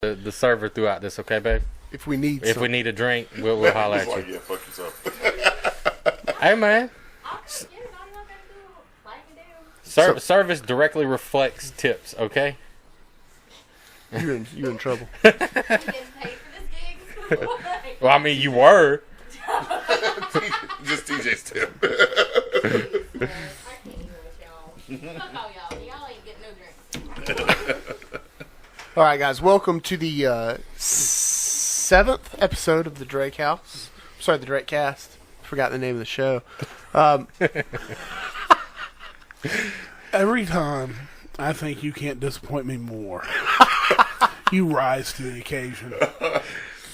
the server throughout this, okay, babe? If we need we need a drink, we'll holler at you. Yeah, fuck yourself. Hey, man. Service directly reflects tips, okay? You in trouble. Well, I mean, you were. Just TJ's tip. I can't even with y'all. Fuck all y'all. Y'all ain't getting no drink. All right, guys. Welcome to the 7th episode of the Drakecast. Sorry, the Drakecast. Forgot the name of the show. Every time, I think you can't disappoint me more. You rise to the occasion.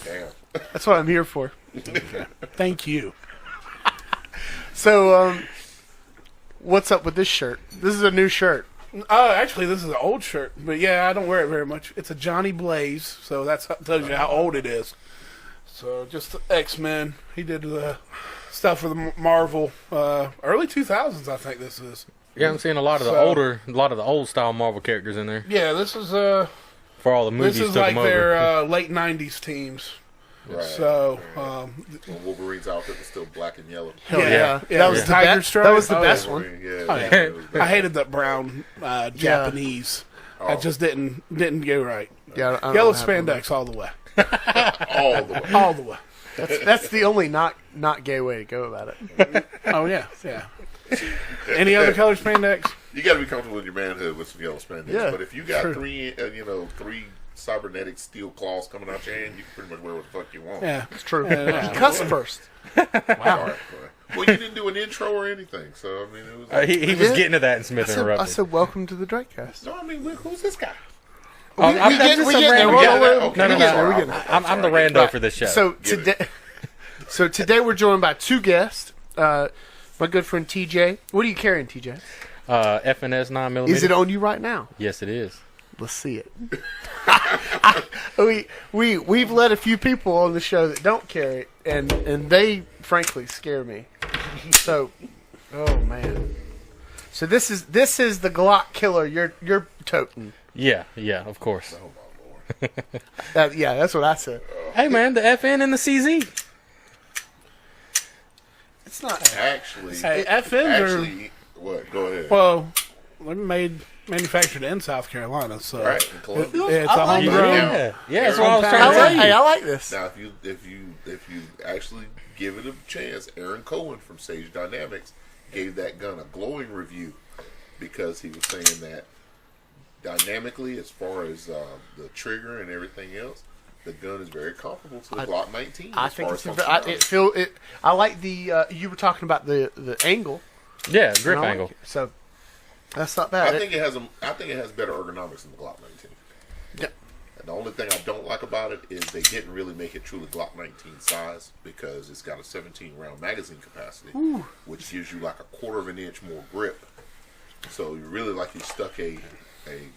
Damn. That's what I'm here for. Okay. Thank you. So, what's up with this shirt? This is a new shirt. Actually, this is an old shirt, but yeah, I don't wear it very much. It's a Johnny Blaze, so that tells you how old it is. So, just X-Men. He did the stuff for the Marvel early 2000s. I think this is. Yeah, I'm seeing a lot of the old style Marvel characters in there. Yeah, this is for all the movies. This is took like them their over. late '90s teams. Right. So, when Wolverine's outfit was still black and yellow. Yeah. That was the Tiger Stripe. That was the best one. Yeah. Oh, yeah. I hated that brown Japanese. Oh. I just didn't go right. Yeah, I don't Yellow know what happened. spandex all the way. All the way. All the way. That's the only not gay way to go about it. Oh yeah. Any other color spandex? You got to be comfortable in your manhood with some yellow spandex. Yeah, but if you got true. three cybernetic steel claws coming out your hand, you can pretty much wear what the fuck you want. Yeah. It's true. Yeah. He cussed first. All right. Well, you didn't do an intro or anything, so I mean, it was. Like, He was getting to that, and Smith I interrupted. said, welcome to the Drakecast. no, I mean, who's this guy? I'm get just there. a random We're guy. getting there. No, We get there. I'm the rando for this show. So today we're joined by two guests. My good friend TJ. What are you carrying, TJ? FNS 9mm. Is it on you right now? Yes, it is. Let's see it. We've let a few people on the show that don't carry it, and they frankly scare me. So, oh man. So this is the Glock killer you're toting. Yeah, of course. Oh my lord. Yeah, that's what I said. Hey man, the FN and the CZ. It's not. Actually, Hey, FNs what? Go ahead. well, they're manufactured in South Carolina, so Right, in Columbia. it's I a like homegrown. Yeah, that's what I was trying to I tell like, you. I like this. Now, if you actually give it a chance, Aaron Cohen from Sage Dynamics gave that gun a glowing review because he was saying that dynamically, as far as the trigger and everything else, the gun is very comparable to the Glock 19. I as think far it's as I like the you were talking about the angle. Yeah, grip I like angle. it. So that's not bad. I think it has better ergonomics than the Glock 19. Yeah. And the only thing I don't like about it is they didn't really make it truly Glock 19 size because it's got a 17 round magazine capacity, which gives you like a quarter of an inch more grip. So you really like you stuck a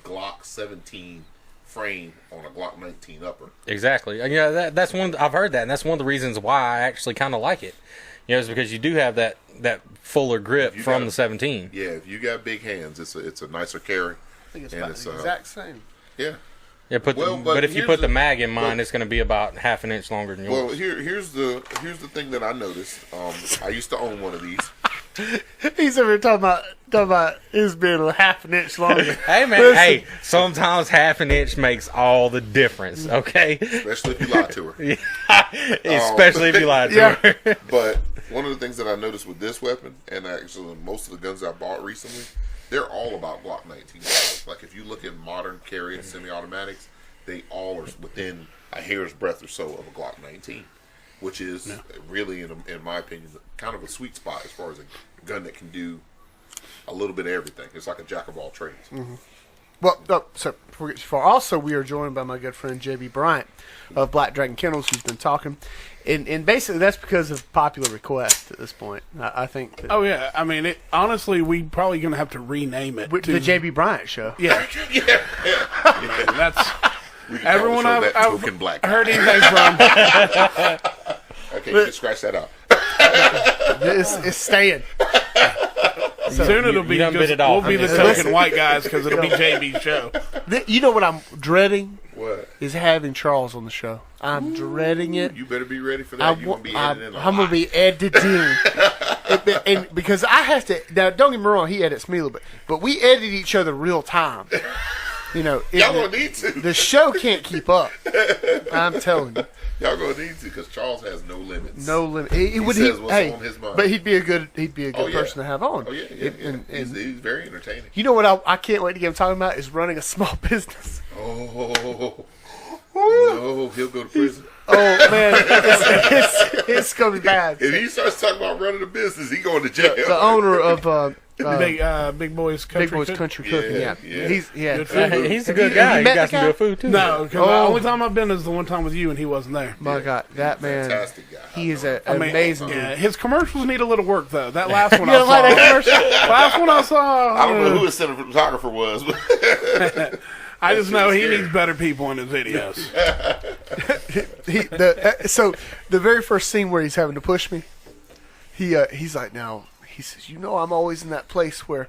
Glock 17 frame on a Glock 19 upper. Exactly. Yeah, that's one. I've heard that, and that's one of the reasons why I actually kind of like it. You know, it's because you do have that fuller grip from the 17. Yeah, if you got big hands, it's a nicer carry. I think it's and about it's, the exact same. Yeah. Yeah, Well, but if you here's put the the- mag in mine, but- it's going to be about half an inch longer than yours. Well, here's the thing that I noticed. I used to own one of these. He's over here talking about his being a half an inch longer. Hey man, Listen. sometimes half an inch makes all the difference. Okay, Especially if you lie to her. especially if you lie to her. But one of the things that I noticed with this weapon, and actually most of the guns I bought recently, they're all about Glock 19. Like if you look at modern carry and semi-automatics, they all are within a hair's breadth or so of a Glock 19, which is really, in my opinion, kind of a sweet spot as far as a gun that can do a little bit of everything. It's like a jack of all trades. Mm-hmm. Well, so before we get too far, also we are joined by my good friend JB Bryant of Black Dragon Kennels, who's been talking, and basically that's because of popular request at this point. I think. That Oh yeah, I mean, honestly, we probably gonna have to rename it the to JB Bryant Show. Yeah, that's We can everyone call the show that I've token black guy. heard anything from. Okay, you can scratch that out. It's staying. Soon it'll be you done bit just, it off. we'll be the Listen. token white guys because it'll be JB's show. You know what I'm dreading What? is having Charles on the show. I'm dreading it. You better be ready for that. You're going to be editing a lot. I'm going to be editing. and because I have to... Now, don't get me wrong, he edits me a little bit. But we edit each other real time. You know, Y'all going to need to. The show can't keep up. I'm telling you. Y'all going to need to because Charles has no limits. No limit. He says what's on his mind. But he'd be a good person to have on. Oh, yeah. And he's very entertaining. You know what I can't wait to get him talking about is running a small business. Oh, no, he'll go to prison. Oh, man. It's going to be bad. If he starts talking about running a business, he going to jail. The owner of... Big Boys Country Cooking. Yeah. He's He's a good guy. He got some good food too. No, because the only time I've been is the one time with you, and he wasn't there. My God, that man, fantastic guy. he is an amazing dude. Yeah, his commercials need a little work though. That last one I saw. I don't know who his cinematographer was, but I just know he needs better people in his videos. So the very first scene where he's having to push me, he's like, now. He says, you know, I'm always in that place where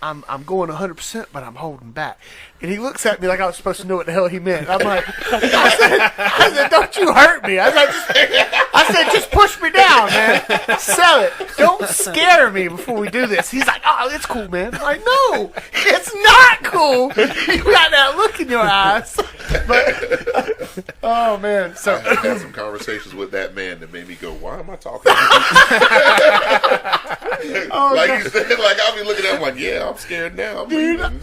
I'm going 100%, but I'm holding back. And he looks at me like I was supposed to know what the hell he meant. I'm like, I said, don't you hurt me. I said, just push me down, man. Sell it. Don't scare me before we do this. He's like, oh, it's cool, man. I'm like, no, it's not cool. You got that look in your eyes. But, oh, man. So I had some conversations with that man that made me go, why am I talking? Like you said, like I'll be looking at him like, yeah, I'm scared now. I'm leaving.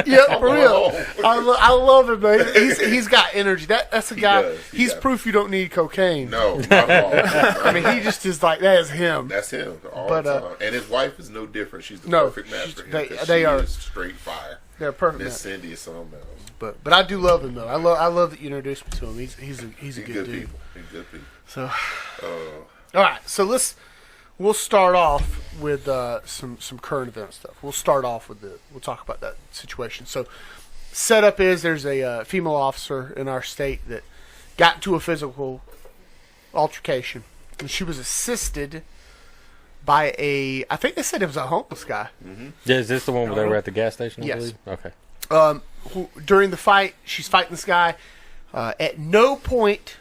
Yeah, for real. I love him, man. He's got energy. That's a guy. He's proof you don't need cocaine. No, not at all. I mean, he just is like, that is him. That's him all the time. And his wife is no different. She's the perfect match for him. They are straight fire. They're perfect. Miss Cindy is something else. But I do love him though. I love that you introduced me to him. He's a good dude. People. He's good people. So, all right. So we'll start off with some current event stuff. We'll start off with we'll talk about that situation. So, setup is there's a female officer in our state that got into a physical altercation, and she was assisted by I think they said it was a homeless guy. Mm-hmm. Yeah, is this the one where they were at the gas station? I believe? Okay. During the fight, she's fighting this guy. At no point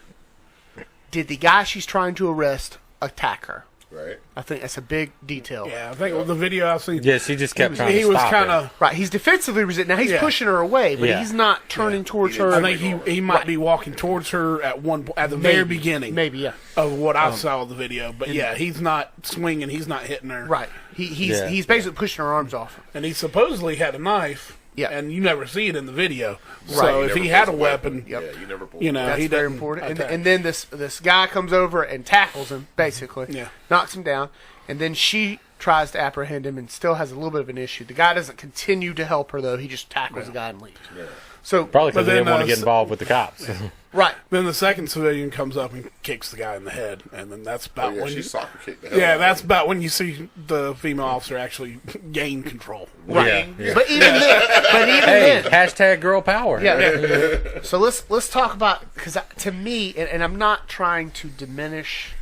did the guy she's trying to arrest attack her. Right. I think that's a big detail. Yeah, I think with the video I've seen. Yes, he just kept trying to He was stop kind her. of Right, he's defensively resisting. Now he's pushing her away, but he's not turning towards her. I think he might be walking towards her at the very beginning. Maybe, yeah. Of what I saw of the video, but he's not swinging. He's not hitting her. Right. He's basically pushing her arms off. And he supposedly had a knife. Yeah. And you never see it in the video. Right. So if he had a weapon, yeah, you never pull. That's he very didn't important. attack. And then this guy comes over and tackles him, basically. Yeah. Knocks him down. And then she tries to apprehend him and still has a little bit of an issue. The guy doesn't continue to help her, though. He just tackles the guy and leaves. Yeah. So Probably because But they didn't then, want to get involved with the cops. right. Then the second civilian comes up and kicks the guy in the head, and then that's about when she you. soccer kicked the hell out Yeah, of that's him. about when you see the female officer actually gain control. Right. Yeah. But even Hey, then, hashtag girl power. yeah. So let's talk about, because to me, and I'm not trying to diminish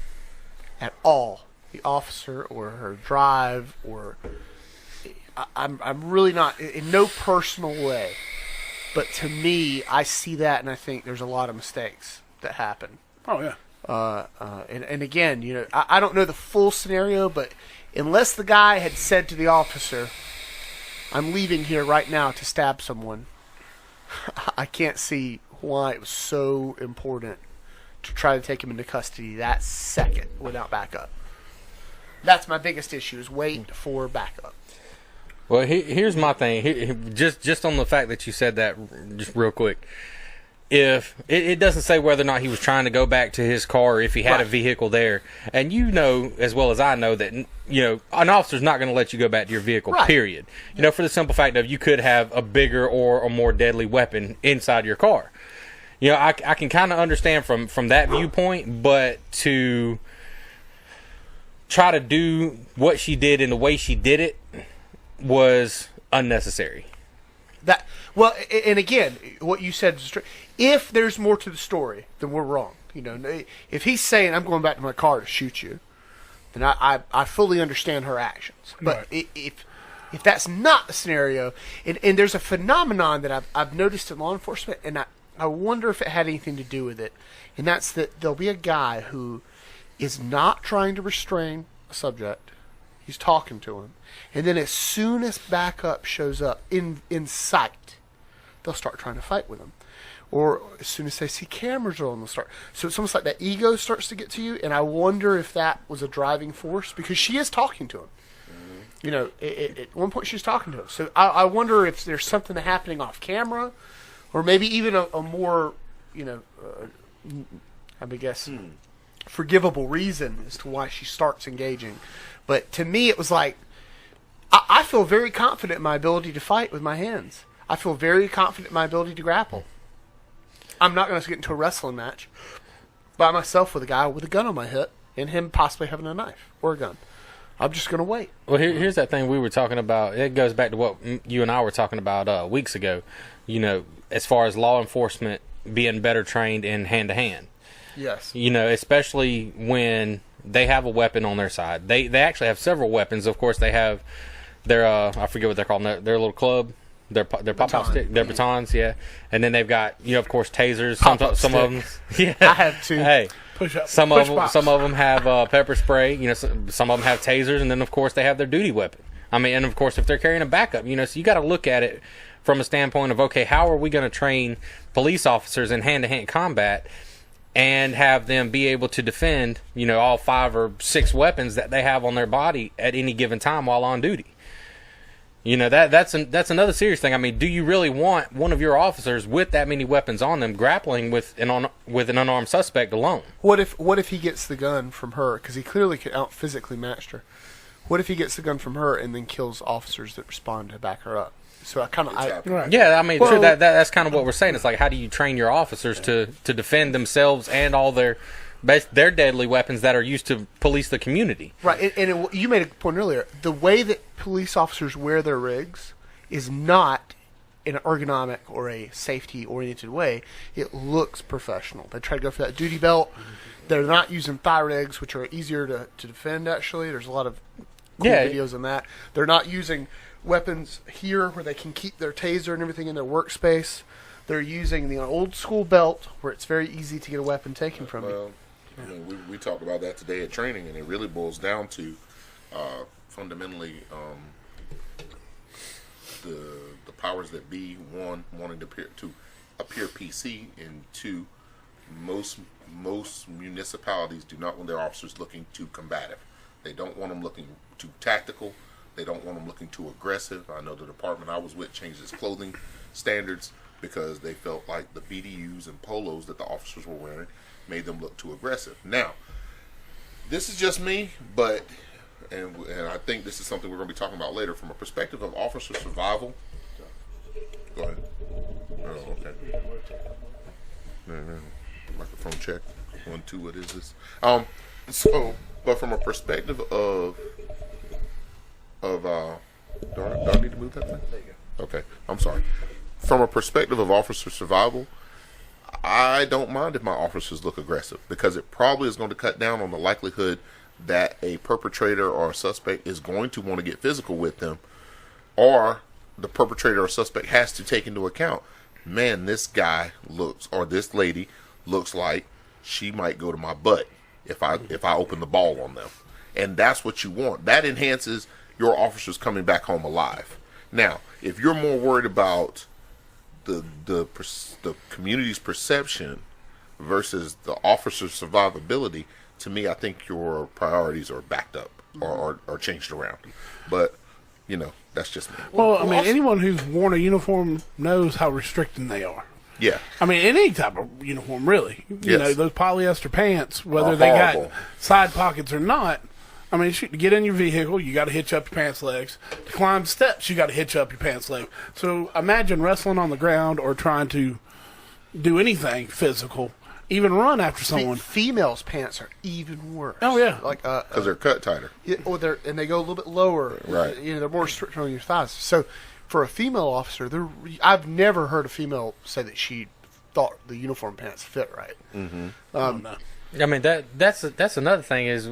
at all the officer or her drive, or I'm really not in no personal way. But to me, I see that and I think there's a lot of mistakes that happen. Oh yeah. And again, you know, I don't know the full scenario, but unless the guy had said to the officer, "I'm leaving here right now to stab someone," I can't see why it was so important to try to take him into custody that second without backup. That's my biggest issue: is wait for backup. Well, here's my thing. Just on the fact that you said that, just real quick. If it doesn't say whether or not he was trying to go back to his car, or if he had a vehicle there, and you know as well as I know that an officer's not going to let you go back to your vehicle. Right. Period. You know, for the simple fact of you could have a bigger or a more deadly weapon inside your car. You know, I can kind of understand from that viewpoint, but to try to do what she did and the way she did it was unnecessary. And again, what you said is true. If there's more to the story, then we're wrong. You know, if he's saying I'm going back to my car to shoot you, then I fully understand her actions. But if that's not the scenario, and there's a phenomenon that I've noticed in law enforcement, and I wonder if it had anything to do with it. And that's that there'll be a guy who is not trying to restrain a subject. He's talking to him. And then as soon as backup shows up in sight, they'll start trying to fight with him. Or as soon as they see cameras on, they'll start. So it's almost like that ego starts to get to you. And I wonder if that was a driving force, because she is talking to him. You know, at one point she's talking to him. So I wonder if there's something happening off camera, or maybe even a more, you know, I guess, forgivable reason as to why she starts engaging. But to me, it was like, I feel very confident in my ability to fight with my hands. I feel very confident in my ability to grapple. I'm not going to get into a wrestling match by myself with a guy with a gun on my hip and him possibly having a knife or a gun. I'm just going to wait. Well, here's that thing we were talking about. It goes back to what you and I were talking about weeks ago. You know, as far as law enforcement being better trained in hand-to-hand. Yes. You know, especially when they have a weapon on their side. They actually have several weapons. Of course, they have their, I forget what they're called, their little club, their pop-pop stick, their batons, yeah. And then they've got, you know, of course, tasers. Some of them, yeah. I have two. Hey. Push up. Some of them have pepper spray. You know, some of them have tasers, and then of course they have their duty weapon. I mean, and of course if they're carrying a backup, you know, so you got to look at it from a standpoint of, okay, how are we going to train police officers in hand-to-hand combat and have them be able to defend, you know, all 5 or 6 weapons that they have on their body at any given time while on duty? You know, that's another serious thing. I mean, do you really want one of your officers with that many weapons on them grappling with an unarmed suspect alone? What if he gets the gun from her, because he clearly out physically matched her? What if he gets the gun from her and then kills officers that respond to back her up? So Right. Yeah, I mean, sure, that's kind of what we're saying. It's like, how do you train your officers to defend themselves and all their deadly weapons that are used to police the community? Right, and you made a point earlier. The way that police officers wear their rigs is not in an ergonomic or a safety-oriented way. It looks professional. They try to go for that duty belt. They're not using thigh rigs, which are easier to defend, actually. There's a lot of cool videos on that. They're not using weapons here where they can keep their taser and everything in their workspace. They're using the old-school belt where it's very easy to get a weapon taken from you. You know, we talked about that today at training, and it really boils down to fundamentally the powers that be, one, wanting to appear PC, and two, most municipalities do not want their officers looking too combative. They don't want them looking too tactical. They don't want them looking too aggressive. I know the department I was with changed its clothing standards because they felt like the BDUs and polos that the officers were wearing made them look too aggressive. Now, this is just me, but and I think this is something we're going to be talking about later from a perspective of officer survival. Go ahead. Oh, okay. No. Microphone check. 1, 2. What is this? But from a perspective of do I need to move that thing? There you go. Okay. I'm sorry. From a perspective of officer survival, I don't mind if my officers look aggressive, because it probably is going to cut down on the likelihood that a perpetrator or a suspect is going to want to get physical with them, or the perpetrator or suspect has to take into account, man, this guy looks, or this lady looks like she might go to my butt if I open the ball on them. And that's what you want. That enhances your officers coming back home alive. Now, if you're more worried about the community's perception versus the officer's survivability, to me, I think your priorities are backed up or changed around. But, you know, that's just me. Well, I mean, anyone who's worn a uniform knows how restricting they are. Yeah. I mean, any type of uniform, really. You Yes. know, those polyester pants, whether they got side pockets or not. I mean, to get in your vehicle, you got to hitch up your pants legs. To climb steps, you got to hitch up your pants leg. So imagine wrestling on the ground or trying to do anything physical, even run after someone. Females' pants are even worse. Oh, yeah. Like Because they're cut tighter. and they go a little bit lower. Right. You know, they're more strict on your thighs. So, for a female officer, I've never heard a female say that she thought the uniform pants fit right. Mm-hmm. No. I mean, that's another thing is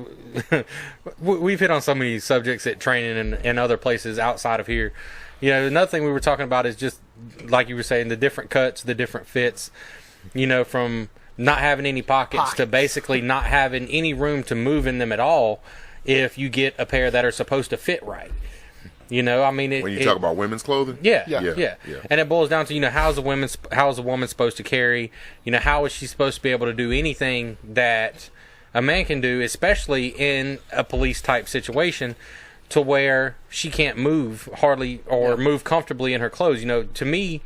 we've hit on so many subjects at training and other places outside of here. You know, another thing we were talking about is just like you were saying, the different cuts, the different fits, from not having any pockets to basically not having any room to move in them at all if you get a pair that are supposed to fit right. I mean, when you talk about women's clothing, yeah, and it boils down to how's a woman supposed to carry? How is she supposed to be able to do anything that a man can do, especially in a police type situation, to where she can't move hardly or move comfortably in her clothes. To me,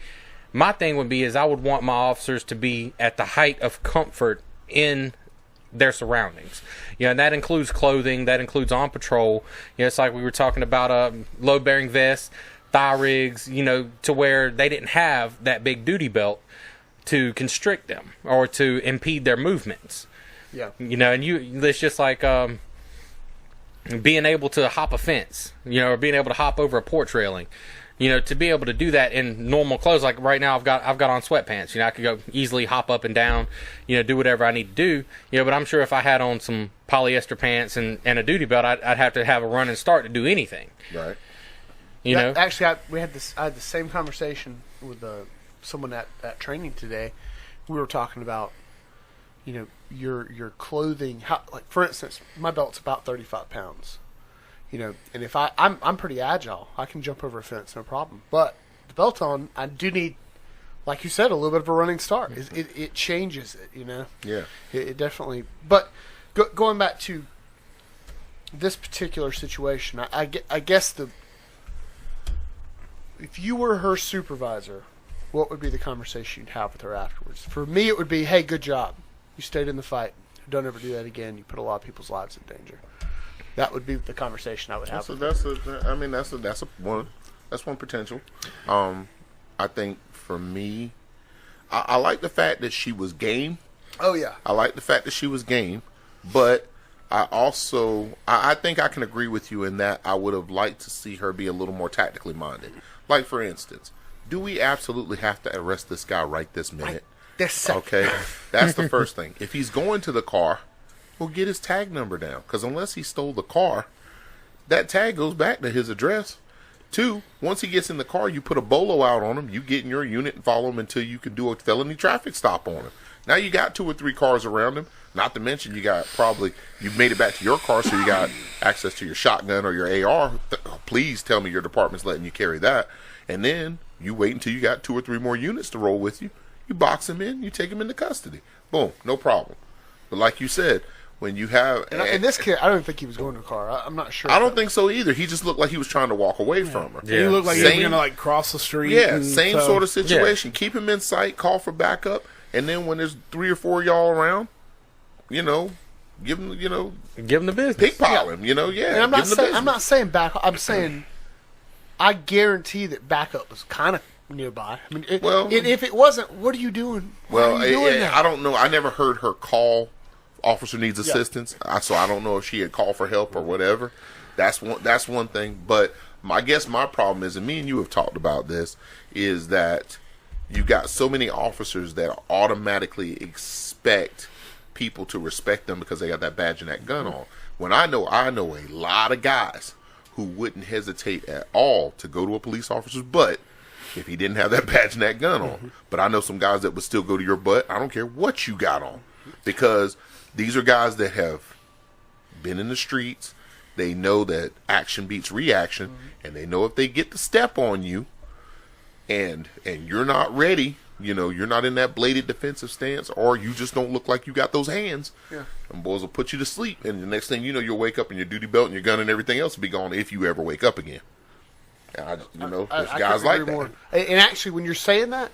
my thing would be is I would want my officers to be at the height of comfort in their surroundings. And that includes clothing, that includes on patrol. It's like we were talking about load-bearing vests, thigh rigs, to where they didn't have that big duty belt to constrict them or to impede their movements. Yeah. It's just like being able to hop a fence, or being able to hop over a porch railing. To be able to do that in normal clothes, like right now I've got on sweatpants. I could go easily hop up and down, do whatever I need to do. But I'm sure if I had on some polyester pants and a duty belt, I'd have to have a run and start to do anything. Right. Actually, I had the same conversation with someone at training today. We were talking about, your clothing. How, like for instance, my belt's about 35 pounds. And if I'm pretty agile, I can jump over a fence, no problem. But the belt on, I do need, like you said, a little bit of a running start. It changes it, Yeah. It definitely. But going back to this particular situation, I guess if you were her supervisor, what would be the conversation you'd have with her afterwards? For me, it would be, hey, good job. You stayed in the fight. Don't ever do that again. You put a lot of people's lives in danger. That would be the conversation I would have. That's one potential. I think for me, I like the fact that she was game. Oh yeah. I like the fact that she was game, but I think I can agree with you in that I would have liked to see her be a little more tactically minded. Like for instance, do we absolutely have to arrest this guy right this minute? Right this second. Okay, that's the first thing. If he's going to the car, well, get his tag number down. Because unless he stole the car, that tag goes back to his address. 2, once he gets in the car, you put a bolo out on him. You get in your unit and follow him until you can do a felony traffic stop on him. Now you got 2 or 3 cars around him. Not to mention you've made it back to your car, so you got access to your shotgun or your AR. Please tell me your department's letting you carry that. And then you wait until you got 2 or 3 more units to roll with you. You box him in, you take him into custody. Boom, no problem. But like you said, when you have... And this kid, I don't think he was going to a car. I'm not sure. I don't think so either. He just looked like he was trying to walk away from her. Yeah. He looked like he was going to cross the street. Yeah, same sort of situation. Yeah. Keep him in sight, call for backup, and then when there's 3 or 4 y'all around, give him, give him the business. Pickpile him, yeah. And I'm not saying backup. I'm saying I guarantee that backup was kind of nearby. I mean, if it wasn't, what are you doing? I don't know. I never heard her call. Officer needs assistance, so I don't know if she had called for help or whatever. That's one thing. But I guess my problem is, and me and you have talked about this, is that you got so many officers that automatically expect people to respect them because they got that badge and that gun on. When I know a lot of guys who wouldn't hesitate at all to go to a police officer's butt if he didn't have that badge and that gun on. But I know some guys that would still go to your butt. I don't care what you got on, because these are guys that have been in the streets. They know that action beats reaction, and they know if they get the step on you, and you're not ready, you're not in that bladed defensive stance, or you just don't look like you got those hands. Yeah, and boys will put you to sleep, and the next thing you know, you'll wake up and your duty belt and your gun and everything else will be gone if you ever wake up again. And there's guys like that. More. And actually, when you're saying that,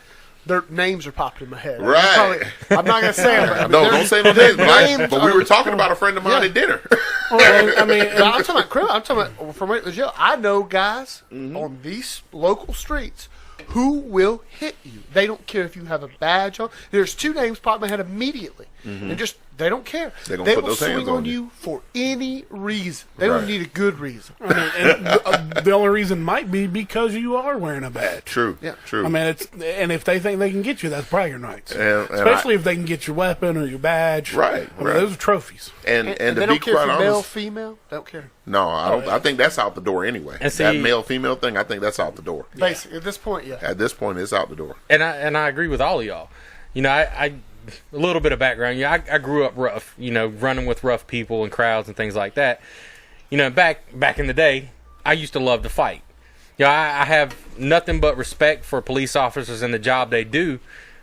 their names are popping in my head. Right. I'm not going to say them. Don't say no names. But we were talking about a friend of mine at dinner. I'm talking about criminal. I'm talking about from the jail. I know guys on these local streets who will hit you. They don't care if you have a badge on. There's 2 names popping in my head immediately. And just They don't care. They gonna They put will those hands swing on on you. you for any reason. They Right. don't need a good reason. I mean, and the only reason might be because you are wearing a badge. True. Yeah. True. I mean, and if they think they can get you, that's bragging rights. And Especially if they can get your weapon or your badge. Right, I mean, right. those are trophies. and They to be don't care quite if you're male, honest, female. Don't care. no, I don't. I think that's out the door anyway. And see- that male female thing, I think that's out the door. Basically, at this point, yeah. At this point, it's out the door. And I agree with all of y'all. You know, I a little bit of background. Yeah, I grew up rough. You know, running with rough people and crowds and things like that. You know, back in the day, I used to love to fight. You know, I have nothing but respect for police officers and the job they do.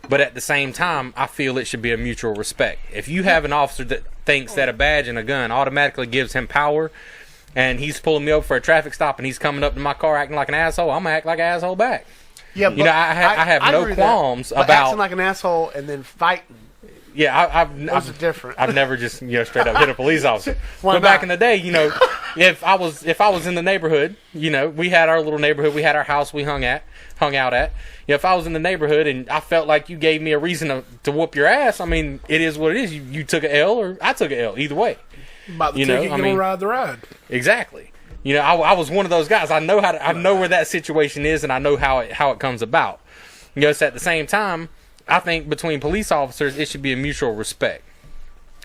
But at the same time, I feel it should be a mutual respect. If you have an officer that thinks that a badge and a gun automatically gives him power, and he's pulling me over for a traffic stop and he's coming up to my car acting like an asshole, I'm gonna act like an asshole back. Yeah, You know, I have no agree with that. qualms But about- acting like an asshole and then fighting. Yeah, Those are different. I've never just straight up hit a police officer. Why But back not? in the day, if I was in the neighborhood, we had our little neighborhood, we had our house we hung out at. If I was in the neighborhood and I felt like you gave me a reason to whoop your ass, I mean, it is what it is. You took an L or I took an L, either way. About the You know, ticket, I you mean- don't ride the ride. Exactly. I was one of those guys. I know I know where that situation is, and I know how it comes about. It's at the same time, I think between police officers, it should be a mutual respect.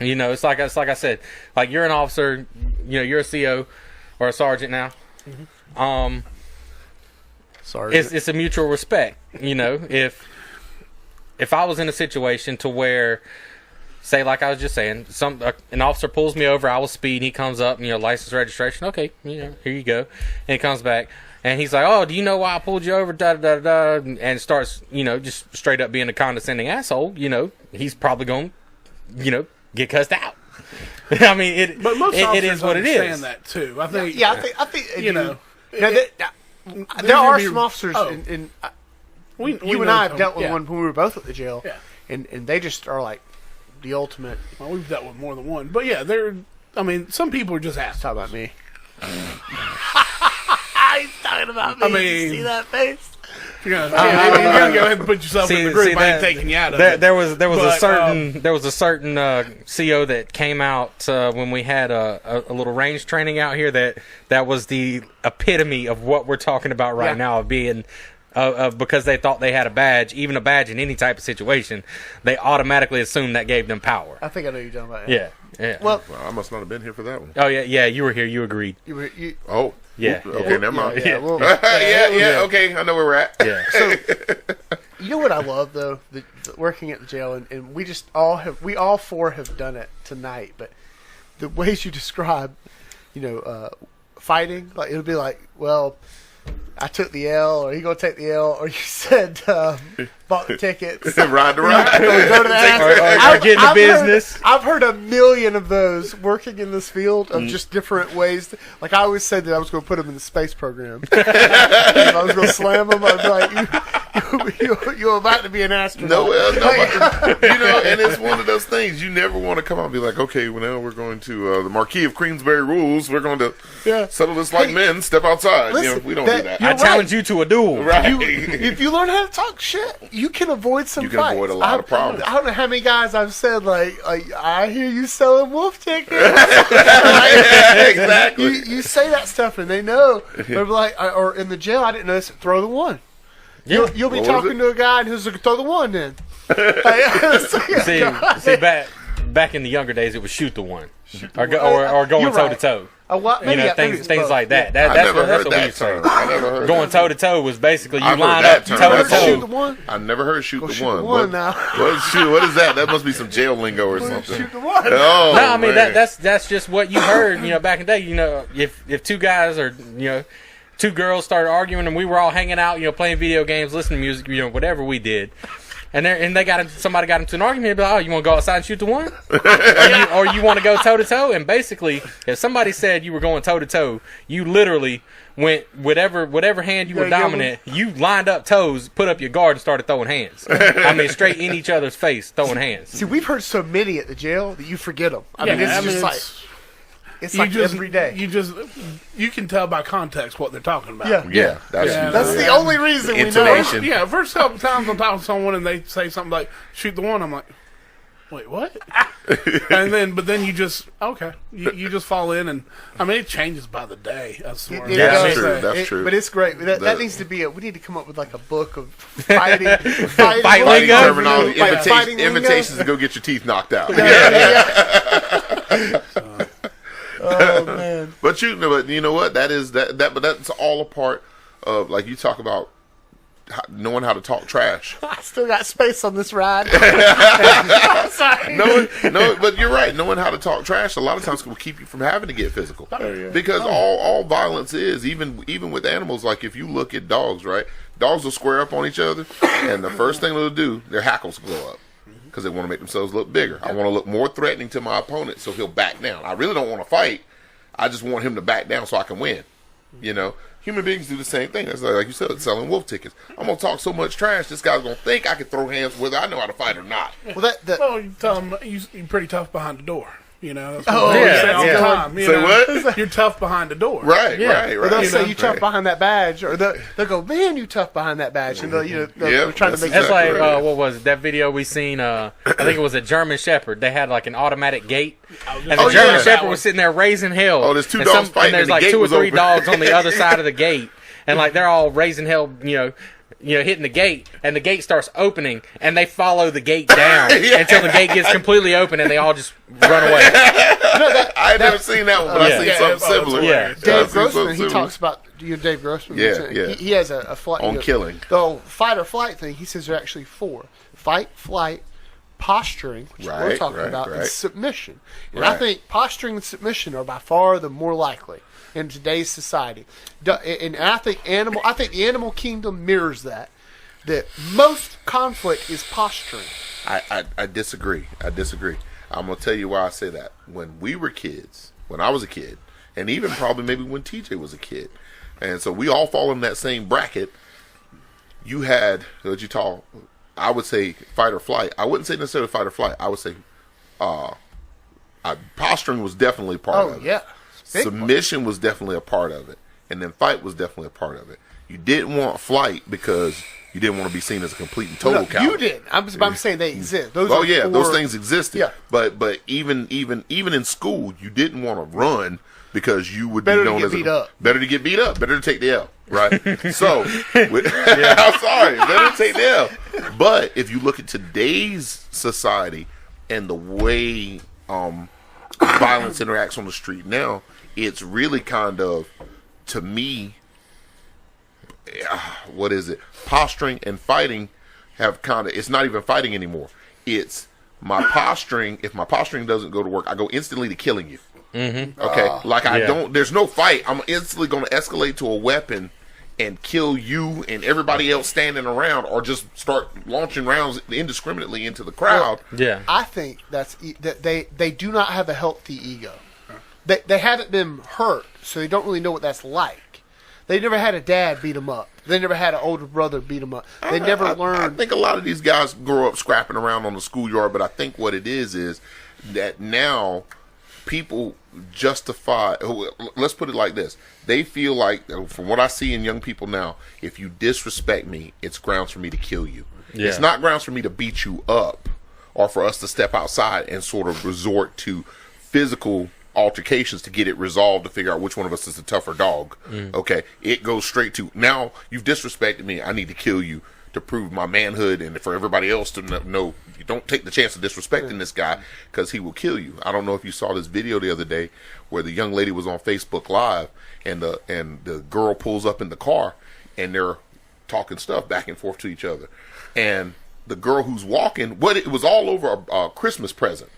It's like I said, like you're an officer, you're a CO or a sergeant now. Sorry. It's a mutual respect. If I was in a situation to where, say, like I was just saying, an officer pulls me over, I was speeding, he comes up, license, registration, okay, here you go, and he comes back, and he's like, oh, do you know why I pulled you over, and starts, just straight up being a condescending asshole, he's probably going to, get cussed out. I mean, But most it is what it is. understand that too. I think. Yeah, I think Now, there are be- some officers, oh. and we you know and I have some- dealt with yeah. one when we were both at the jail, Yeah. and they just are like the ultimate. Well, we've dealt with more than one, but yeah, some people are just assholes. Talk about me. He's talking about me. I mean- Did you see that face? You're gonna go ahead and put yourself in the group. I ain't that- taking you out of there, it. there was a But, certain CO that came out when we had a little range training out here that was the epitome of what we're talking about right Yeah. now, of being because they thought they had a badge in any type of situation, they automatically assumed that gave them power. I think I know you're talking about. Yeah. Well, Well, I must not have been here for that one. Oh yeah, you were here. You agreed. you Oh, Yeah, Okay, yeah. never mind. yeah, well, Yeah. Okay, I know where we're at. Yeah. So, you know what I love though, the working at the jail, and we all four have done it tonight. But the ways you describe, fighting, like it'll be like, well, I took the L, or you gonna take the L, or you said bought the tickets. Ride the ride. Go to the ass. Or get in the business. I've heard a million of those working in this field of just different ways. Like I always said that I was going to put them in the space program. If I was going to slam them, I'd be like, you're about to be an astronaut. No, and it's one of those things you never want to come out and be like, okay, well now we're going to the Marquis of Queensberry rules. We're going to Yeah. settle this like Hey, men. Step outside. listen, We don't do that. You're I challenge you to a duel. Right. If you learn how to talk shit, you can avoid some You can fights. avoid a lot of problems. I don't know how many guys I've said, like I hear you selling wolf tickets. Exactly. You say that stuff and they know. They're like, or in the jail, I didn't know this. Throw the one. Yeah. You'll be What was talking it? to a guy and who's like, throw the one then. See, back in the younger days, it was shoot the one, or going You're toe to right. toe. Maybe Things both. like that. I That's never what heard we that used to term. say. I never heard Going that toe to toe was basically you I've heard line that up term. toe to That's Shoot the toe. one. I never heard shoot the shoot one. the one What- now. What is that? That must be some jail lingo or something. Shoot the one. Oh, No, I mean man. that's just what you heard. Back in the day. If two guys or two girls started arguing and we were all hanging out, playing video games, listening to music, whatever we did. And somebody got into an argument. They'd be like, oh, you want to go outside and shoot the one, or you want to go toe to toe? And basically, if somebody said you were going toe to toe, you literally went whatever hand you were Yeah, dominant. You lined up toes, put up your guard, and started throwing hands. I mean, straight in each other's face, throwing hands. See, we've heard so many at the jail that you forget them. I mean, Yeah, it's just like it's like every day. You can tell by context what they're talking about. Yeah. Yeah, that's Yeah, That's the only reason we know. Intonation. Yeah, first couple times I'm talking to someone and they say something like "shoot the one," I'm like, Wait, what? but then you just you just fall in, and I mean it changes by the day. I swear. That's true. That's true. But it's great. That needs to be we need to come up with like a book of fighting Fighting terminology, fighting invitations to go get your teeth knocked out. Oh man! But you know what? But that's all a part of, like, you talk about knowing how to talk trash. I still got space on this ride. Sorry. No, but you're right. Knowing how to talk trash a lot of times will keep you from having to get physical. Because all violence is, even with animals, like if you look at dogs, right? Dogs will square up on each other, and the first thing they'll do, their hackles go up. Because they want to make themselves look bigger. I want to look more threatening to my opponent so he'll back down. I really don't want to fight. I just want him to back down so I can win. You know? Human beings do the same thing. It's like you said, selling wolf tickets. I'm going to talk so much trash, this guy's going to think I can throw hands whether I know how to fight or not. Well, you tell him you're pretty tough behind the door. You know, that's Oh, what yeah, they say all the yeah. time. You Say know? what? You're tough behind the door. Right. Or they'll say know? you tough behind that badge, or they'll go, "Man, you tough behind that badge," and they're trying to make That's exactly like right. what was it? That video we seen? I think it was a German Shepherd. They had like an automatic gate, and the Oh, German yeah. Shepherd was sitting there raising hell. Oh, there's two and dogs fighting, and there's and the like gate 2 or was 3 open. dogs on the other side of the gate, and like they're all raising hell. Hitting the gate, and the gate starts opening, and they follow the gate down until the gate gets completely open, and they all just run away. I've never seen that one, but I've seen something similar. Yeah. Dave I've seen something Grossman, he similar. talks about Dave Grossman. Yeah. He has a flight On killing. The whole fight or flight thing. He says there are actually 4: fight, flight, posturing, which we're Right, talking right, about, and right. submission. And I Right. think posturing and submission are by far the more likely in today's society. And I think the animal kingdom mirrors that. That most conflict is posturing. I disagree. I'm going to tell you why I say that. When we were kids, when I was a kid, and even probably maybe when TJ was a kid, and so we all fall in that same bracket, you had, I would say fight or flight. I wouldn't say necessarily fight or flight. I would say posturing was definitely a part of it. Yeah. Submission was definitely a part of it. And then fight was definitely a part of it. You didn't want flight because you didn't want to be seen as a complete and total coward. You didn't. I'm saying they exist. Those Those things existed. Yeah. But even in school, you didn't want to run because you would Better be to known get as beat up. better to get beat up, better to take the L, right? So, I'm sorry, better to take the L. But if you look at today's society and the way violence interacts on the street now, it's really kind of, to me, what is it? Posturing and fighting have kind of, it's not even fighting anymore. It's my posturing. If my posturing doesn't go to work, I go instantly to killing you. Mm-hmm. Okay, there's no fight. I'm instantly going to escalate to a weapon and kill you and everybody else standing around, or just start launching rounds indiscriminately into the crowd. Yeah, I think that they do not have a healthy ego. They haven't been hurt, so they don't really know what that's like. They never had a dad beat them up. They never had an older brother beat them up. They never learned. I think a lot of these guys grow up scrapping around on the schoolyard, but I think what it is that now people justify. Let's put it like this: they feel like, from what I see in young people now, if you disrespect me, it's grounds for me to kill you. Yeah. It's not grounds for me to beat you up, or for us to step outside and sort of resort to physical altercations to get it resolved, to figure out which one of us is the tougher dog. Okay, it goes straight to, now you've disrespected me, I need to kill you to prove my manhood, and for everybody else to know you don't take the chance of disrespecting this guy, because he will kill you. I don't know if you saw this video the other day where the young lady was on Facebook Live, and the girl pulls up in the car, and they're talking stuff back and forth to each other, and the girl who's walking, it was all over a Christmas present.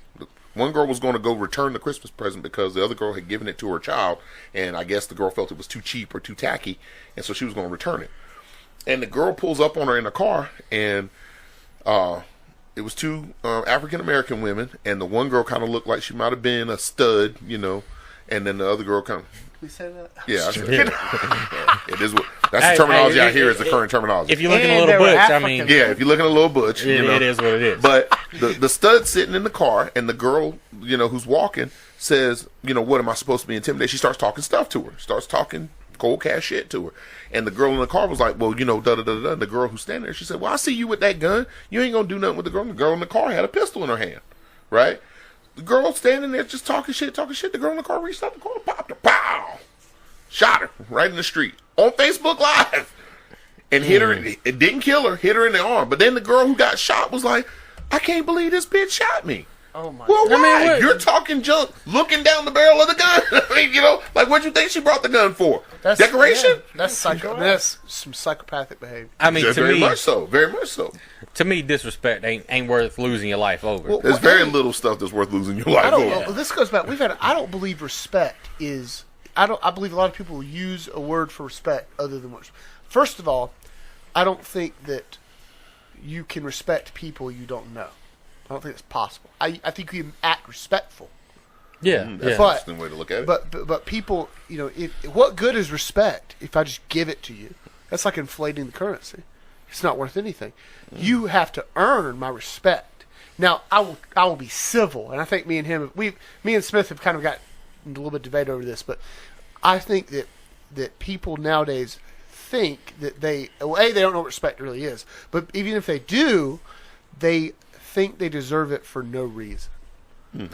One girl was going to go return the Christmas present because the other girl had given it to her child, and I guess the girl felt it was too cheap or too tacky, and so she was going to return it. And the girl pulls up on her in the car, and it was 2 African-American women, and the one girl kind of looked like she might have been a stud, and then the other girl kind of... We say that? Yeah, I said, it is what, that's the terminology I hear is the current terminology. if you're looking a And little they were butch, I African. mean, Yeah, if you're looking a little butch, it is what it is. But the stud sitting in the car, and the girl, who's walking, says, what am I supposed to be intimidated? She starts talking stuff to her, starts talking cold cash shit to her. And the girl in the car was like, well, da-da-da-da. The girl who's standing there, she said, well, I see you with that gun. You ain't going to do nothing with the girl. And the girl in the car had a pistol in her hand. right? The girl standing there just talking shit. The girl in the car reached out the corner, popped her, pow, shot her right in the street on Facebook Live, and hit her. It didn't kill her, hit her in the arm. But then the girl who got shot was like, "I can't believe this bitch shot me." Oh my Well, God. why? what- You're talking junk, looking down the barrel of the gun. I mean, you know, like what you think she brought the gun for? Decoration? Yeah, that's some psychopathic behavior. I mean, Yeah, to very me, much so. Very much so. to me, disrespect ain't worth losing your life over. Well, There's very little stuff that's worth losing your life I don't over. know. This goes back. I don't believe respect is. I believe a lot of people use a word for respect other than what. First of all, I don't think that you can respect people you don't know. I don't think it's possible. I think you can act respectful. yeah, That's yeah. an interesting way to look at it. But people, you know, what good is respect if I just give it to you? That's like inflating the currency. It's not worth anything. You have to earn my respect. Now, I will be civil, and I think me and Smith have kind of got into a little bit of debate over this, but I think that people nowadays think that they don't know what respect really is, but even if they do, they think they deserve it for no reason.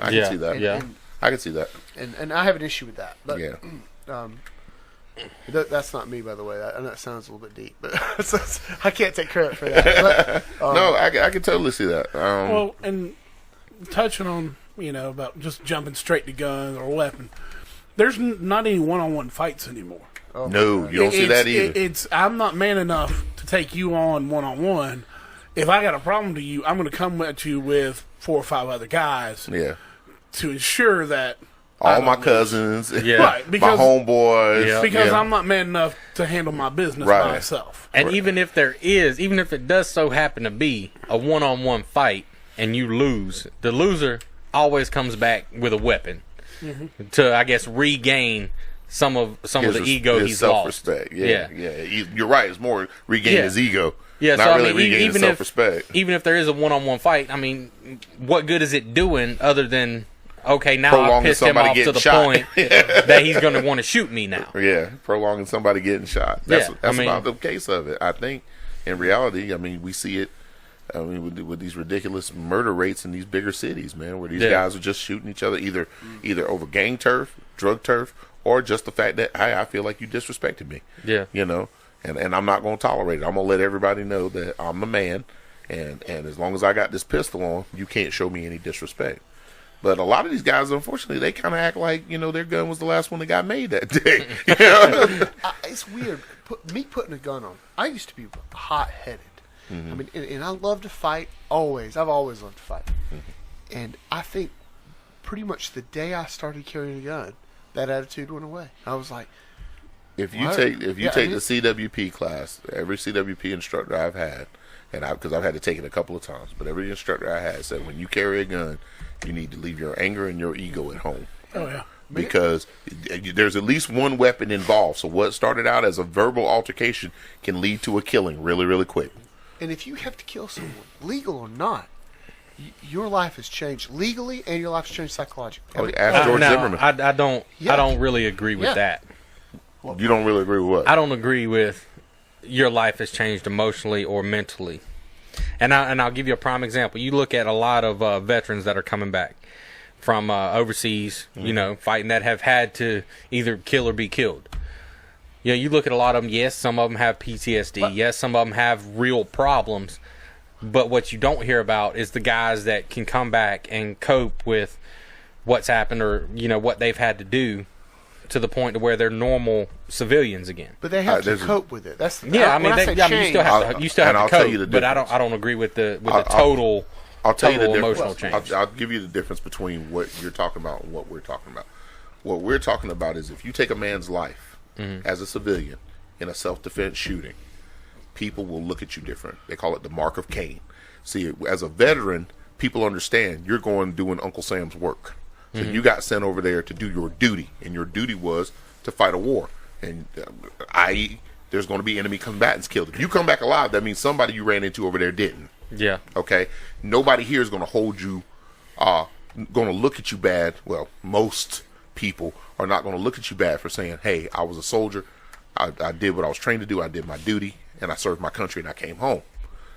I can see that. Yeah. I can see that. And I have an issue with that. But, Yeah. That's not me, by the way. I know that sounds a little bit deep, but I can't take credit for that. But, No, I can totally see that. Well, and touching on, about just jumping straight to guns or weapon, there's not any one-on-one fights anymore. no, you don't see that either. I'm not man enough to take you on one-on-one. If I got a problem to you, I'm going to come at you with 4 or 5 other guys Yeah. to ensure that All my cousins, Yeah. Right, my because homeboys. Yeah. because yeah. I'm not man enough to handle my business Right. by myself. And even if it does so happen to be a one-on-one fight and you lose, the loser always comes back with a weapon to, I guess, regain some of the ego his he's lost. self-respect. Yeah. You're right. It's more regain Yeah. his ego. Yeah, not so really I mean, regain his even self-respect. even if there is a one-on-one fight, I mean, what good is it doing other than okay, now I Prolonging pissed him somebody off to getting the shot. point that he's going to want to shoot me now. Yeah, prolonging somebody getting shot. That's Yeah, I mean- about the case of it. I think in reality, I mean, we see it. I mean, with these ridiculous murder rates in these bigger cities, man, where these Yeah. guys are just shooting each other either over gang turf, drug turf, or just the fact that hey, I feel like you disrespected me. Yeah. And I'm not going to tolerate it. I'm going to let everybody know that I'm the man, and as long as I got this pistol on, you can't show me any disrespect. But a lot of these guys, unfortunately, they kind of act like their gun was the last one that got made that day. it's weird. Me putting a gun on. I used to be hot-headed. I mean, and I love to fight. Always, I've always loved to fight. And I think pretty much the day I started carrying a gun, that attitude went away. I was like, If you What? take Yeah, the CWP class, every CWP instructor I've had, because I've had to take it a couple of times, but every instructor I had said when you carry a gun, you need to leave your anger and your ego at home. Oh yeah. Because there's at least one weapon involved. So what started out as a verbal altercation can lead to a killing really, really quick. and if you have to kill someone, legal or not, your life has changed legally, and your life has changed psychologically. Oh, ask George Now, Zimmerman. I don't Yeah. I don't really agree with Yeah. that. You don't really agree with what? I don't agree with your life has changed emotionally or mentally. And I'll give you a prime example. You look at a lot of veterans that are coming back from overseas, fighting that have had to either kill or be killed. You look at a lot of them. Yes, some of them have PTSD. Yes, some of them have real problems. But what you don't hear about is the guys that can come back and cope with what's happened or what they've had to do to the point to where they're normal civilians again. But they have to there's a- cope with it. That's Yeah, I mean, when I say you still have I'll- to, you still and have I'll to tell you the cope, but I difference. don't agree with the I'll- total. I'll tell you the total difference. emotional change. I'll give you the difference between what you're talking about and what we're talking about. What we're talking about is if you take a man's life as a civilian in a self-defense shooting, people will look at you different. They call it the mark of Cain. See, as a veteran, people understand you're going doing Uncle Sam's work. So you got sent over there to do your duty, and your duty was to fight a war. And i.e., there's going to be enemy combatants killed. If you come back alive, that means somebody you ran into over there didn't. Yeah. Okay? Nobody here is going to hold you, going to look at you bad. Well, most people are not going to look at you bad for saying, hey, I was a soldier. I did what I was trained to do. I did my duty, and I served my country, and I came home.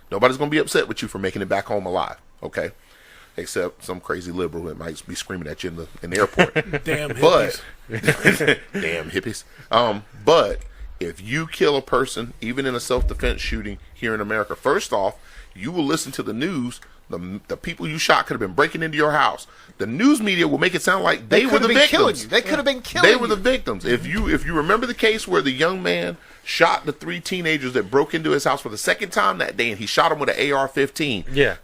Nobody's going to be upset with you for making it back home alive. Okay? except some crazy liberal that might be screaming at you in the airport. Damn hippies. But damn hippies. But if you kill a person, even in a self-defense shooting here in America, first off, you will listen to the news. The people you shot could have been breaking into your house. The news media will make it sound like they were the victims. They could have been killing you. They were the victims. If you remember the case where the young man shot the 3 teenagers that broke into his house for the second time that day, and he shot them with an AR-15. Yeah.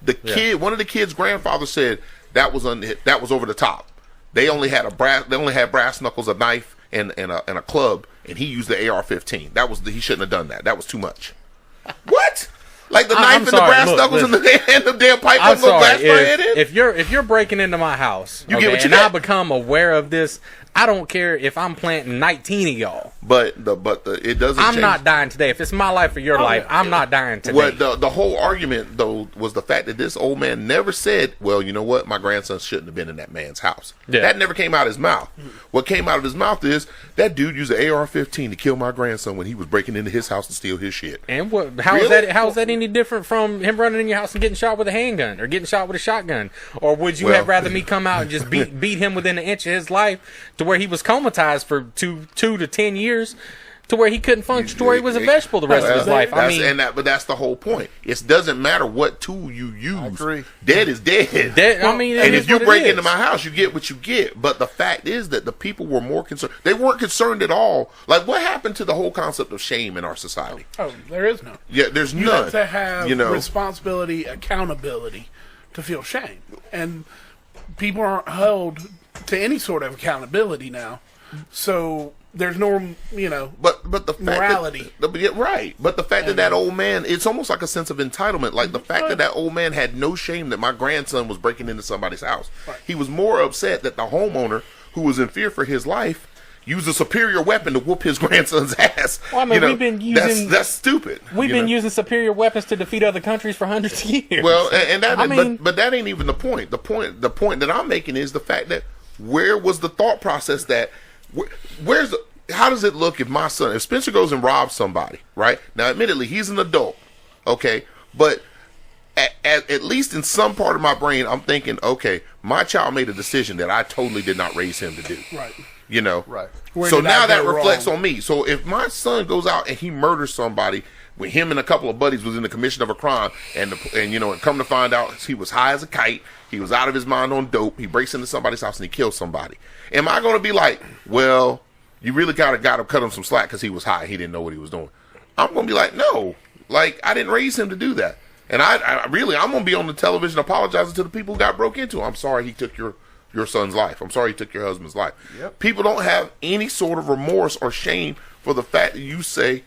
One of the kids' grandfather said that was over the top. They only had brass knuckles, a knife, and a club, and he used the AR-15. He shouldn't have done that. That was too much. What? Like the knife and the brass knuckles and the damn pipe don't go blast my head in? If you're breaking into my house, you get what you and get. I become aware of this, I don't care if I'm planting 19 of y'all. But it doesn't. I'm change. not dying today. If it's my life or your life, I'm not dying today. What the whole argument though was the fact that this old man never said, "Well, you know what? My grandson shouldn't have been in that man's house." Yeah. That never came out of his mouth. What came out of his mouth is that dude used an AR-15 to kill my grandson when he was breaking into his house to steal his shit. And how is Really? that? How is that any different from him running in your house and getting shot with a handgun or getting shot with a shotgun? Or would you have rather me come out and just beat him within an inch of his life to where he was comatized for 2 to 10 years? To where he couldn't function, to where he was a vegetable the rest of his life. But that's the whole point. It doesn't matter what tool you use. I agree. Dead is dead. And if you break into my house, you get what you get. But the fact is that the people were more concerned. They weren't concerned at all. Like, what happened to the whole concept of shame in our society? Oh, there is none. Yeah, there's You none. have to have responsibility, accountability to feel shame. And people aren't held to any sort of accountability now. So there's no, but the fact morality. Right. But the fact that old man, it's almost like a sense of entitlement. Like the fact that old man had no shame that my grandson was breaking into somebody's house. Right. He was more upset that the homeowner, who was in fear for his life, used a superior weapon to whoop his grandson's ass. Well, I mean, we've been using that's stupid. We've been using superior weapons to defeat other countries for hundreds of years. Well, but that ain't even the point. The point that I'm making is the fact that where was the thought process that how does it look if Spencer goes and robs somebody, right? Now, admittedly, he's an adult, okay? But at least in some part of my brain, I'm thinking, okay, my child made a decision that I totally did not raise him to do. Right. Right. So now that reflects on me. So if my son goes out and he murders somebody when him and a couple of buddies was in the commission of a crime, and come to find out he was high as a kite, he was out of his mind on dope, he breaks into somebody's house and he kills somebody. Am I going to be like, well, you really got to cut him some slack because he was high, he didn't know what he was doing? I'm going to be like, no, like I didn't raise him to do that. And I'm going to be on the television apologizing to the people who got broke into. I'm sorry he took your son's life. I'm sorry he took your husband's life. Yep. People don't have any sort of remorse or shame for the fact that you say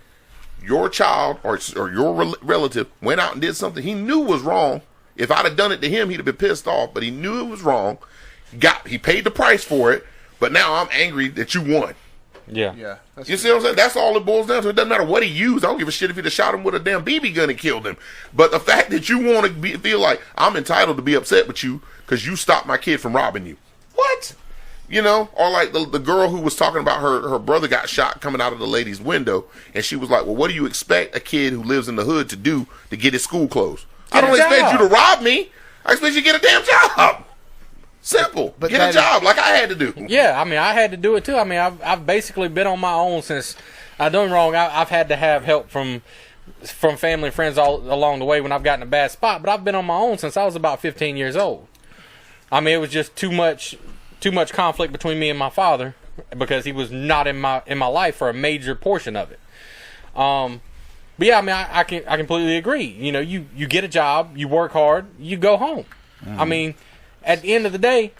your child or your relative went out and did something he knew was wrong. If I'd have done it to him, he'd have been pissed off, but he knew it was wrong. He paid the price for it, but now I'm angry that you won. Yeah. You see what I'm saying? That's all it boils down to. It doesn't matter what he used. I don't give a shit if he'd have shot him with a damn BB gun and killed him. But the fact that you want to feel like I'm entitled to be upset with you because you stopped my kid from robbing you. What? Or like the girl who was talking about her brother got shot coming out of the lady's window, and she was like, well, what do you expect a kid who lives in the hood to do to get his school closed? I don't expect you to rob me. I expect you to get a damn job. Simple. But get a job like I had to do. Yeah, I mean, I had to do it too. I mean, I've basically been on my own since I've done wrong. I've had to have help from family and friends all along the way when I've gotten a bad spot, but I've been on my own since I was about 15 years old. I mean, it was just too much conflict between me and my father because he was not in my life for a major portion of it. But yeah, I mean, I completely agree. You get a job, you work hard, you go home. Mm-hmm. I mean, at the end of the day,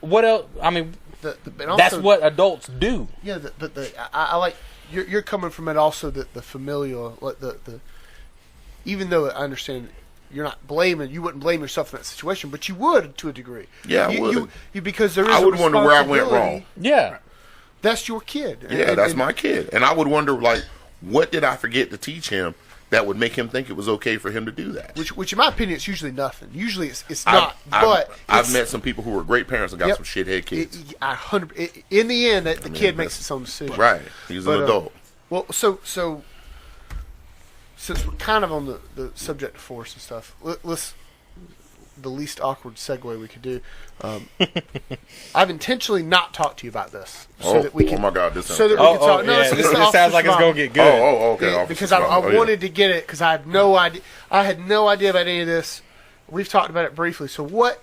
what else? I mean, that's what adults do. Yeah, I like you're coming from it. Also, the familial, like the even though I understand you're not blaming, you wouldn't blame yourself in that situation, but you would to a degree. Yeah, I would. Because there is. I would wonder where I went wrong. Yeah, that's your kid. Yeah, that's my kid, and I would wonder like, what did I forget to teach him that would make him think it was okay for him to do that? Which in my opinion, it's usually nothing. Usually, it's not. I've met some people who were great parents and got some shithead kids. In the end, the kid makes its own decision. Right, he's an adult. Well, so since we're kind of on the subject of force and stuff, the least awkward segue we could do. I've intentionally not talked to you about this so that we can. Oh my God! This So that we can talk. No, this it's sounds like it's gonna get good. Okay. because I wanted to get it because I had no idea. I had no idea about any of this. We've talked about it briefly. So what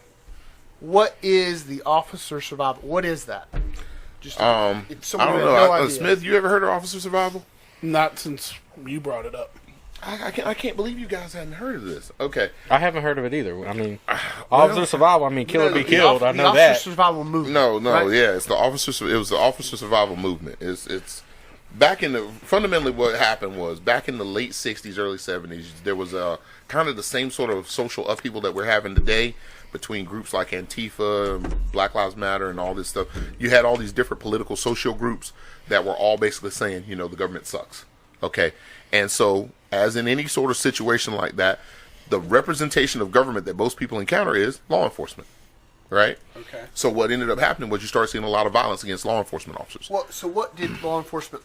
is the officer survival? What is that? Just I don't know. Smith, you ever heard of officer survival? Not since you brought it up. I can't believe you guys hadn't heard of this. Okay. I haven't heard of it either. I mean, officer survival. I mean, kill or be killed. I know that. Officer survival movement. No, right? yeah, it's the officer. It was the officer survival movement. It's back in the fundamentally what happened was back in the late '60s, early '70s. There was a kind of the same sort of social upheaval that we're having today between groups like Antifa, Black Lives Matter, and all this stuff. You had all these different political, social groups that were all basically saying, the government sucks. Okay, and so as in any sort of situation like that, the representation of government that most people encounter is law enforcement. Right? Okay. So what ended up happening was you started seeing a lot of violence against law enforcement officers. So what did law enforcement?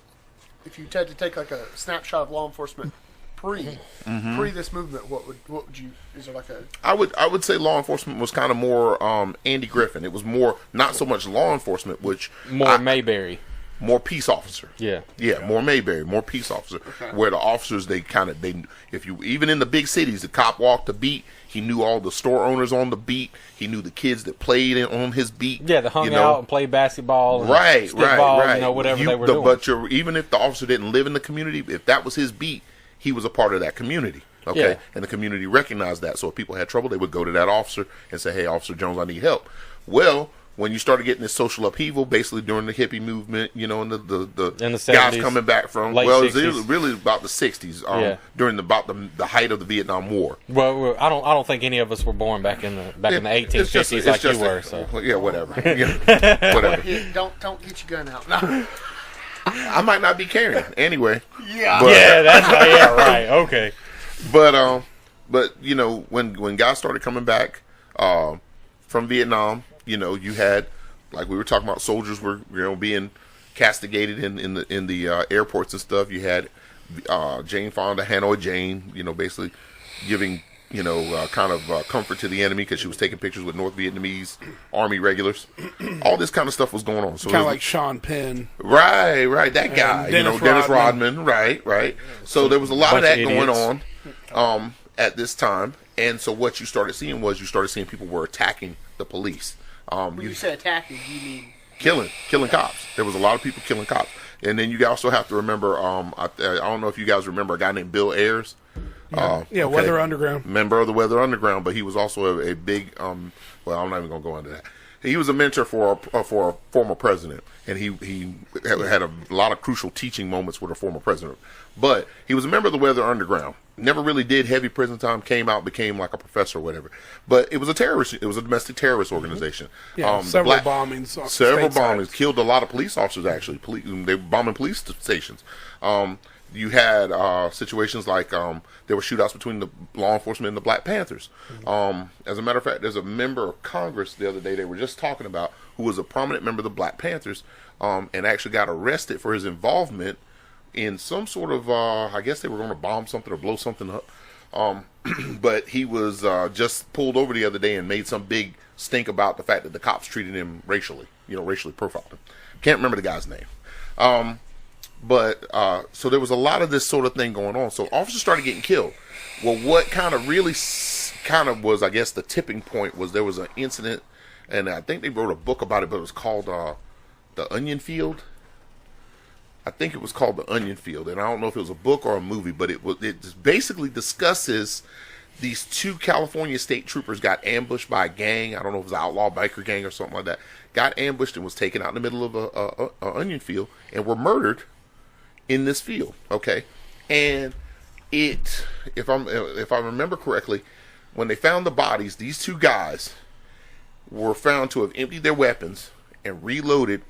If you had to take like a snapshot of law enforcement pre this movement, what would you? Is there like a? I would say law enforcement was kind of more Andy Griffin. It was more not so much law enforcement, which More Mayberry. more peace officer. Yeah. More Mayberry, more peace officer. Okay. Where the officers if you even in the big cities, the cop walked the beat. He knew all the store owners on the beat. He knew the kids that played on his beat. Yeah, that hung out and played basketball. And Right. stickball, whatever they were doing. But even if the officer didn't live in the community, if that was his beat, he was a part of that community. Okay, Yeah. and the community recognized that. So if people had trouble, they would go to that officer and say, "Hey, Officer Jones, I need help." Well, when you started getting this social upheaval, basically during the hippie movement, and the In the guys 70s, coming back from late it was 60s. really about the '60s, during about the height of the Vietnam War. Well, I don't think any of us were born back in the 1850s like you were. So yeah, whatever. Whatever. Here, don't get your gun out. No. I might not be carrying anyway. Yeah. But, right. Okay. But when guys started coming back from Vietnam, you had, like we were talking about, soldiers were being castigated in the airports and stuff. You had Jane Fonda, Hanoi Jane, basically giving kind of comfort to the enemy because she was taking pictures with North Vietnamese Army regulars. All this kind of stuff was going on. So Kind of like Sean Penn. right, that guy, Dennis Rodman, right. So there was a lot of that going on at this time, and so what you started seeing people were attacking the police. When you say attacking, you mean killing cops. There was a lot of people killing cops, and then you also have to remember. I don't know if you guys remember a guy named Bill Ayers. Weather Underground. Member of the Weather Underground, but he was also a big. Well, I'm not even going to go into that. He was a mentor for a former president, and he had a lot of crucial teaching moments with a former president. But he was a member of the Weather Underground. Never really did heavy prison time. Came out, became like a professor or whatever. But it was a terrorist. It was a domestic terrorist organization. Yeah, several bombings. Several bombings. Killed a lot of police officers. Actually, they were bombing police stations. You had situations like there were shootouts between the law enforcement and the Black Panthers. As a matter of fact, there's a member of Congress the other day they were just talking about who was a prominent member of the Black Panthers and actually got arrested for his involvement in some sort of, I guess they were going to bomb something or blow something up. But he was just pulled over the other day and made some big stink about the fact that the cops treated him racially, racially profiled him. Can't remember the guy's name. But so there was a lot of this sort of thing going on. So officers started getting killed. Well, what kind of really was, I guess, the tipping point was there was an incident, and I think they wrote a book about it, but it was called The Onion Field. I think it was called The Onion Field, and I don't know if it was a book or a movie, but it just basically discusses these two California state troopers got ambushed by a gang. I don't know if it was an outlaw biker gang or something like that. Got ambushed and was taken out in the middle of a onion field and were murdered in this field. Okay, and if I remember correctly, when they found the bodies, these two guys were found to have emptied their weapons and reloaded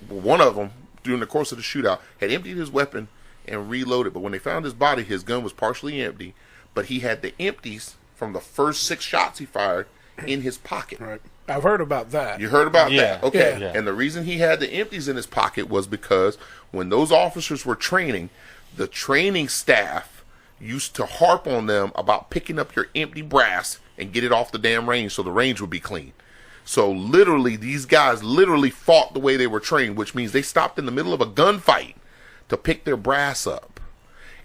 one of them during the course of the shootout had emptied his weapon and reloaded. But when they found his body, his gun was partially empty, but he had the empties from the first 6 shots he fired in his pocket. Right. I've heard about that. You heard about that? Okay. Yeah. And the reason he had the empties in his pocket was because when those officers were training, the training staff used to harp on them about picking up your empty brass and get it off the damn range so the range would be clean. So literally, these guys literally fought the way they were trained, which means they stopped in the middle of a gunfight to pick their brass up.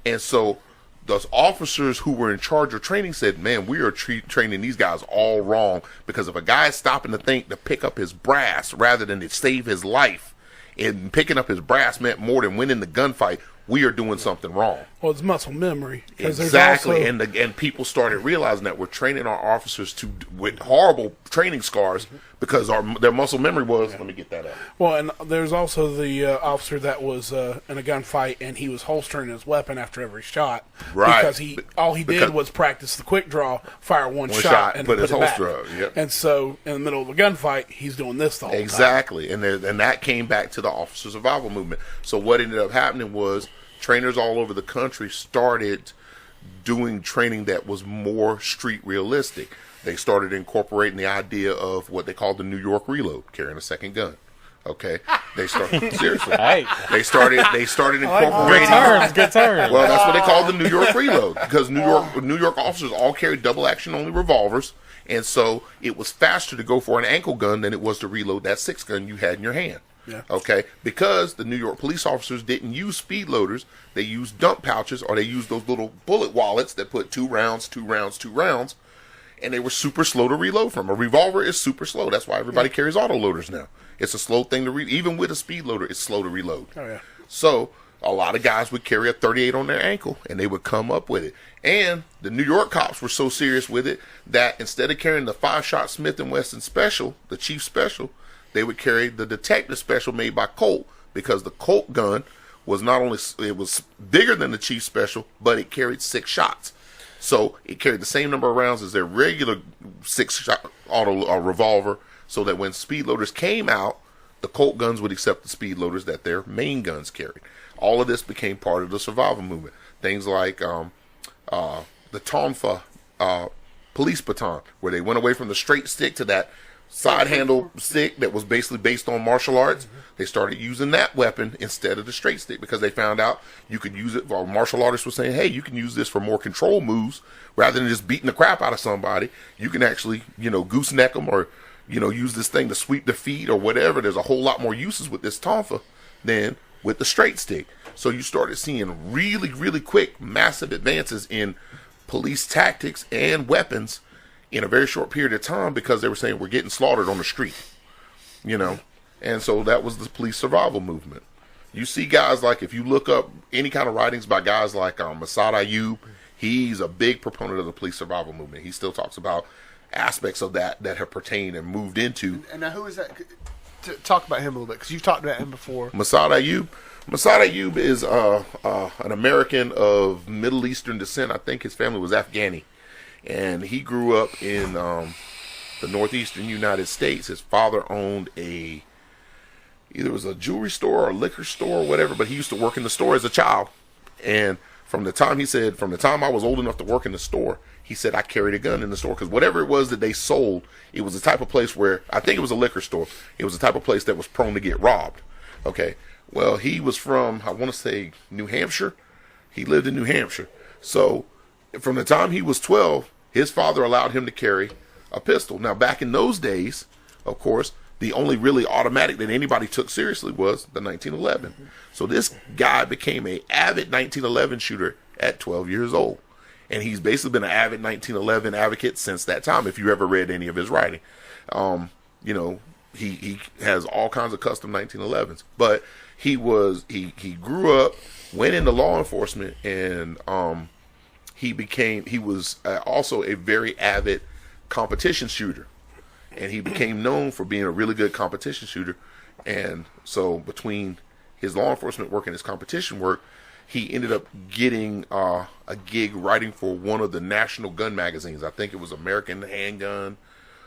And so those officers who were in charge of training said, man, we are training these guys all wrong, because if a guy is stopping to think to pick up his brass rather than to save his life, and picking up his brass meant more than winning the gunfight, we are doing something wrong. Well, it's muscle memory. Exactly, also... and people started realizing that we're training our officers with horrible training scars because their muscle memory was. Let me get that up. Well, and there's also the officer that was in a gunfight, and he was holstering his weapon after every shot, right? Because all he did was practice the quick draw, fire one shot, and put his it holster back. up. Yep. And so, in the middle of a gunfight, he's doing this the whole time. Exactly, and that came back to the officer survival movement. So what ended up happening was trainers all over the country started doing training that was more street realistic. They started incorporating the idea of what they called the New York reload, carrying a second gun. Okay, they started seriously. Hey. They started incorporating. Good terms. Well, that's what they called the New York reload, because New York officers all carried double action only revolvers, and so it was faster to go for an ankle gun than it was to reload that 6 gun you had in your hand. Yeah. Okay, because the New York police officers didn't use speed loaders, they used dump pouches, or they used those little bullet wallets that put 2 rounds, 2 rounds, 2 rounds, and they were super slow to reload from. A revolver is super slow. That's why everybody carries auto loaders now. It's a slow thing to read. Even with a speed loader, it's slow to reload. Oh yeah. So a lot of guys would carry a 38 on their ankle, and they would come up with it. And the New York cops were so serious with it that instead of carrying the 5-shot Smith & Wesson Special, the Chief Special, they would carry the Detective Special made by Colt, because the Colt gun was not only, it was bigger than the Chief Special, but it carried 6 shots. So it carried the same number of rounds as their regular 6-shot auto revolver, so that when speed loaders came out, the Colt guns would accept the speed loaders that their main guns carried. All of this became part of the survival movement. Things like the Tonfa police baton, where they went away from the straight stick to that side handle stick that was basically based on martial arts. They started using that weapon instead of the straight stick, because they found out you could use it. Or martial artists were saying, hey, you can use this for more control moves rather than just beating the crap out of somebody. You can actually, gooseneck them, or, use this thing to sweep their feet or whatever. There's a whole lot more uses with this tonfa than with the straight stick. So you started seeing really, really quick, massive advances in police tactics and weapons in a very short period of time, because they were saying we're getting slaughtered on the street, and so that was the police survival movement. You see guys like, if you look up any kind of writings by guys like Masad Ayub, he's a big proponent of the police survival movement. He still talks about aspects of that have pertained and moved into. And now, who is that? Talk about him a little bit, because you've talked about him before. Masad Ayub is an American of Middle Eastern descent. I think his family was Afghani. And he grew up in the northeastern United States. His father owned either it was a jewelry store or a liquor store or whatever, but he used to work in the store as a child. And from the time I was old enough to work in the store, he said I carried a gun in the store, because whatever it was that they sold, it was the type of place where, I think it was a liquor store, it was the type of place that was prone to get robbed. Okay, well, he was from, I want to say, New Hampshire. He lived in New Hampshire. So from the time he was 12, his father allowed him to carry a pistol. Now, back in those days, of course, the only really automatic that anybody took seriously was the 1911. So this guy became an avid 1911 shooter at 12 years old. And he's basically been an avid 1911 advocate since that time, if you ever read any of his writing. He has all kinds of custom 1911s. But he grew up, went into law enforcement, and he was also a very avid competition shooter, and he became known for being a really good competition shooter. And so between his law enforcement work and his competition work, he ended up getting a gig writing for one of the national gun magazines. I think it was American Handgun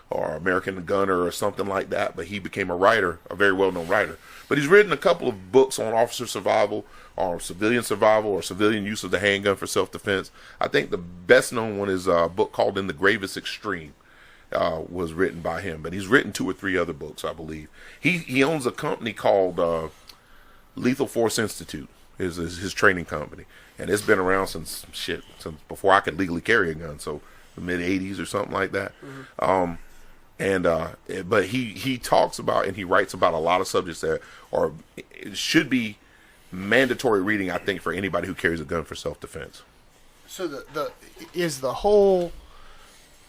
or American Gunner or something like that, but he became a writer, a very well-known writer. But he's written a couple of books on officer survival, or civilian survival, or civilian use of the handgun for self-defense. I think the best-known one is a book called In the Gravest Extreme, was written by him. But he's written 2 or 3 other books, I believe. He owns a company called Lethal Force Institute, is his training company, and it's been around since before I could legally carry a gun. So the mid '80s or something like that. But he talks about and he writes about a lot of subjects that it should be mandatory reading, I think, for anybody who carries a gun for self-defense. So the whole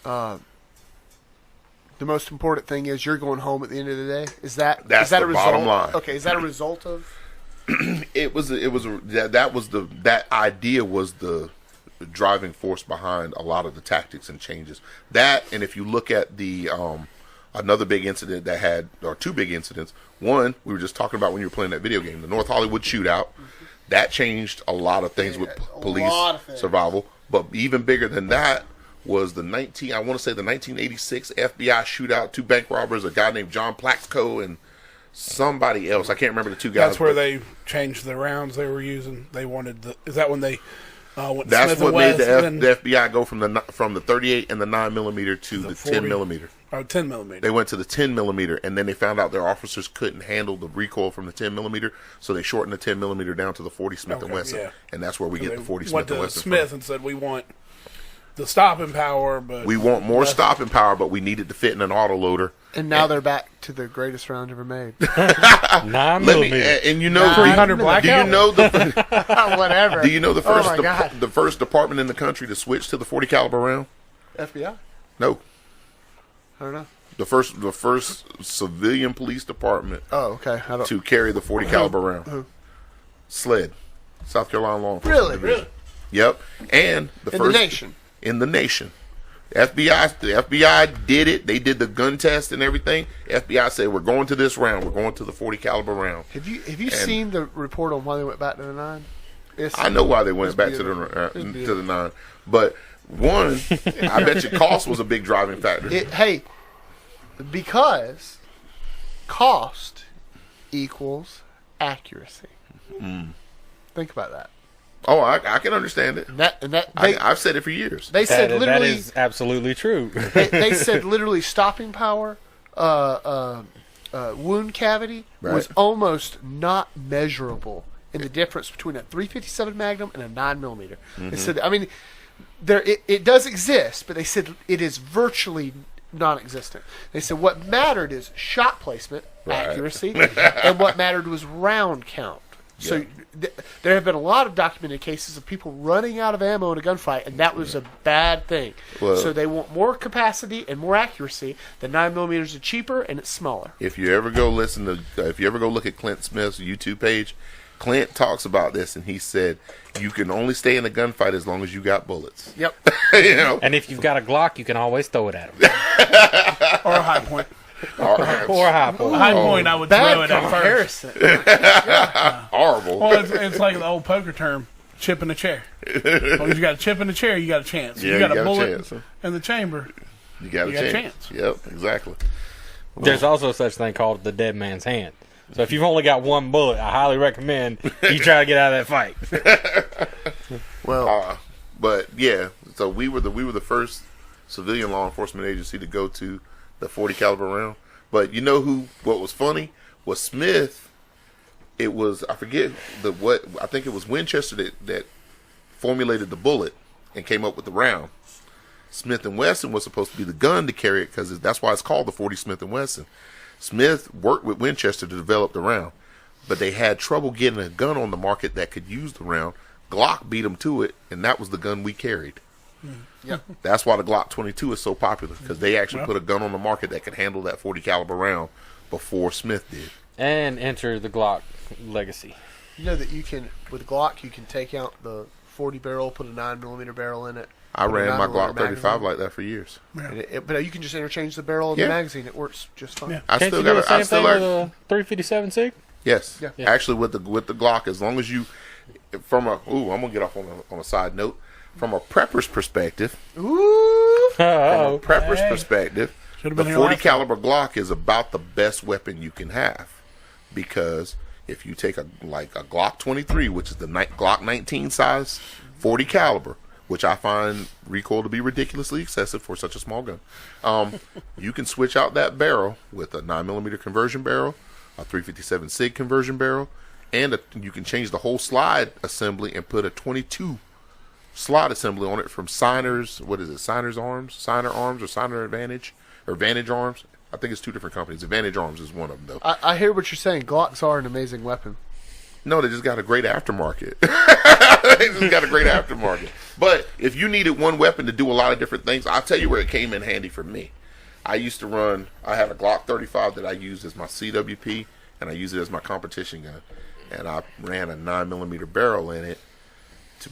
the most important thing is you're going home at the end of the day. That's the a result? bottom line. Okay, is that a result of? That idea was the driving force behind a lot of the tactics and changes. That, and if you look at the another big incident or two big incidents. One, we were just talking about when you were playing that video game, the North Hollywood shootout. That changed a lot of things with police survival. But even bigger than that was the 1986 FBI shootout. 2 bank robbers, a guy named John Plaxco and somebody else. I can't remember the two guys. That's where they changed the rounds they were using. They wanted is that when they went that's Smith what made West, the FBI go from the 38 and the 9mm to the 40, 10mm. Oh, 10mm. They went to the 10mm, and then they found out their officers couldn't handle the recoil from the 10mm, so they shortened the 10mm down to the 40 Smith & Wesson, yeah. And that's where we get the 40 went Smith & to Wesson Smith from. and said we want the stopping power, but We want more stopping power, but we need it to fit in an autoloader. And now they're back to the greatest round ever made. 9mm. And you know, 300 do blackout? you know the Whatever. do you know the Oh first my God. the first department in the country to switch to the 40 caliber round? FBI? No, I don't know. the first civilian police department Oh, okay. I don't. to carry the 40 caliber round. SLED, South Carolina Law Enforcement Really? Division. Yep, and the In first the nation. in the nation. The FBI did it. They did the gun test and everything. FBI said we're going to this round. We're going to the 40 caliber round. Have you seen the report on why they went back to the 9? I know why they went back to the 9, but one, I bet you cost was a big driving factor. Because cost equals accuracy. Think about that. Oh, I can understand it. I've said it for years. They said That literally. is absolutely true. They said literally stopping power, wound cavity was Right. almost not measurable in the difference between a 357 Magnum and a 9mm. They said, I mean, it does exist, but they said it is virtually non-existent. They said what mattered is shot placement, accuracy, and what mattered was round count. So there have been a lot of documented cases of people running out of ammo in a gunfight, and that was a bad thing. Well, so they want more capacity and more accuracy. The 9mm are cheaper and it's smaller. If you ever go look at Clint Smith's YouTube page, Clint talks about this, and he said you can only stay in a gunfight as long as you got bullets. Yep. You know, And if you've got a Glock, you can always throw it at them. or a high point. Or a high point. High point, I would throw Bad it at first. comparison. horrible. Well, it's like the old poker term, chip in the chair. As long as you got a chip in the chair, you got a chance. Yeah, you got you a got a bullet chance, huh? in the chamber. You got you a got a chance. chance. Yep, exactly. There's also such thing called the dead man's hand. So if you've only got one bullet, I highly recommend you try to get out of that fight. Well, But yeah, so we were the first civilian law enforcement agency to go to the 40 caliber round. But you know what was funny was Smith. It was, I forget I think it was Winchester that formulated the bullet and came up with the round. Smith & Wesson was supposed to be the gun to carry it because that's why it's called the 40 Smith & Wesson. Smith worked with Winchester to develop the round, but they had trouble getting a gun on the market that could use the round. Glock beat them to it, and that was the gun we carried. Yep. That's why the Glock 22 is so popular, because they actually put a gun on the market that could handle that 40 caliber round before Smith did. And enter the Glock legacy. you know that you can, with Glock, you can take out the 40 barrel, put a 9mm barrel in it. I put a ran my 9mm Glock 35 magazine. like that for years. And but you can just interchange the barrel and Yeah. the magazine. It works just fine. Yeah. I Can't still you do got the same I still thing with are, a 357 SIG? yes. Yeah. Actually with the Glock, as long as you I'm gonna get off on a side note. From a prepper's perspective, Ooh. Oh, perspective, Should've the been here 40 last time. caliber Glock is about the best weapon you can have, because if you take a Glock 23, which is the Glock 19 size 40 caliber, which I find recoil to be ridiculously excessive for such a small gun, you can switch out that barrel with a 9mm conversion barrel, a 357 SIG conversion barrel, and you can change the whole slide assembly and put a 22 slide assembly on it from Signer's. What is it? Signer Arms, or Signer Advantage, or Vantage Arms. I think it's two different companies. Advantage Arms is one of them, though. I hear what you're saying. Glocks are an amazing weapon. No, they just got a great aftermarket. They just got a great aftermarket. But if you needed one weapon to do a lot of different things, I'll tell you where it came in handy for me. I had a Glock 35 that I used as my CWP, and I used it as my competition gun. And I ran a 9mm barrel in it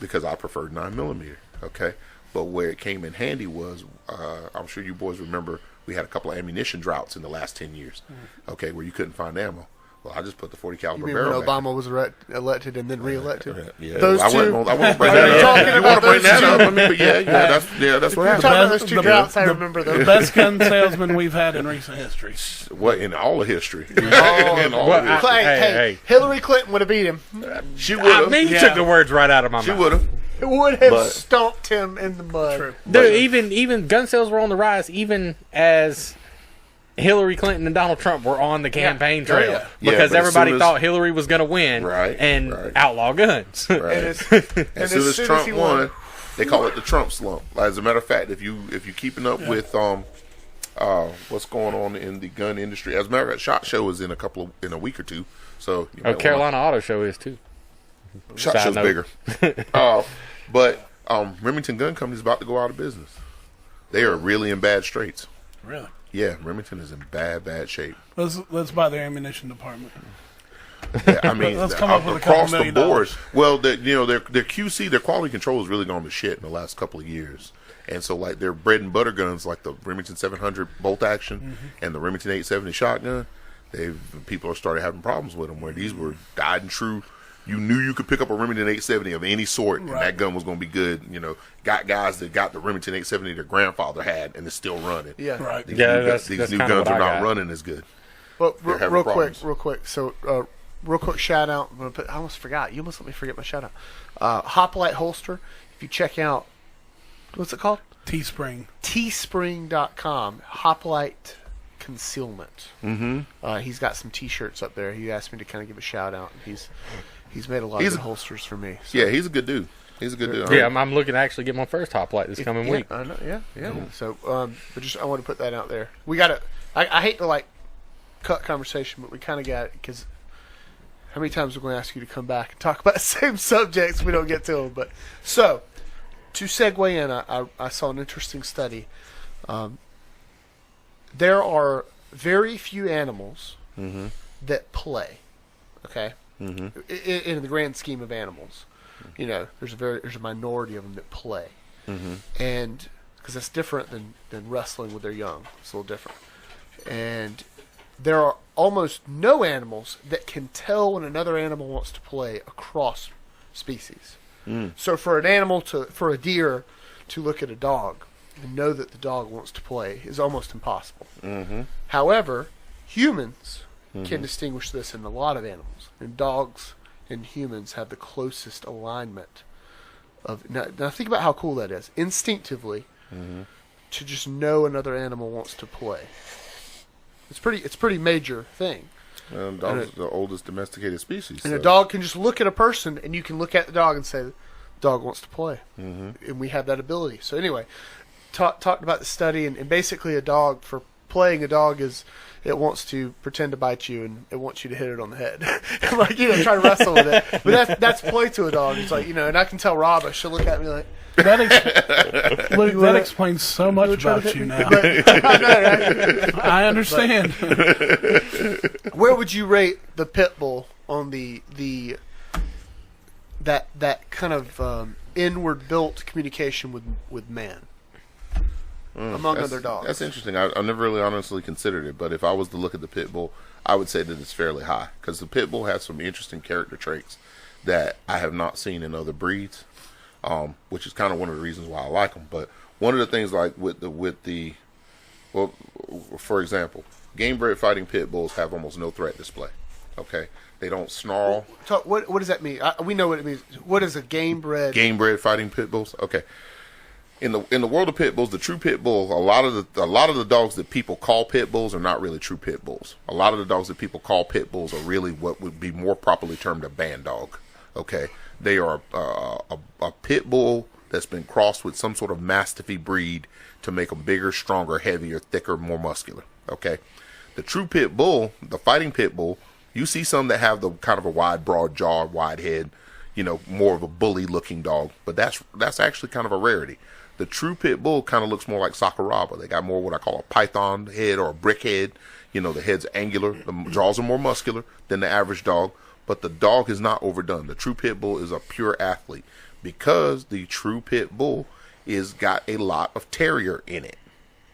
because I preferred 9mm. Okay? But where it came in handy was, I'm sure you boys remember, we had a couple of ammunition droughts in the last 10 years, okay, where you couldn't find ammo. Well, I just put the 40 caliber barrel when Obama was elected and then reelected? Yeah, those I two. wouldn't bring that up. If you want to bring that up, I mean, but that's what We're happened. talking about those two droughts. I remember The those. best gun salesman we've had in recent history. What, in all of history? Hey, Hillary Clinton would have beat him. She would have. I mean, you took the words right out of my She mouth. would have. It would have But- stomped him in the mud. True. Dude, even gun sales were on the rise, even as Hillary Clinton and Donald Trump were on the campaign trail yeah. because Yeah, but as everybody soon as- thought Hillary was going to win and outlaw guns. Right. And as As soon as Trump won, they call it the Trump slump. As a matter of fact, if you keeping up with what's going on in the gun industry, as a matter of fact, SHOT Show is in a week or two. So you might Carolina Auto Show is too. SHOT Side Show's note. bigger. But Remington Gun Company is about to go out of business. They are really in bad straits. Really? Yeah, Remington is in bad shape. Let's buy their ammunition department. Yeah, I mean, Let's come up with a couple across the $1 million. board. Well, their QC, their quality control has really gone to shit in the last couple of years. And so, like, their bread and butter guns, like the Remington 700 bolt action and the Remington 870 shotgun, people are started having problems with them. Where these were died and true. You knew you could pick up a Remington 870 of any sort, and that gun was going to be good. You know, got guys that got the Remington 870 their grandfather had, and it's still running. Yeah. Right. These that's new kinda guns what are I not got. running as good. But They're having real problems. quick. So, real quick shout out. I almost forgot. You almost let me forget my shout out. Hoplite Holster. If you check out, what's it called? Teespring. Teespring.com. Hoplite Concealment. Mm-hmm. He's got some T-shirts up there. He asked me to kind of give a shout out. He's made a lot of good holsters for me. So. Yeah, he's a good dude. He's a good dude. Yeah, I'm looking to actually get my first hoplite this coming week. I know, yeah. So, but just I want to put that out there. We got to. I hate to cut conversation, but we kind of got it because how many times we're going to ask you to come back and talk about the same subjects we don't get to them. But so to segue in, I saw an interesting study. There are very few animals that play. Okay. In the grand scheme of animals, you know, there's a minority of them that play, and because that's different than wrestling with their young, it's a little different. And there are almost no animals that can tell when another animal wants to play across species. So for a deer to look at a dog and know that the dog wants to play is almost impossible. However, humans can distinguish this in a lot of animals, and dogs and humans have the closest alignment of. Now think about how cool that is. Instinctively, to just know another animal wants to play. It's pretty major thing. And dogs are the oldest domesticated species. And a dog can just look at a person, and you can look at the dog and say, "The dog wants to play," and we have that ability. So anyway, talked about the study, and basically for playing a dog is. It wants to pretend to bite you, and it wants you to hit it on the head. Try to wrestle with it. But that's play to a dog. It's like, and I can tell Robba, she'll look at me like... That explains so much about you now. I know, right? I understand. Where would you rate the pit bull on that kind of inward built communication with man? Among other dogs. That's interesting. I've never really honestly considered it, but if I was to look at the pit bull, I would say that it's fairly high because the pit bull has some interesting character traits that I have not seen in other breeds, which is kind of one of the reasons why I like them. But one of the things, like for example, game bred fighting pit bulls have almost no threat display. Okay, they don't snarl. What does that mean? We know what it means. What is a game bred? Game bred fighting pit bulls. Okay. in the world of pit bulls, the true pit bull, a lot of the dogs that people call pit bulls are not really true pit bulls. A lot of the dogs that people call pit bulls are really what would be more properly termed a band dog. Okay, they are a pit bull that's been crossed with some sort of mastiffy breed to make them bigger, stronger, heavier, thicker, more muscular. Okay, the true pit bull, the fighting pit bull, you see some that have the kind of a wide, broad jaw, wide head, more of a bully looking dog, but that's actually kind of a rarity. The true pit bull kind of looks more like Sakuraba. They got more what I call a python head or a brick head. The head's angular, the jaws are more muscular than the average dog, but the dog is not overdone. The true pit bull is a pure athlete because the true pit bull is got a lot of terrier in it.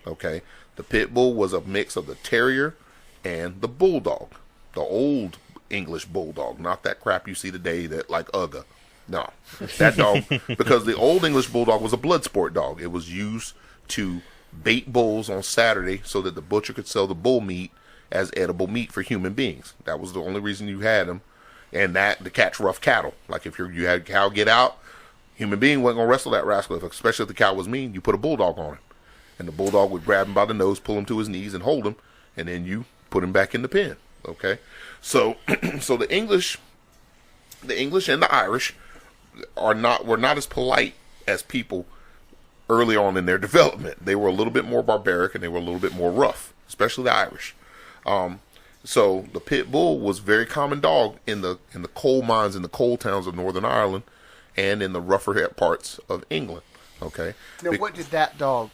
Okay, the pit bull was a mix of the terrier and the bulldog, the old English bulldog, not that crap you see today that like Uga. No, that dog, because the old English bulldog was a blood sport dog. It was used to bait bulls on Saturday so that the butcher could sell the bull meat as edible meat for human beings. That was the only reason you had them, and that to catch rough cattle. Like if you had a cow get out, human being wasn't gonna wrestle that rascal. Especially if the cow was mean, you put a bulldog on it, and the bulldog would grab him by the nose, pull him to his knees, and hold him, and then you put him back in the pen. Okay, so so the English and the Irish were not as polite as people early on in their development. They were a little bit more barbaric and they were a little bit more rough, especially the Irish. So the pit bull was a very common dog in the coal mines in the coal towns of Northern Ireland and in the rougher parts of England. Okay. Now, what did that dog?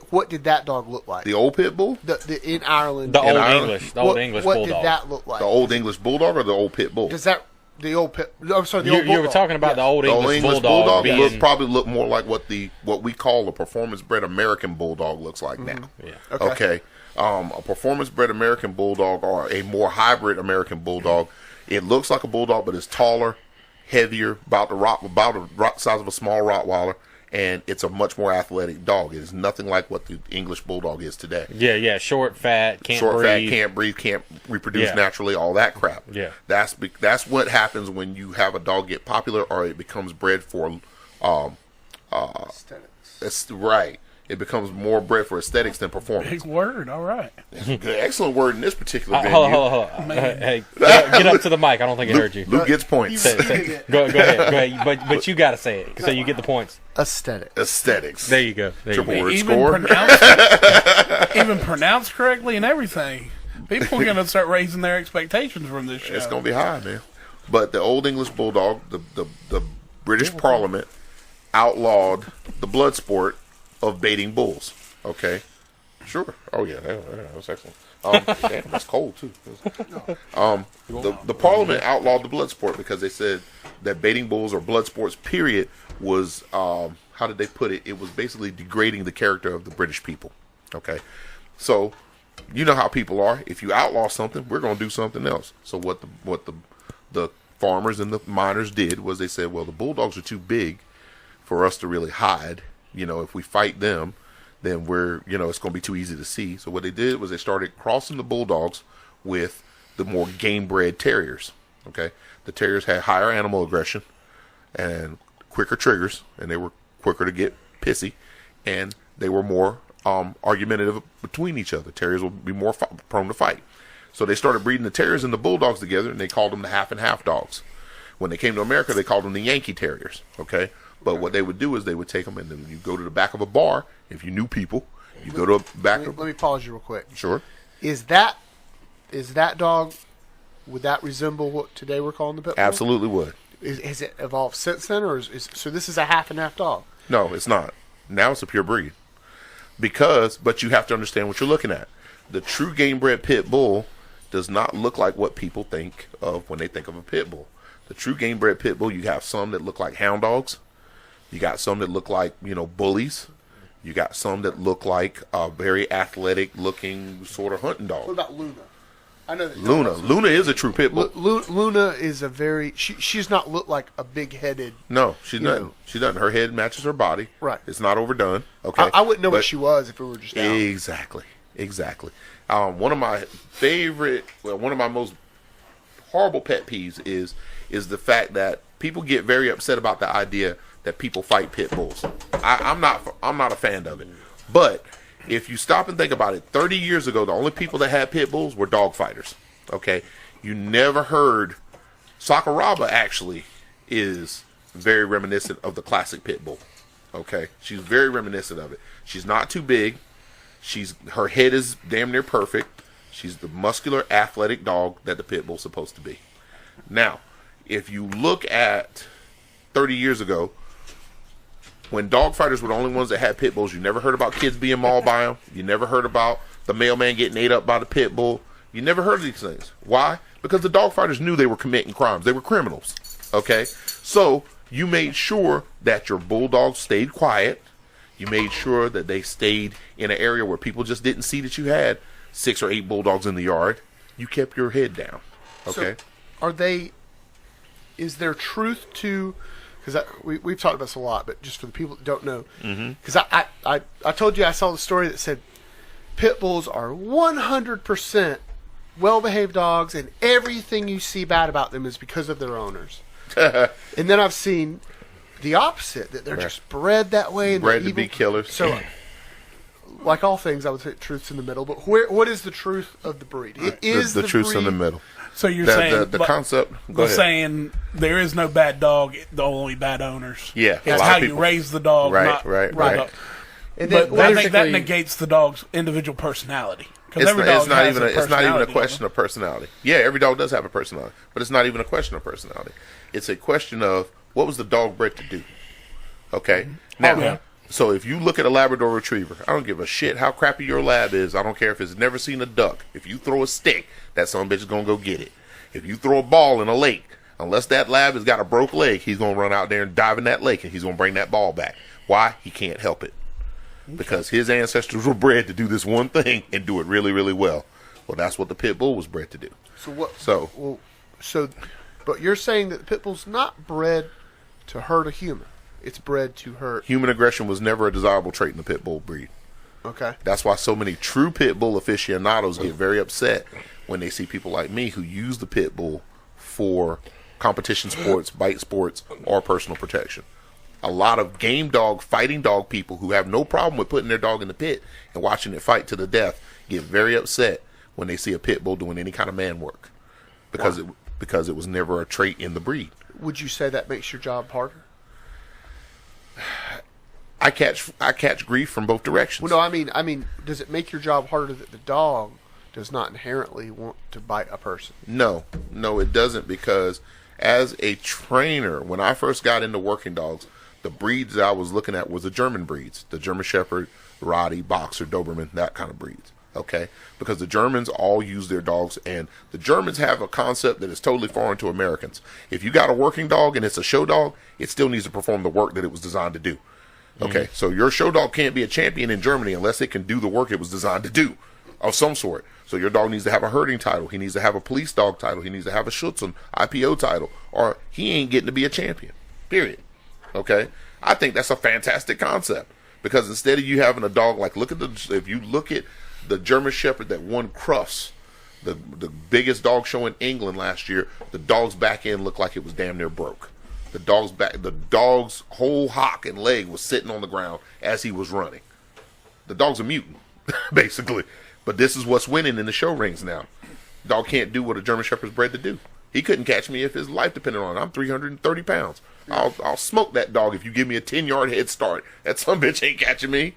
What did that dog look like? The old pit bull? In Ireland. The old Ireland? English. The old English what bulldog. What did that look like? The old English bulldog or the old pit bull? Does that the old pit? I'm sorry, the old You bulldog. were talking about Yes. the old The English, old English bulldog being... probably look more like what we call a performance-bred American bulldog looks like now. Yeah. Okay. A performance-bred American bulldog or a more hybrid American bulldog, it looks like a bulldog, but it's taller, heavier, about the size of a small Rottweiler, and it's a much more athletic dog. It is nothing like what the English bulldog is today. Yeah. Short, fat, can't Short, breathe. fat, can't breathe, can't reproduce Yeah. naturally, all that crap. Yeah. That's what happens when you have a dog get popular or it becomes bred for Aesthetics. that's right. It becomes more bred for aesthetics than performance. Big word. All right. Good, excellent word in this particular venue. Hold on. Hey, get up to the mic. I don't think I heard you. Luke gets points. Go ahead. But you got to say it so you get the points. Aesthetic. Aesthetics. There you go. Triple word Even score. even pronounced correctly and everything. People are going to start raising their expectations from this show. It's going to be high, man. But the old English bulldog, the British Parliament outlawed the blood sport of baiting bulls. Okay, sure. Oh yeah, that was excellent. Damn, that's cold too. The Parliament outlawed the blood sport because they said that baiting bulls or blood sports, period, was how did they put it? It was basically degrading the character of the British people. Okay, so you know how people are. If you outlaw something, we're going to do something else. So what the farmers and the miners did was they said, well, the bulldogs are too big for us to really hide. If we fight them, then it's going to be too easy to see. So what they did was they started crossing the bulldogs with the more game-bred terriers. Okay, the terriers had higher animal aggression and quicker triggers, and they were quicker to get pissy, and they were more argumentative between each other. Terriers would be more prone to fight. So they started breeding the terriers and the bulldogs together, and they called them the half and half dogs. When they came to America, they called them the Yankee Terriers. Okay. But what they would do is they would take them and then you go to the back of a bar. If you knew people, you go to the back Let of... me pause you real quick. Sure. Is that dog, would that resemble what today we're calling the pit bull? Absolutely would. Has it evolved since then, or so this is a half and half dog? No, it's not. Now it's a pure breed. But you have to understand what you're looking at. The true game-bred pit bull does not look like what people think of when they think of a pit bull. The true game-bred pit bull, you have some that look like hound dogs. You got some that look like, bullies. You got some that look like a very athletic-looking sort of hunting dog. What about Luna? I know that Luna is a true pit bull. Luna is a very she's not look like a big-headed. No, she doesn't. know. She doesn't. Her head matches her body. Right. It's not overdone. Okay. I wouldn't know But- what she was if it were just out. Exactly. One of my most horrible pet peeves is the fact that people get very upset about the idea that people fight pit bulls. I'm not a fan of it. But if you stop and think about it, 30 years ago, the only people that had pit bulls were dog fighters. Okay, you never heard. Sakuraba actually is very reminiscent of the classic pit bull. Okay, she's very reminiscent of it. She's not too big. Her head is damn near perfect. She's the muscular, athletic dog that the pit bull's supposed to be. Now, if you look at 30 years ago, when dog fighters were the only ones that had pit bulls, you never heard about kids being mauled by them. You never heard about the mailman getting ate up by the pit bull. You never heard of these things. Why? Because the dog fighters knew they were committing crimes. They were criminals. Okay? So, you made sure that your bulldogs stayed quiet. You made sure that they stayed in an area where people just didn't see that you had 6 or 8 bulldogs in the yard. You kept your head down. Okay? So is there truth to, because we've talked about this a lot, but just for the people that don't know, because I told you I saw the story that said pit bulls are 100% well-behaved dogs, and everything you see bad about them is because of their owners. And then I've seen the opposite, that they're just bred that way. And bred to be killers. So, like all things, I would say truth's in the middle. But what is the truth of the breed? It is the truth's breed. in the middle. So you're saying the concept. Go ahead. Saying there is no bad dog, the only bad owners. Yeah, It's how you raise the dog. Right. And But then, I think that negates the dog's individual personality. Because every dog it's not has even a it's not even a personality, question of personality. Yeah, every dog does have a personality, but it's not even a question of personality. It's a question of what was the dog bred to do. Okay, now, so if you look at a Labrador Retriever, I don't give a shit how crappy your lab is. I don't care if it's never seen a duck. If you throw a stick, that son of a bitch is gonna go get it. If you throw a ball in a lake, unless that lab has got a broke leg, he's gonna run out there and dive in that lake, and he's gonna bring that ball back. Why? He can't help it. Because his ancestors were bred to do this one thing and do it really, really well. Well, that's what the pit bull was bred to do. But you're saying that the pit bull's not bred to hurt a human. It's bred to hurt. Human aggression was never a desirable trait in the pit bull breed. Okay. That's why so many true pit bull aficionados get very upset when they see people like me who use the pit bull for competition sports, bite sports, or personal protection. A lot of game dog, fighting dog people who have no problem with putting their dog in the pit and watching it fight to the death get very upset when they see a pit bull doing any kind of man work because it was never a trait in the breed. Would you say that makes your job harder? I catch grief from both directions. Well, no, I mean, does it make your job harder that the dog does not inherently want to bite a person? No, it doesn't, because as a trainer, when I first got into working dogs, the breeds that I was looking at was the German breeds, the German Shepherd, Rottie, Boxer, Doberman, that kind of breeds. Okay, because the Germans all use their dogs, and the Germans have a concept that is totally foreign to Americans. If you got a working dog and it's a show dog, it still needs to perform the work that it was designed to do. Okay, so your show dog can't be a champion in Germany unless it can do the work it was designed to do of some sort. So your dog needs to have a herding title. He needs to have a police dog title. He needs to have a Schutzen IPO title, or he ain't getting to be a champion. Period. Okay, I think that's a fantastic concept, because instead of you having a dog like, if you look at the German Shepherd that won Crufts, the biggest dog show in England last year, the dog's back end looked like it was damn near broke. The dog's whole hock and leg was sitting on the ground as he was running. The dog's a mutant, basically. But this is what's winning in the show rings now. Dog can't do what a German Shepherd's bred to do. He couldn't catch me if his life depended on it. I'm 330 pounds. I'll smoke that dog if you give me a 10-yard head start. That son bitch ain't catching me.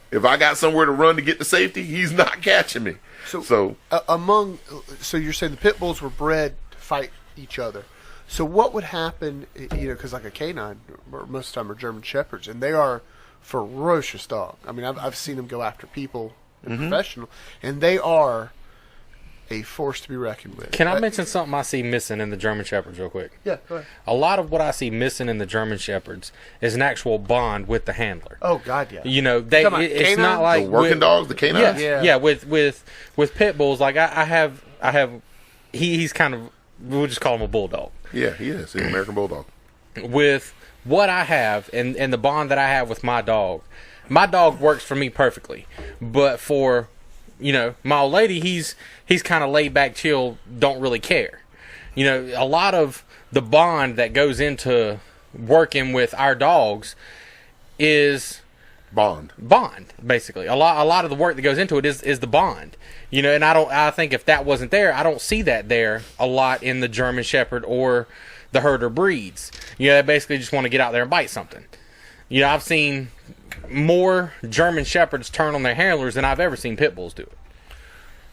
If I got somewhere to run to get to safety, he's not catching me. So you're saying the pit bulls were bred to fight each other. So what would happen, because like a canine, most of the time are German Shepherds, and they are ferocious dogs. I mean, I've seen them go after people in professional, and they are a force to be reckoned with. Can I mention something I see missing in the German Shepherds real quick? Yeah, go ahead. A lot of what I see missing in the German Shepherds is an actual bond with the handler. Oh, God, yeah. It's not like the working dogs, the canines. Yeah. With pit bulls, like I have. He's kind of, we'll just call him a bulldog. Yeah, he is. He's an American Bulldog. With what I have and the bond that I have with my dog works for me perfectly. But for, my old lady, he's kind of laid back, chill, don't really care. A lot of the bond that goes into working with our dogs is Bond. basically. A lot of the work that goes into it is the bond. You know, and I think if that wasn't there, I don't see that there a lot in the German Shepherd or the herder breeds. You know, they basically just want to get out there and bite something. You know, I've seen more German Shepherds turn on their handlers than I've ever seen pit bulls do it.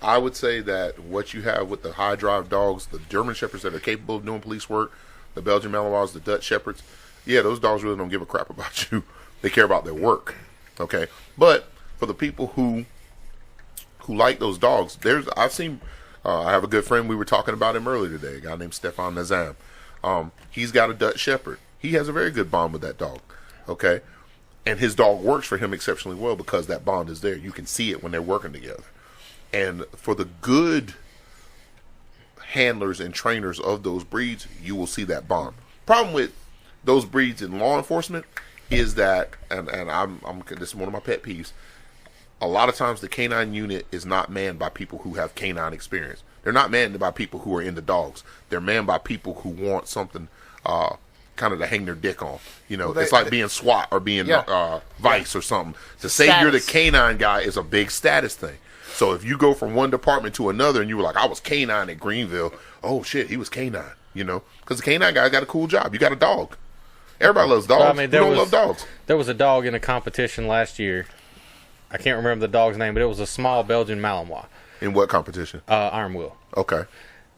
I would say that what you have with the high drive dogs, the German Shepherds that are capable of doing police work, the Belgian Malinois, the Dutch Shepherds, yeah, those dogs really don't give a crap about you. They care about their work. Okay, but for the people who like those dogs, I've seen. I have a good friend. We were talking about him earlier today. A guy named Stefan Nazam. He's got a Dutch Shepherd. He has a very good bond with that dog. Okay, and his dog works for him exceptionally well because that bond is there. You can see it when they're working together. And for the good handlers and trainers of those breeds, you will see that bond. Problem with those breeds in law enforcement is that, and I'm this is one of my pet peeves. A lot of times the canine unit is not manned by people who have canine experience. They're not manned by people who are into dogs. They're manned by people who want something kind of to hang their dick on. You know, it's like being SWAT or being Vice or something. To say you're the canine guy is a big status thing. So if you go from one department to another and you were like, I was canine at Greenville. Oh, shit, he was canine, you know. Because the canine guy got a cool job. You got a dog. Everybody loves dogs. Well, I mean, Who don't love dogs? There was a dog in a competition last year. I can't remember the dog's name, but it was a small Belgian Malinois. In what competition? Iron Will. Okay.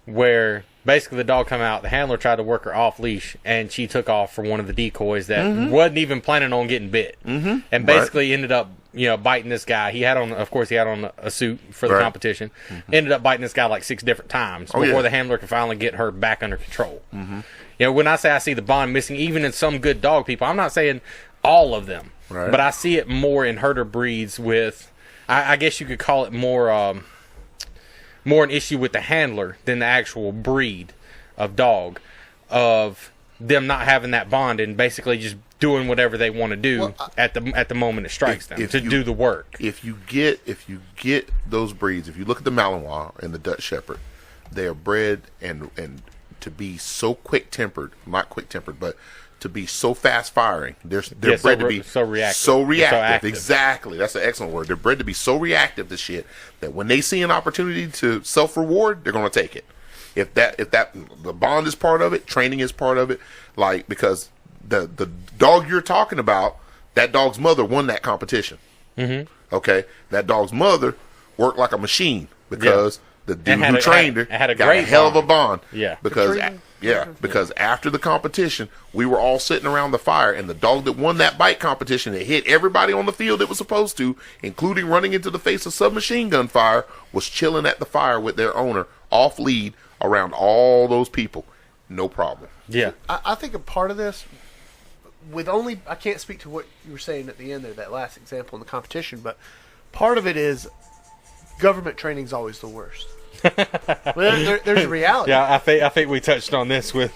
Where basically the dog come out, the handler tried to work her off leash, and she took off for one of the decoys that wasn't even planning on getting bit, and basically ended up, you know, biting this guy. He had on a suit for the competition. Ended up biting this guy like 6 different times before the handler could finally get her back under control. You know, when I say I see the bond missing, even in some good dog people, I'm not saying all of them, but I see it more in herder breeds with, I guess you could call it more an issue with the handler than the actual breed of dog, of them not having that bond and basically just doing whatever they want to do at the moment it strikes them to do the work. If you get those breeds, if you look at the Malinois and the Dutch Shepherd, they are bred and to be so not quick tempered, but to be so fast firing. They're bred to be so reactive. So reactive. So exactly. That's an excellent word. They're bred to be so reactive to shit that when they see an opportunity to self reward, they're gonna take it. If the bond is part of it, training is part of it, like, because the dog you're talking about, that dog's mother won that competition. Okay? That dog's mother worked like a machine because the dude who trained her had a got great a hell bond. of a bond. Yeah. Because after the competition, we were all sitting around the fire, and the dog that won that bite competition that hit everybody on the field it was supposed to, including running into the face of submachine gun fire, was chilling at the fire with their owner off lead around all those people. No problem. Yeah. I think a part of this, I can't speak to what you were saying at the end there, that last example in the competition, but part of it is government training's always the worst. Well, there's a reality. Yeah, I think we touched on this with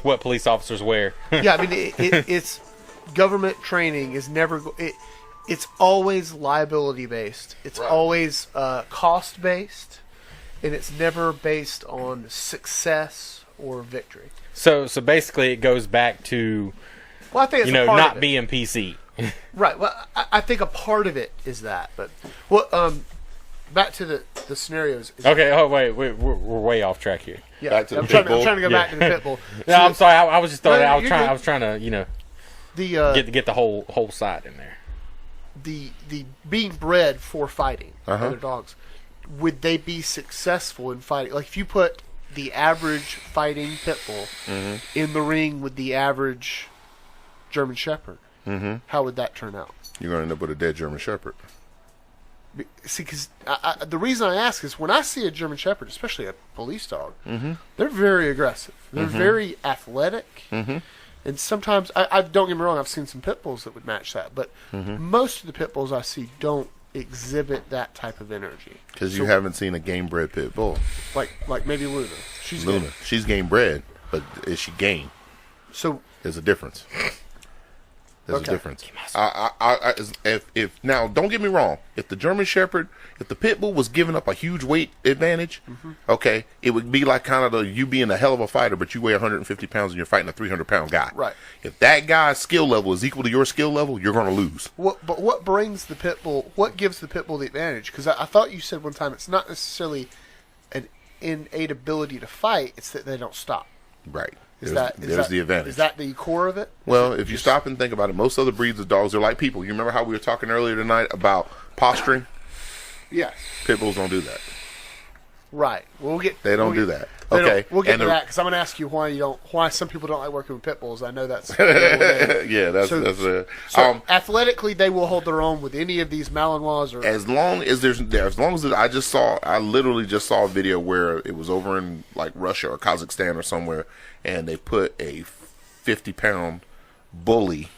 what police officers wear. Yeah, I mean, it's government training is never. It's always liability based. It's always cost based, and it's never based on success or victory. So basically, it goes back to not being PC. Right. Well, I think a part of it is that, but back to the scenarios. Okay. Oh wait, we're way off track here. Yeah, back to I'm the trying pit bull. to go back to the pit bull. No, I'm sorry. I was just throwing. No, I you're was trying to get the whole side in there. The being bred for fighting other dogs, would they be successful in fighting? Like if you put the average fighting pit bull in the ring with the average German Shepherd, how would that turn out? You're going to end up with a dead German Shepherd. See, because the reason I ask is when I see a German Shepherd, especially a police dog, they're very aggressive. They're very athletic. And sometimes, I don't get me wrong, I've seen some pit bulls that would match that. But most of the pit bulls I see don't exhibit that type of energy. Because you haven't seen a game-bred pit bull. Like maybe Luna. She's game-bred, but is she game? So there's a difference. There's Okay. a difference. If now, don't get me wrong. If the German Shepherd, if the Pit Bull was giving up a huge weight advantage, okay, it would be like kind of you being a hell of a fighter, but you weigh 150 pounds and you're fighting a 300-pound guy. Right. If that guy's skill level is equal to your skill level, you're going to lose. But what brings the Pit Bull? What gives the Pit Bull the advantage? Because I thought you said one time it's not necessarily an innate ability to fight; it's that they don't stop. Right. Is There's that the advantage. Is that the core of it? Well, if you stop and think about it, most other breeds of dogs are like people. You remember how we were talking earlier tonight about posturing? Yes. Pit bulls don't do that. Right. They don't do that. They don't- Okay. We'll get And to the- that because I'm going to ask you why some people don't like working with pit bulls. I know that's Yeah, that's So athletically, they will hold their own with any of these Malinois or as long as I literally just saw a video where it was over in like Russia or Kazakhstan or somewhere, and they put a 50-pound bully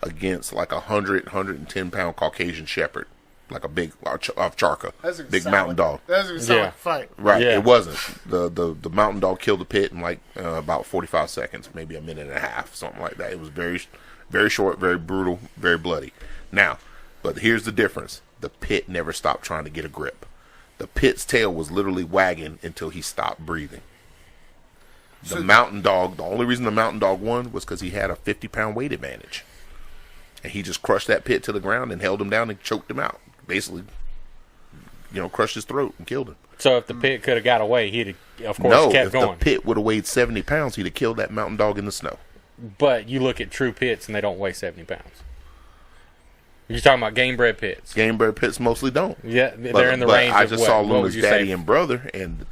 against like 110 pound Caucasian Shepherd, like a big Charka, big mountain dog. That doesn't even sound Yeah. like a fight. Right, Yeah. it wasn't. The mountain dog killed the pit in like about 45 seconds, maybe a minute and a half, something like that. It was very, very short, very brutal, very bloody. Now, but here's the difference: the pit never stopped trying to get a grip. The pit's tail was literally wagging until he stopped breathing. The mountain dog. The only reason the mountain dog won was because he had a 50-pound weight advantage, and he just crushed that pit to the ground and held him down and choked him out. Basically, crushed his throat and killed him. So if the pit could have got away, he'd have, of course, No, kept if going. the pit would have weighed 70 pounds, he'd have killed that mountain dog in the snow. But you look at true pits, and they don't weigh 70 pounds. You're talking about game bred pits. Game bred pits mostly don't. Yeah, they're in the range I of just what? saw What would Luna's you daddy say? and brother, and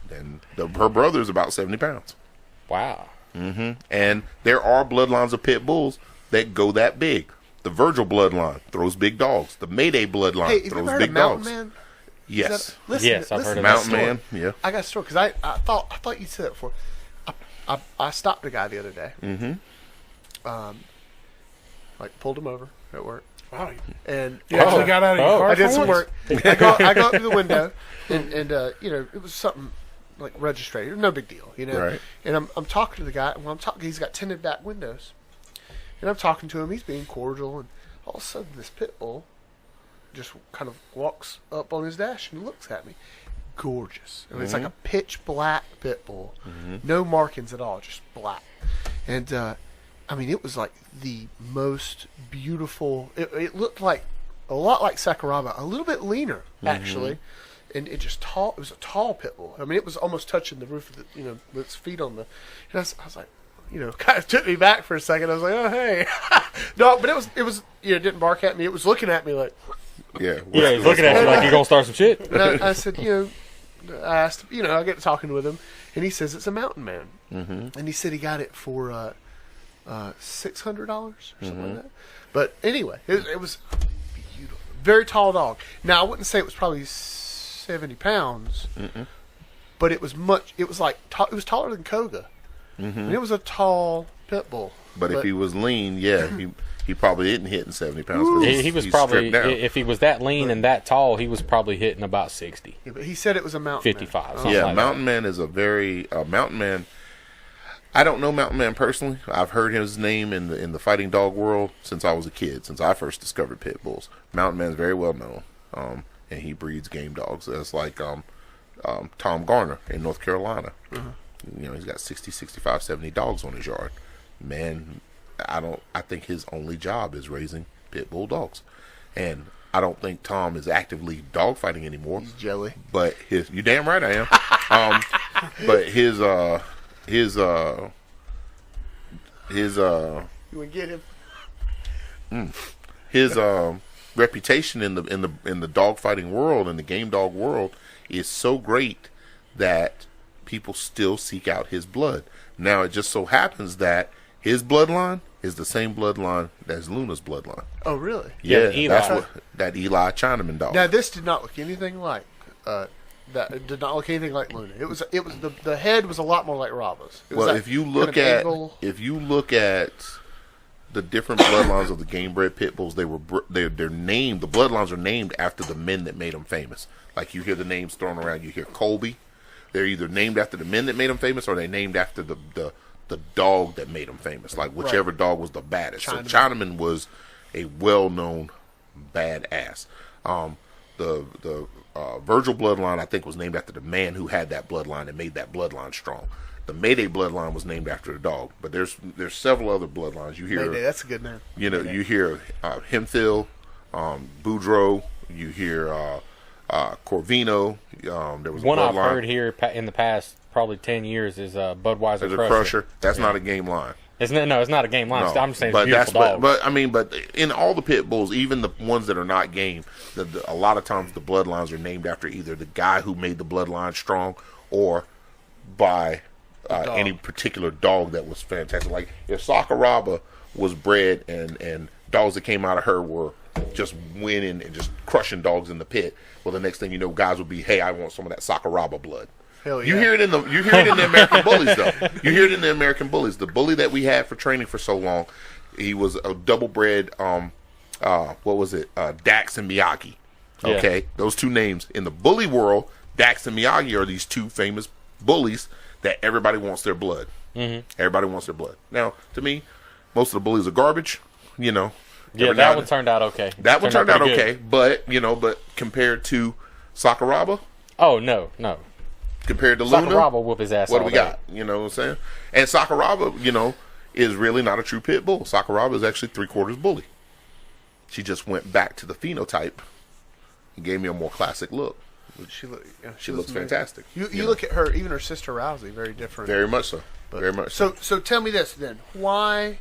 her brother's about 70 pounds. Wow. And there are bloodlines of pit bulls that go that big. The Virgil bloodline throws big dogs. The Mayday bloodline Hey, have you throws ever heard big of Mountain dogs. Man? Yes. Listen, Yes, I've listen heard to of that Mountain story. Man, yeah. I got a story because I thought you said it before. I stopped a guy the other day. Like pulled him over at work, Wow. and You actually got out of your car I did for some once? work. I go up to the window, and it was something like registered. No big deal, Right. And I'm talking to the guy, and when I'm talking, he's got tinted back windows, and I'm talking to him. He's being cordial, and all of a sudden, this pit bull just kind of walks up on his dash and looks at me. Gorgeous. I mean, it's like a pitch black pit bull, no markings at all, just black. And it was like the most beautiful. It looked like a lot like Sakuraba, a little bit leaner actually, and it just tall. It was a tall pit bull. I mean, it was almost touching the roof of the, with its feet on the. And I was like, kind of took me back for a second. I was like, oh hey, no, but it was it didn't bark at me. It was looking at me like. Yeah. Yeah, he's looking at you like you're going to start some shit. And I said, I asked, I get talking with him, and he says it's a Mountain Man, and he said he got it for $600 or something like that. But anyway, it was beautiful, very tall dog. Now I wouldn't say it was probably 70 pounds, but it was much. It was like it was taller than Koga, and it was a tall pit bull. But if he was lean, he probably didn't hit in 70 pounds. 'cause He was he's probably, stripped down. if he was that lean and that tall, he was probably hitting about 60, Yeah, but he said it was a Mountain 55. Man. something Yeah, like Mountain Man is a very Mountain Man. I don't know Mountain Man personally. I've heard his name in the fighting dog world since I was a kid, since I first discovered pit bulls. Mountain Man is very well known, and he breeds game dogs. That's like Tom Garner in North Carolina. He's got 60, 65, 70 dogs on his yard. Man, I think his only job is raising pit bull dogs, and I don't think Tom is actively dog fighting anymore. He's jelly. But you damn right I am. But his You would get him. his reputation in the dog fighting world, in the game dog world, is so great that people still seek out his blood. Now it just so happens that his bloodline is the same bloodline as Luna's bloodline. Oh, really? Yeah, Eli. that's what that Eli Chinaman dog. Now this did not look anything like that. It did not look anything like Luna. It was the head was a lot more like Rava's. It was Well, like if you kind look of at angle. the different bloodlines of the game bred pit bulls, they're named. The bloodlines are named after the men that made them famous. Like you hear the names thrown around. You hear Colby. They're either named after the men that made them famous, or they're named after the the dog that made them famous. Like whichever dog was the baddest. Chinaman. So Chinaman was a well-known badass. The Virgil bloodline, I think, was named after the man who had that bloodline and made that bloodline strong. The Mayday bloodline was named after the dog, but there's several other bloodlines. You hear, Mayday, that's a good name. you know, you hear Hemphil, Boudreaux. You hear Corvino. There was One a I've bloodline. heard here in the past probably 10 years is Budweiser There's a Crusher. Crusher. That's not a game line. It's not a game line. No, I'm just saying but it's beautiful dogs. but I mean, but in all the pit bulls, even the ones that are not game, a lot of times the bloodlines are named after either the guy who made the bloodline strong or by any particular dog that was fantastic. Like if Sakuraba was bred and dogs that came out of her were just winning and just crushing dogs in the pit, well, the next thing you know, guys would be, hey, I want some of that Sakuraba blood. Hell yeah. You hear it in the American Bullies though. You hear it in the American Bullies. The bully that we had for training for so long, he was a double bred. What was it? Dax and Miyagi. Okay, those two names in the bully world. Dax and Miyagi are these two famous bullies that everybody wants their blood. Mm-hmm. Everybody wants their blood. Now, to me, most of the bullies are garbage. You know. Yeah, that one turned out okay. That one turned out pretty okay, good. but compared to Sakuraba, Oh no. compared to Luna, Sakuraba whoop his ass. what do all we day. got? You know what I'm saying? And Sakuraba, is really not a true pit bull. Sakuraba is actually 3/4 bully. She just went back to the phenotype and gave me a more classic look. She Looks fantastic. You look at her, even her sister Rousey, very different. Very much so. Very much so. So tell me this then: why,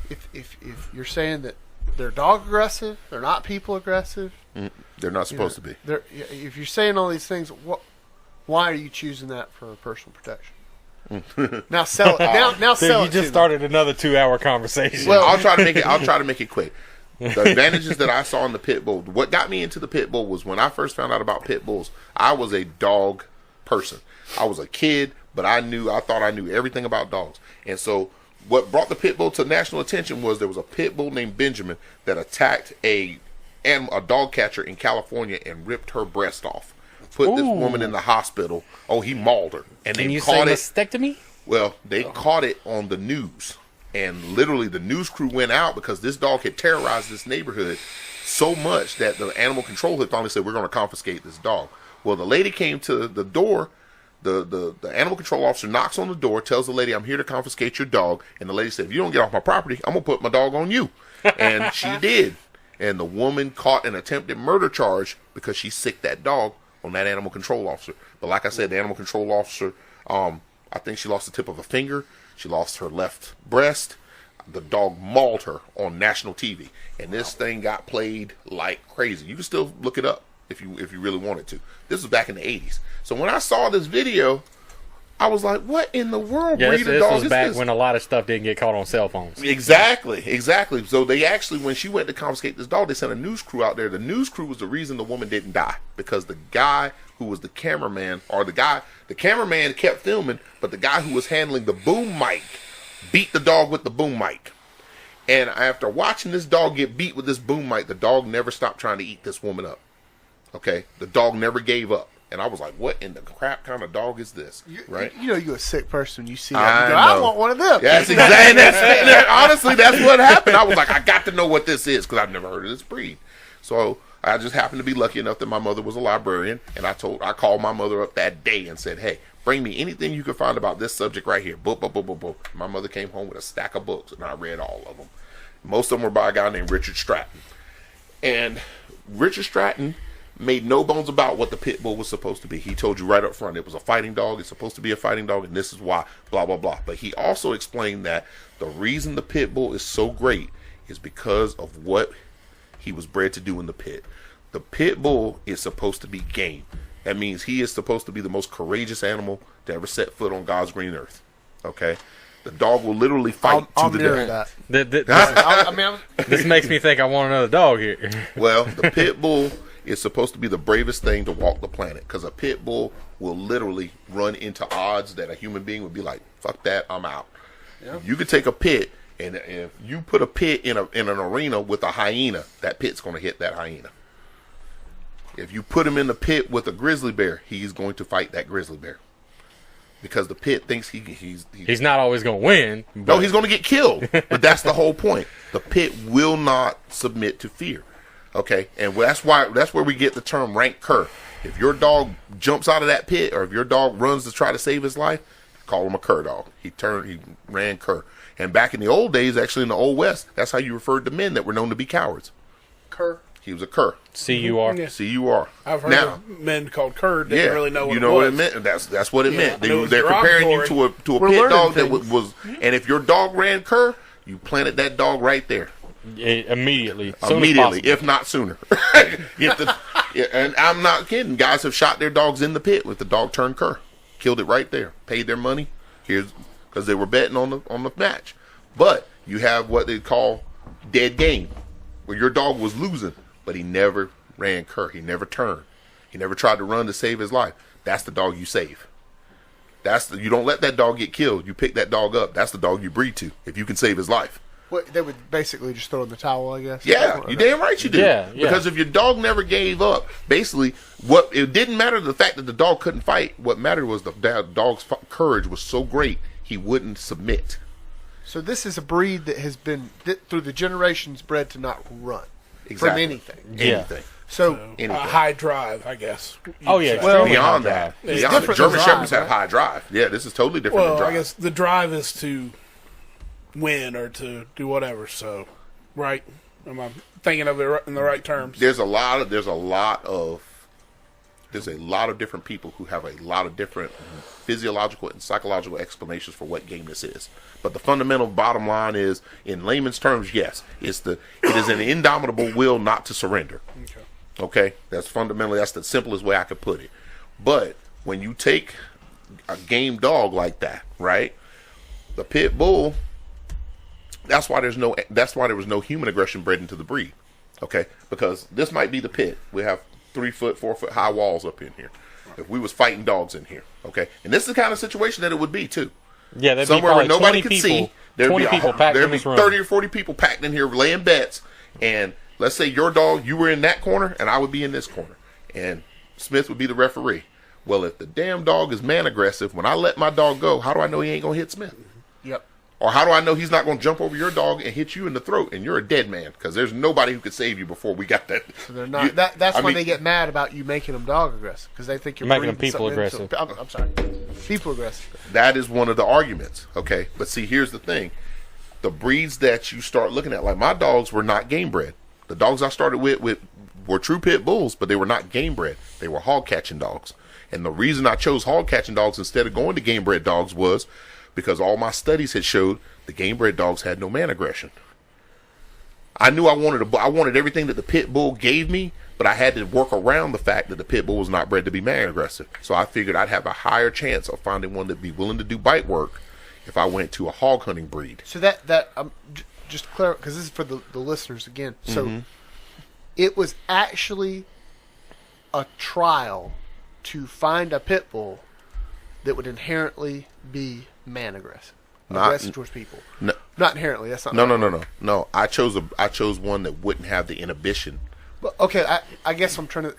if you're saying that they're dog aggressive, they're not people aggressive, They're not supposed to be. If you're saying all these things, why are you choosing that for personal protection? Now sell it. Now Dude, sell you it. just started another 2-hour conversation. Well, I'll try to make it quick. The advantages that I saw in the pit bull. What got me into the pit bull was when I first found out about pit bulls. I was a dog person. I was a kid, but I thought I knew everything about dogs. And so, what brought the pit bull to national attention was there was a pit bull named Benjamin that attacked a dog catcher in California and ripped her breast off. Put this woman in the hospital. Oh, he mauled her, and Can they you say caught it. mastectomy? Well, they caught it on the news. And literally the news crew went out because this dog had terrorized this neighborhood so much that the animal control had finally said, we're going to confiscate this dog. Well, the lady came to the door. The animal control officer knocks on the door, tells the lady, I'm here to confiscate your dog. And the lady said, if you don't get off my property, I'm going to put my dog on you. And she did. And the woman caught an attempted murder charge because she sicked that dog on that animal control officer. But like I said, the animal control officer, I think she lost the tip of a finger. She lost her left breast. The dog mauled her on national TV, and this thing got played like crazy. You can still look it up if you really wanted to. This was back in the 80s. So when I saw this video, I was like, "What in the world Yeah, breed of this dog was is back this?" when a lot of stuff didn't get caught on cell phones. Exactly. So they actually, when she went to confiscate this dog, they sent a news crew out there. The news crew was the reason the woman didn't die, because the guy who was the cameraman, the cameraman kept filming, but the guy who was handling the boom mic beat the dog with the boom mic. And after watching this dog get beat with this boom mic, the dog never stopped trying to eat this woman up. Okay? The dog never gave up. And I was like, what in the crap kind of dog is this? Right? You're a sick person. You see I that. You go, I know. want one of them. That's exactly. Honestly, that's what happened. I was like, I got to know what this is because I've never heard of this breed. So I just happened to be lucky enough that my mother was a librarian, and I called my mother up that day and said, hey, bring me anything you can find about this subject right here. Boop, boop, boop, boop, boop. My mother came home with a stack of books, and I read all of them. Most of them were by a guy named Richard Stratton. And Richard Stratton made no bones about what the pit bull was supposed to be. He told you right up front, it was a fighting dog. It's supposed to be a fighting dog, and this is why, blah, blah, blah. But he also explained that the reason the pit bull is so great is because of what he was bred to do in the pit. The pit bull is supposed to be game. That means he is supposed to be the most courageous animal to ever set foot on God's green earth. Okay? The dog will literally fight I'll to the mirror death. that. This makes me think I want another dog here. Well, the pit bull is supposed to be the bravest thing to walk the planet, because a pit bull will literally run into odds that a human being would be like, fuck that, I'm out. Yeah. You could take a pit, and if you put a pit in an arena with a hyena, that pit's going to hit that hyena. If you put him in the pit with a grizzly bear, he's going to fight that grizzly bear. because the pit thinks He's not always going to win. no, But he's going to get killed. But that's the whole point. The pit will not submit to fear. Okay, and that's where we get the term rank cur. If your dog jumps out of that pit, or if your dog runs to try to save his life, call him a cur dog. He ran cur. And back in the old days, actually in the Old West, that's how you referred to men that were known to be cowards. Cur. He was a cur. C-U-R. Yeah. C-U-R. I've heard Now, of men called cur. Didn't really know what you it know was. what it meant. That's what it meant. I know They're it's comparing you derogatory. to a We're pit learning dog that things. was. And if your dog ran cur, you planted that dog right there Immediately. Soon as immediately, possible. if not sooner. And I'm not kidding. Guys have shot their dogs in the pit with the dog turned cur, killed it right there, paid their money. Because they were betting on the match. But you have what they call dead game, where your dog was losing, but he never ran cur. He never turned. He never tried to run to save his life. That's the dog you save. You don't let that dog get killed. You pick that dog up. That's the dog you breed to if you can save his life. What, they would basically just throw in the towel, I guess. Yeah, you damn right you do. Yeah. Because if your dog never gave up, basically, it didn't matter the fact that the dog couldn't fight. What mattered was the dog's courage was so great he wouldn't submit. So this is a breed that has been through the generations bred to not run from Exactly. anything. Yeah. Anything. So Anything. A high drive, I guess. Oh, yeah. You'd say. Well, extremely Beyond high that, drive. beyond that, different German than Shepherds drive, have right? high drive. Yeah, this is totally different Well, than drive. I guess the drive is to win or to do whatever. So, right? Am I thinking of it in the right terms? There's a lot of different people who have a lot of different physiological and psychological explanations for what game this is. But the fundamental bottom line is, in layman's terms, yes, it is an indomitable will not to surrender. Okay, that's the simplest way I could put it. But when you take a game dog like that, right? The pit bull. That's why there was no human aggression bred into the breed. Okay, because this might be the pit. We have 3 foot, 4 foot high walls up in here. If we was fighting dogs in here, okay, and this is the kind of situation that it would be too. Yeah, there'd Somewhere where be nobody 20 could people, see. There'd 20 be people packed there'd in be this room. 30 or 40 people packed in here laying bets, and let's say your dog, you were in that corner, and I would be in this corner, and Smith would be the referee. Well, if the damn dog is man aggressive, when I let my dog go, how do I know he ain't gonna hit Smith? Yep. Or how do I know he's not going to jump over your dog and hit you in the throat and you're a dead man? Because there's nobody who could save you before we got that. So they're not. That's why they get mad about you making them dog aggressive, because they think you're Making them breeding people something into aggressive. I'm sorry, people aggressive. That is one of the arguments. Okay, but see, here's the thing: the breeds that you start looking at, like my dogs, were not game bred. The dogs I started with were true pit bulls, but they were not game bred. They were hog catching dogs. And the reason I chose hog catching dogs instead of going to game bred dogs was because all my studies had showed the game bred dogs had no man aggression. I knew I wanted everything that the pit bull gave me, but I had to work around the fact that the pit bull was not bred to be man aggressive. So I figured I'd have a higher chance of finding one that'd be willing to do bite work if I went to a hog hunting breed. So that just to clarify, because this is for the listeners again. So it was actually a trial to find a pit bull that would inherently be man aggressive towards people. No, Not inherently. That's not. no. I chose one that wouldn't have the inhibition. But, okay, I guess I'm trying to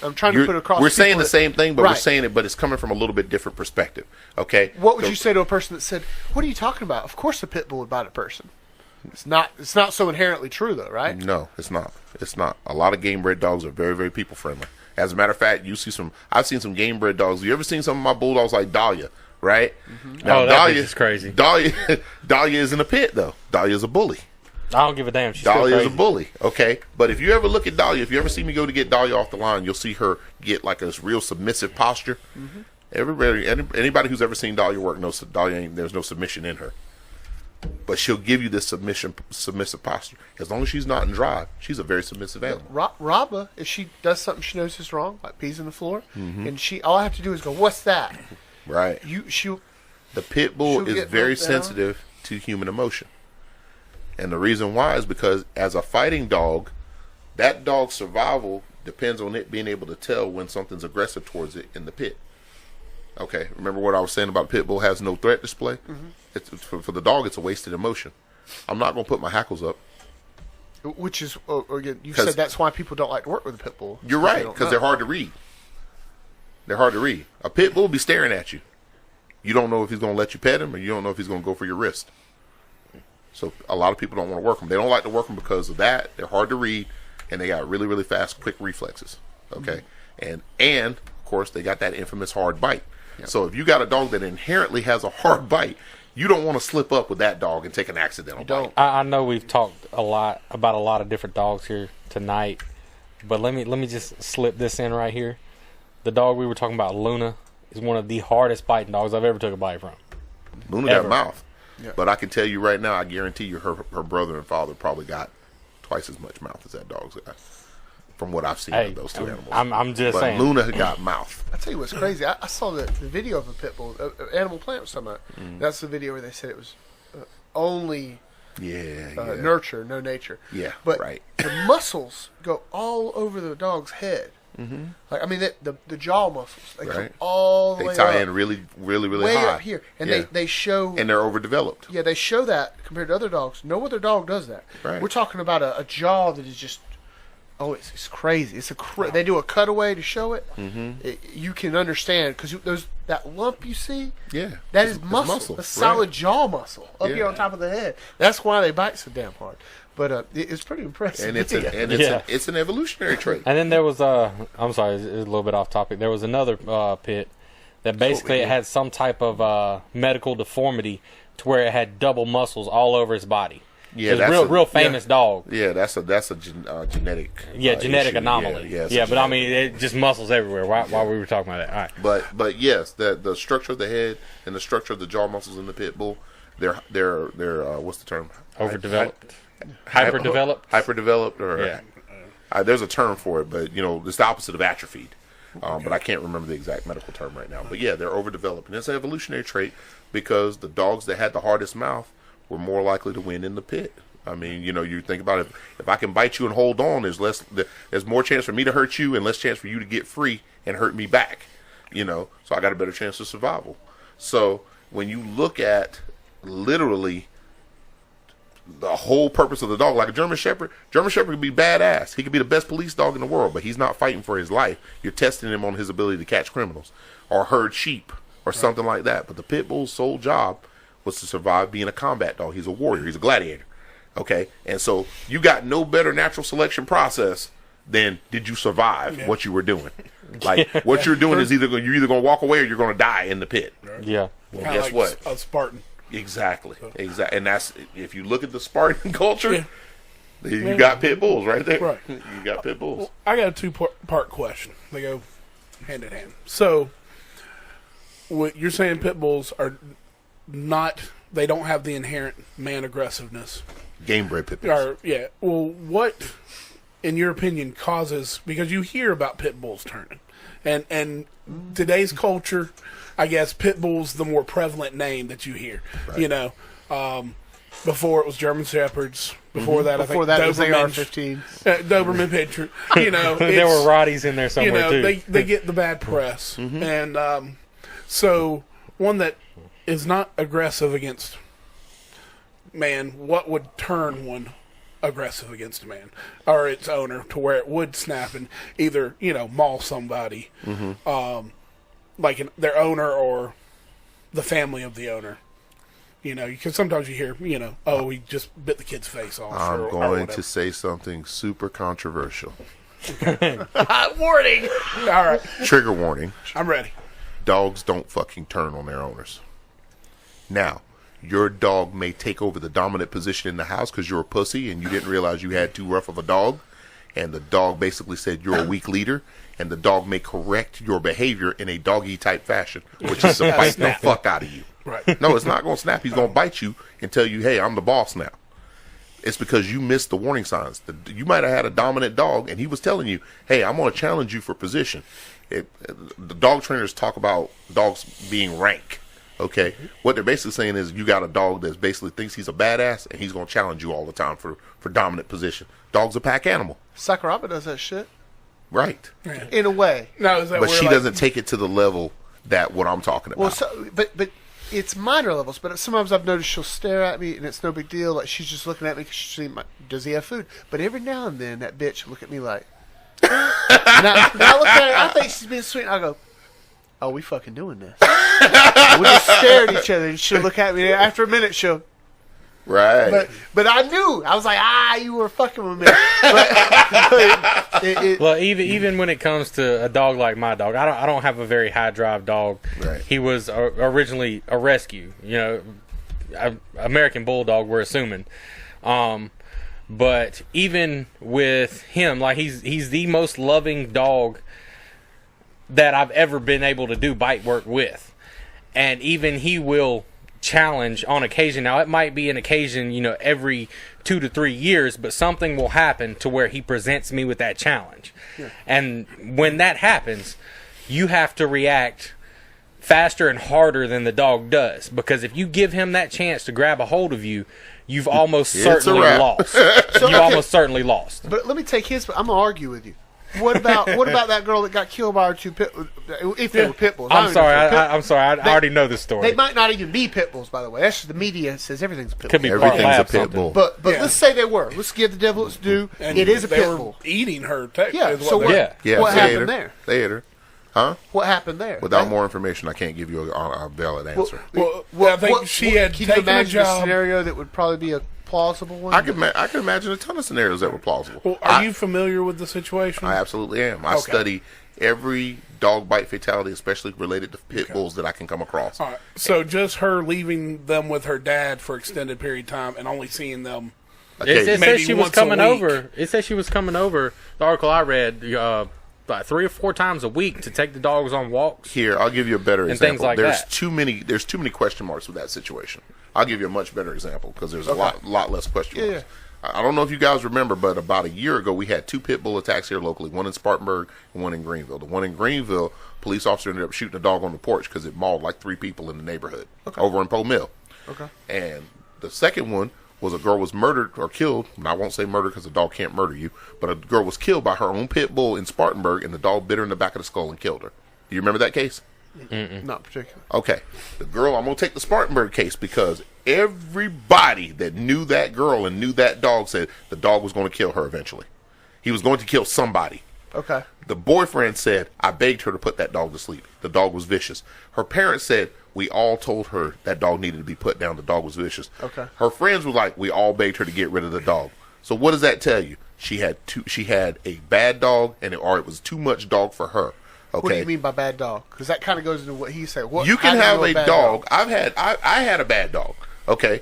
put across. We're to saying people the that- same thing, but we're Right. saying it, but it's coming from a little bit different perspective. Okay. What would you say to a person that said, "What are you talking about? Of course, a pit bull would bite a person." It's not so inherently true, though, right? No, it's not. It's not. A lot of game bred dogs are very, very people friendly. As a matter of fact, I've seen some game bred dogs. You ever seen some of my bulldogs like Dahlia, right? Oh, that bitch is crazy. Dahlia isn't a pit though. Dahlia is a bully. I don't give a damn. She's still Dahlia is crazy. a bully, okay? But if you ever look at Dahlia, if you ever see me go to get Dahlia off the line, you'll see her get like a real submissive posture. Anybody who's ever seen Dahlia work knows that there's no submission in her. But she'll give you this submissive posture. As long as she's not in drive, she's a very submissive animal. Raba, if she does something she knows is wrong, like pees on the floor, and all I have to do is go, "What's that?" Right. The pit bull she'll is get very knocked down. sensitive to human emotion. And the reason why is because as a fighting dog, that dog's survival depends on it being able to tell when something's aggressive towards it in the pit. Okay, remember what I was saying about pit bull has no threat display? It's for the dog, it's a wasted emotion. I'm not going to put my hackles up. Which is, again, you said that's why people don't like to work with a pit bull. You're right, because they're hard to read. They're hard to read. A pit bull will be staring at you. You don't know if he's going to let you pet him, or you don't know if he's going to go for your wrist. So a lot of people don't want to work them. They don't like to work them because of that. They're hard to read, and they got really, really fast, quick reflexes. Okay, and of course they got that infamous hard bite. Yep. So if you got a dog that inherently has a hard bite, you don't want to slip up with that dog and take an accidental bite. I know we've talked a lot about a lot of different dogs here tonight, but let me just slip this in right here. The dog we were talking about, Luna, is one of the hardest biting dogs I've ever took a bite from. Luna got mouth. Yep. But I can tell you right now, I guarantee you her brother and father probably got twice as much mouth as that dog's got. From what I've seen of those two animals. I'm just saying. Luna got mouth. I tell you what's crazy. I saw the video of a pit bull. Animal Planet was talking about. That's the video where they said it was only nurture, no nature. Yeah, but right. The muscles go all over the dog's head. Mm-hmm. Like, I mean, the jaw muscles, they come all the way up. They tie in really, really, really way high. up here. And they show... And they're overdeveloped. Yeah, they show that compared to other dogs. No other dog does that. Right. We're talking about a jaw that is just... Oh, it's crazy. They do a cutaway to show it. Mm-hmm. You can understand because that lump you see, that is muscle. A solid jaw muscle up here on top of the head. That's why they bite so damn hard. But it's pretty impressive. And it's an evolutionary trait. And then there was I'm sorry, it's a little bit off topic. There was another pit that basically it had some type of medical deformity to where it had double muscles all over its body. Yeah, that's a real famous dog. Yeah, that's a genetic genetic issue. anomaly. But I mean, it just muscles everywhere. While we were talking about that, all right. But yes, the structure of the head and the structure of the jaw muscles in the pit bull, they're what's the term? Overdeveloped, hyperdeveloped, or there's a term for it, but it's the opposite of atrophied. But I can't remember the exact medical term right now. But yeah, they're overdeveloped, and it's an evolutionary trait because the dogs that had the hardest mouth were more likely to win in the pit. I mean, you think about it. If I can bite you and hold on, there's more chance for me to hurt you and less chance for you to get free and hurt me back. So I got a better chance of survival. So when you look at literally the whole purpose of the dog, like a German Shepherd could be badass. He could be the best police dog in the world, but he's not fighting for his life. You're testing him on his ability to catch criminals or herd sheep or something like that. But the pit bull's sole job was to survive being a combat dog. He's a warrior. He's a gladiator. Okay? And so you got no better natural selection process than did you survive what you were doing. Like, what you're doing is you're either going to walk away or you're going to die in the pit. Yeah. Well, guess what? A Spartan. Exactly. Exactly. And that's, if you look at the Spartan culture, you got pit bulls right there. Right. You got pit bulls. Well, I got a two-part question. They go hand in hand. So, what you're saying pit bulls are they don't have the inherent man aggressiveness. Game bred pit bulls. Well, what, in your opinion, causes, because you hear about pit bulls turning, and today's culture, I guess pit bull's the more prevalent name that you hear. Right. Before it was German Shepherds. Before that, before I think that was AR-15. Doberman Pinscher. There were Rotties in there somewhere too. They get the bad press, and so one that is not aggressive against man, what would turn one aggressive against a man or its owner to where it would snap and either maul somebody, like their owner or the family of the owner? Because sometimes you hear, he just bit the kid's face off. I'm going to say something super controversial. Warning. All right. Trigger warning. I'm ready. Dogs don't fucking turn on their owners. Now, your dog may take over the dominant position in the house because you're a pussy and you didn't realize you had too rough of a dog, and the dog basically said you're a weak leader, and the dog may correct your behavior in a doggy type fashion, which is to bite the fuck out of you. Right. No, it's not going to snap. He's going to bite you and tell you, hey, I'm the boss now. It's because you missed the warning signs. You might have had a dominant dog and he was telling you, hey, I'm going to challenge you for position. The dog trainers talk about dogs being rank. Okay, what they're basically saying is you got a dog that basically thinks he's a badass and he's going to challenge you all the time for dominant position. Dog's a pack animal. Sakuraba does that shit. Right. Yeah. In a way. No, is that but she doesn't take it to the level that what I'm talking about. Well, but it's minor levels. But sometimes I've noticed she'll stare at me and it's no big deal. Like she's just looking at me because she's does he have food? But every now and then that bitch will look at me like. and I look at her. I think she's being sweet. And I go, oh, we fucking doing this. stare at each other, and she'll look at me. And after a minute, she'll. Right. But I knew. I was like, you were fucking with me. But Well, even when it comes to a dog like my dog, I don't have a very high drive dog. Right. He was originally a rescue. American Bulldog. We're assuming. But even with him, like he's the most loving dog that I've ever been able to do bite work with, and even he will challenge on occasion. Now it might be an occasion, every 2 to 3 years, but something will happen to where he presents me with that challenge. Yeah. And when that happens, you have to react faster and harder than the dog does, because if you give him that chance to grab a hold of you, you've almost certainly lost. Almost certainly lost. But let me take his. I'm gonna argue with you. What about that girl that got killed by her two pit? If they were pit bulls. I'm sorry. I already know this story. They might not even be pit bulls, by the way. That's just the media says everything's a pit bull. Could be Everything's a pit bull. But let's say they were. Let's give the devil its due. And it is a they pit were bull. eating her. Technically, Yeah. is So what what? they- Yeah, What they ate happened her. there? They ate her. Huh? What happened there? Without more information, I can't give you a valid answer. Well, I think she had Can you taken a imagine a job. scenario that would probably be a plausible one? I could imagine a ton of scenarios that were plausible. Well, are you familiar with the situation? I absolutely am. I study every dog bite fatality, especially related to pit bulls, that I can come across. All right. So just her leaving them with her dad for extended period of time and only seeing them. It says Maybe she was once a coming week. over. It says she was coming over. The article I read, like 3 or 4 times a week to take the dogs on walks. Here, I'll give you a better And example. things like there's that. too many question marks with that situation. I'll give you a much better example because there's a lot less question marks. I don't know if you guys remember, but about a year ago, we had 2 pit bull attacks here locally, one in Spartanburg and one in Greenville. The one in Greenville, police officer ended up shooting a dog on the porch because it mauled like 3 people in the neighborhood over in Poe Mill. Okay. And the second one was a girl was murdered or killed, and I won't say murder because a dog can't murder you, but a girl was killed by her own pit bull in Spartanburg, and the dog bit her in the back of the skull and killed her. Do you remember that case? Not particularly. Okay. The girl, I'm going to take the Spartanburg case because everybody that knew that girl and knew that dog said the dog was going to kill her eventually. He was going to kill somebody. Okay. The boyfriend said, I begged her to put that dog to sleep. The dog was vicious. Her parents said, we all told her that dog needed to be put down. The dog was vicious. Okay. Her friends were like, we all begged her to get rid of the dog. So what does that tell you? She had a bad dog, or it was too much dog for her. Okay. What do you mean by bad dog? Because that kind of goes into what he said. You can have a dog. I had a bad dog. Okay.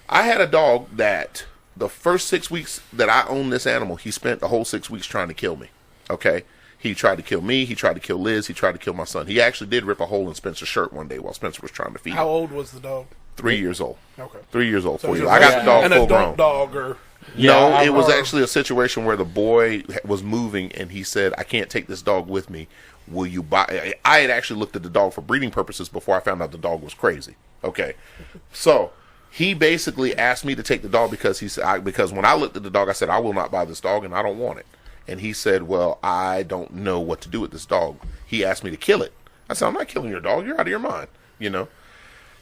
I had a dog that the first 6 weeks that I owned this animal, he spent the whole 6 weeks trying to kill me. Okay. He tried to kill me. He tried to kill Liz. He tried to kill my son. He actually did rip a hole in Spencer's shirt one day while Spencer was trying to feed him. How old was the dog? 3 years old. Okay. 3 years old. 4 So years. I got the dog an full adult grown. dog or No, it was actually a situation where the boy was moving and he said, I can't take this dog with me. Will you buy? I had actually looked at the dog for breeding purposes before I found out the dog was crazy. Okay. So he basically asked me to take the dog because when I looked at the dog, I said, I will not buy this dog and I don't want it. And he said, well, I don't know what to do with this dog. He asked me to kill it. I said, I'm not killing your dog. You're out of your mind.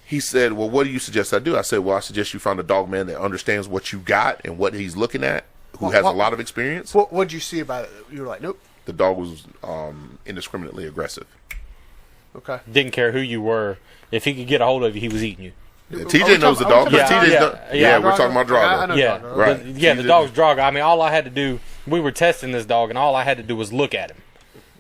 He said, well, what do you suggest I do? I said, well, I suggest you find a dog man that understands what you got and what he's looking at, who has a lot of experience. What did you see about it? You were like, nope. The dog was indiscriminately aggressive. Okay. Didn't care who you were. If he could get a hold of you, he was eating you. TJ knows the dog. We're talking about I know Drago. Yeah, Drago. Right. The dog's Drago. I mean, all I had to do, we were testing this dog, and all I had to do was look at him,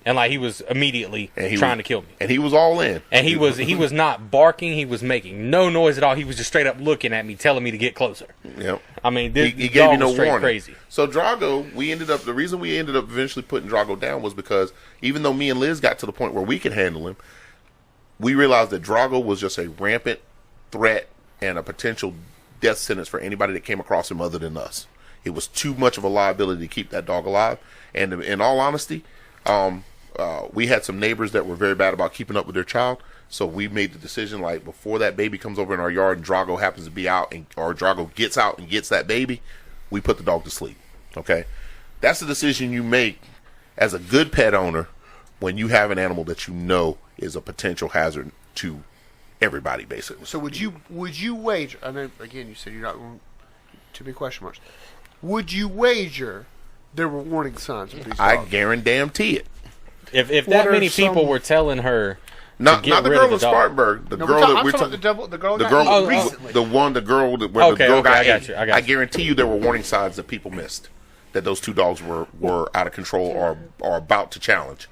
and like he was immediately trying to kill me. And he was all in. And he was not barking. He was making no noise at all. He was just straight up looking at me, telling me to get closer. Yep. I mean, He this gave dog you no was straight warning. crazy. So Drago, the reason we ended up eventually putting Drago down was because even though me and Liz got to the point where we could handle him, we realized that Drago was just a rampant threat and a potential death sentence for anybody that came across him other than us. It was too much of a liability to keep that dog alive. And in all honesty, we had some neighbors that were very bad about keeping up with their child. So we made the decision, like, before that baby comes over in our yard and Drago happens to be out, or Drago gets out and gets that baby, we put the dog to sleep. Okay? That's the decision you make as a good pet owner when you have an animal that you know is a potential hazard to everybody, basically. So would you wager? I know again you said you're not going to be question marks. Would you wager there were warning signs with these dogs? I guarantee it. If What that are many some- people were telling her Not get the rid girl of in the dog. Spartanburg. The No, girl that I'm we're talking talking about the girl the that girl, got recently. the girl that where Okay, the girl okay, got I got ate. you, I got you. guarantee you there were warning signs that people missed. That those two dogs were out of control or about to challenge.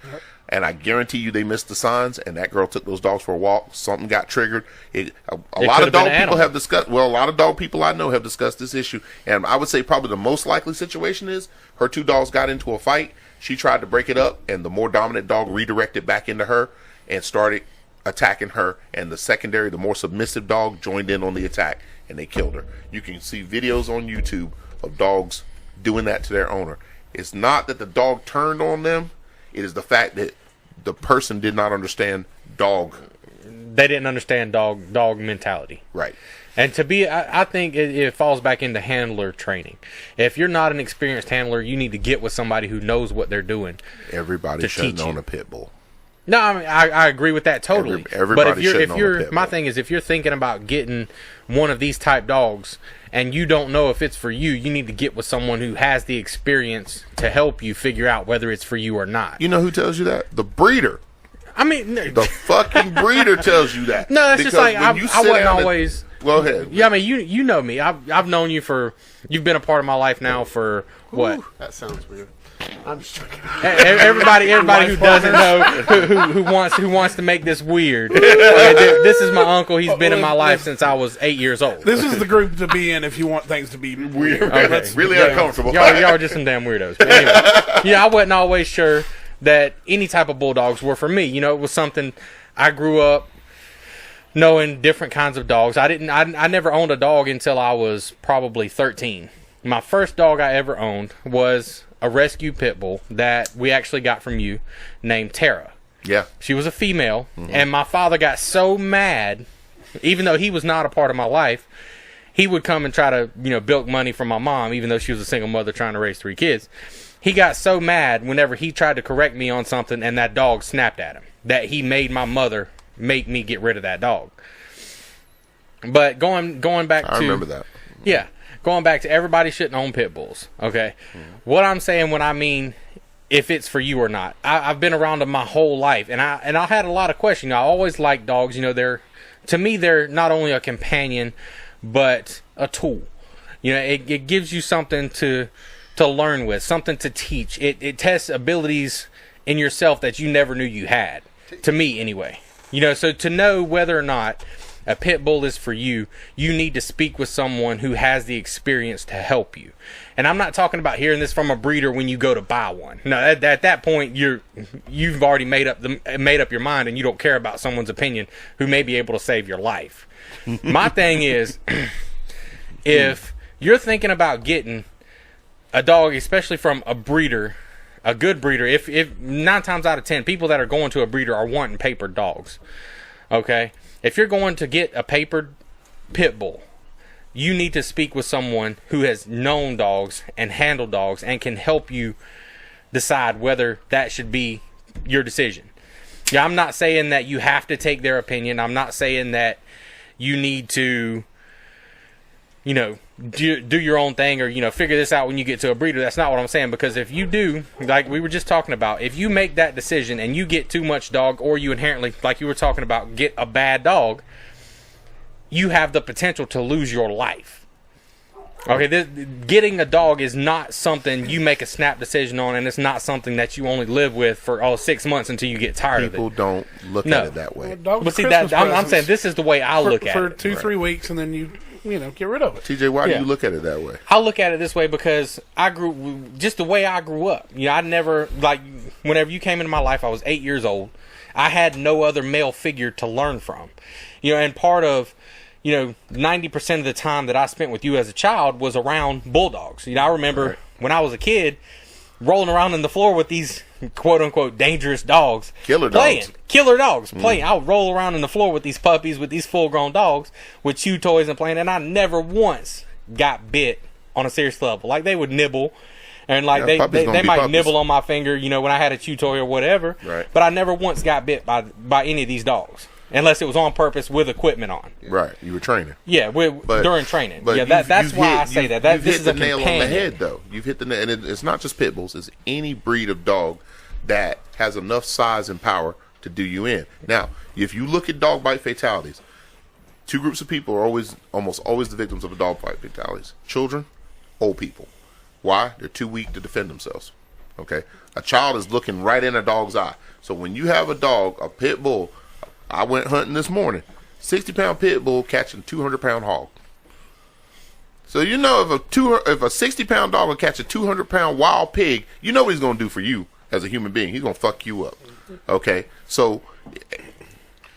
And I guarantee you they missed the signs, and that girl took those dogs for a walk. Something got triggered. A lot of could've been dog an people animal. have discussed. Well, a lot of dog people I know have discussed this issue, and I would say probably the most likely situation is her two dogs got into a fight. She tried to break it up, and the more dominant dog redirected back into her and started attacking her. And the secondary, the more submissive dog, joined in on the attack, and they killed her. You can see videos on YouTube of dogs doing that to their owner. It's not that the dog turned on them. It is the fact that the person did not understand dog. They didn't understand dog mentality. Right. And I think it falls back into handler training. If you're not an experienced handler, you need to get with somebody who knows what they're doing. Everybody To shouldn't teach own you. a pit bull. No, I mean I agree with that totally. Everybody but if shouldn't own a you're pit my bull. thing is if you're thinking about getting one of these type dogs and you don't know if it's for you, you need to get with someone who has the experience to help you figure out whether it's for you or not. You know who tells you that? The breeder. I mean, The fucking breeder tells you that. no, it's just Because like when I you wasn't sit down and- always. Go ahead. Yeah, I mean, you know me. I've known you for. You've been a part of my life now for what? Ooh, that sounds weird. I'm just joking. Everybody who doesn't know who wants to make this weird. This is my uncle. He's been in my life since I was 8 years old. This is the group to be in if you want things to be weird. Okay. Really uncomfortable. Y'all are just some damn weirdos. But anyway, yeah, I wasn't always sure that any type of bulldogs were for me. You know, it was something I grew up knowing different kinds of dogs. I never owned a dog until I was probably 13. My first dog I ever owned was a rescue pit bull that we actually got from you named Tara. Yeah. She was a female, and my father got so mad, even though he was not a part of my life, he would come and try to, bilk money from my mom, even though she was a single mother trying to raise 3 kids. He got so mad whenever he tried to correct me on something and that dog snapped at him, that he made my mother make me get rid of that dog. But going back to... I remember that. Yeah. Going back to everybody shouldn't own pit bulls, okay? What I'm saying when I mean if it's for you or not, I've been around them my whole life, and I had a lot of questions. I always liked dogs. To me, they're not only a companion, but a tool. It gives you something to learn with, something to teach. It tests abilities in yourself that you never knew you had, to me anyway. So to know whether or not a pit bull is for you, you need to speak with someone who has the experience to help you. And I'm not talking about hearing this from a breeder when you go to buy one. No, at that point you've already made up your mind, and you don't care about someone's opinion who may be able to save your life. My thing is, if you're thinking about getting a dog, especially from a breeder, a good breeder, if 9 times out of 10 people that are going to a breeder are wanting papered dogs, okay? If you're going to get a papered pit bull, you need to speak with someone who has known dogs and handled dogs and can help you decide whether that should be your decision. Yeah, I'm not saying that you have to take their opinion. I'm not saying that you need to, do your own thing or, figure this out when you get to a breeder. That's not what I'm saying, because if you do, like we were just talking about, if you make that decision and you get too much dog, or you inherently, like you were talking about, get a bad dog, you have the potential to lose your life. Okay, getting a dog is not something you make a snap decision on, and it's not something that you only live with for 6 months until you get tired of it. People don't look No. at it that way. Dogs But are see, Christmas I'm presents saying this is the way I look at for it. 2-3 weeks, and then you get rid of it. TJ, why do Yeah. you look at it that way? I look at it this way because just the way I grew up. I never, whenever you came into my life, I was 8 years old. I had no other male figure to learn from. And part of, 90% of the time that I spent with you as a child was around bulldogs. I remember when I was a kid rolling around on the floor with these quote unquote dangerous dogs. Killer playing. dogs. Killer dogs playing. I would roll around on the floor with these puppies, with these full grown dogs, with chew toys and playing, and I never once got bit on a serious level. Like, they would nibble, and Yeah, puppies they gonna be might puppies. nibble on my finger, when I had a chew toy or whatever. Right. But I never once got bit by any of these dogs. Unless it was on purpose with equipment on. Right. You were training. Yeah, But- during training. But Yeah, that's why I say that. You've This hit is the a nail on the companion. head, though. You've hit the nail, and it's not just pit bulls. It's any breed of dog that has enough size and power to do you in. Now, if you look at dog bite fatalities, two groups of people are almost always the victims of a dog bite fatalities: children, old people. Why? They're too weak to defend themselves. Okay, a child is looking right in a dog's eye. So when you have a dog, a pit bull, I went hunting this morning, 60-pound pit bull catching 200-pound hog. So you know if a 60-pound dog will catch a 200-pound wild pig, you know what he's gonna do for you as a human being. He's gonna fuck you up. Okay, so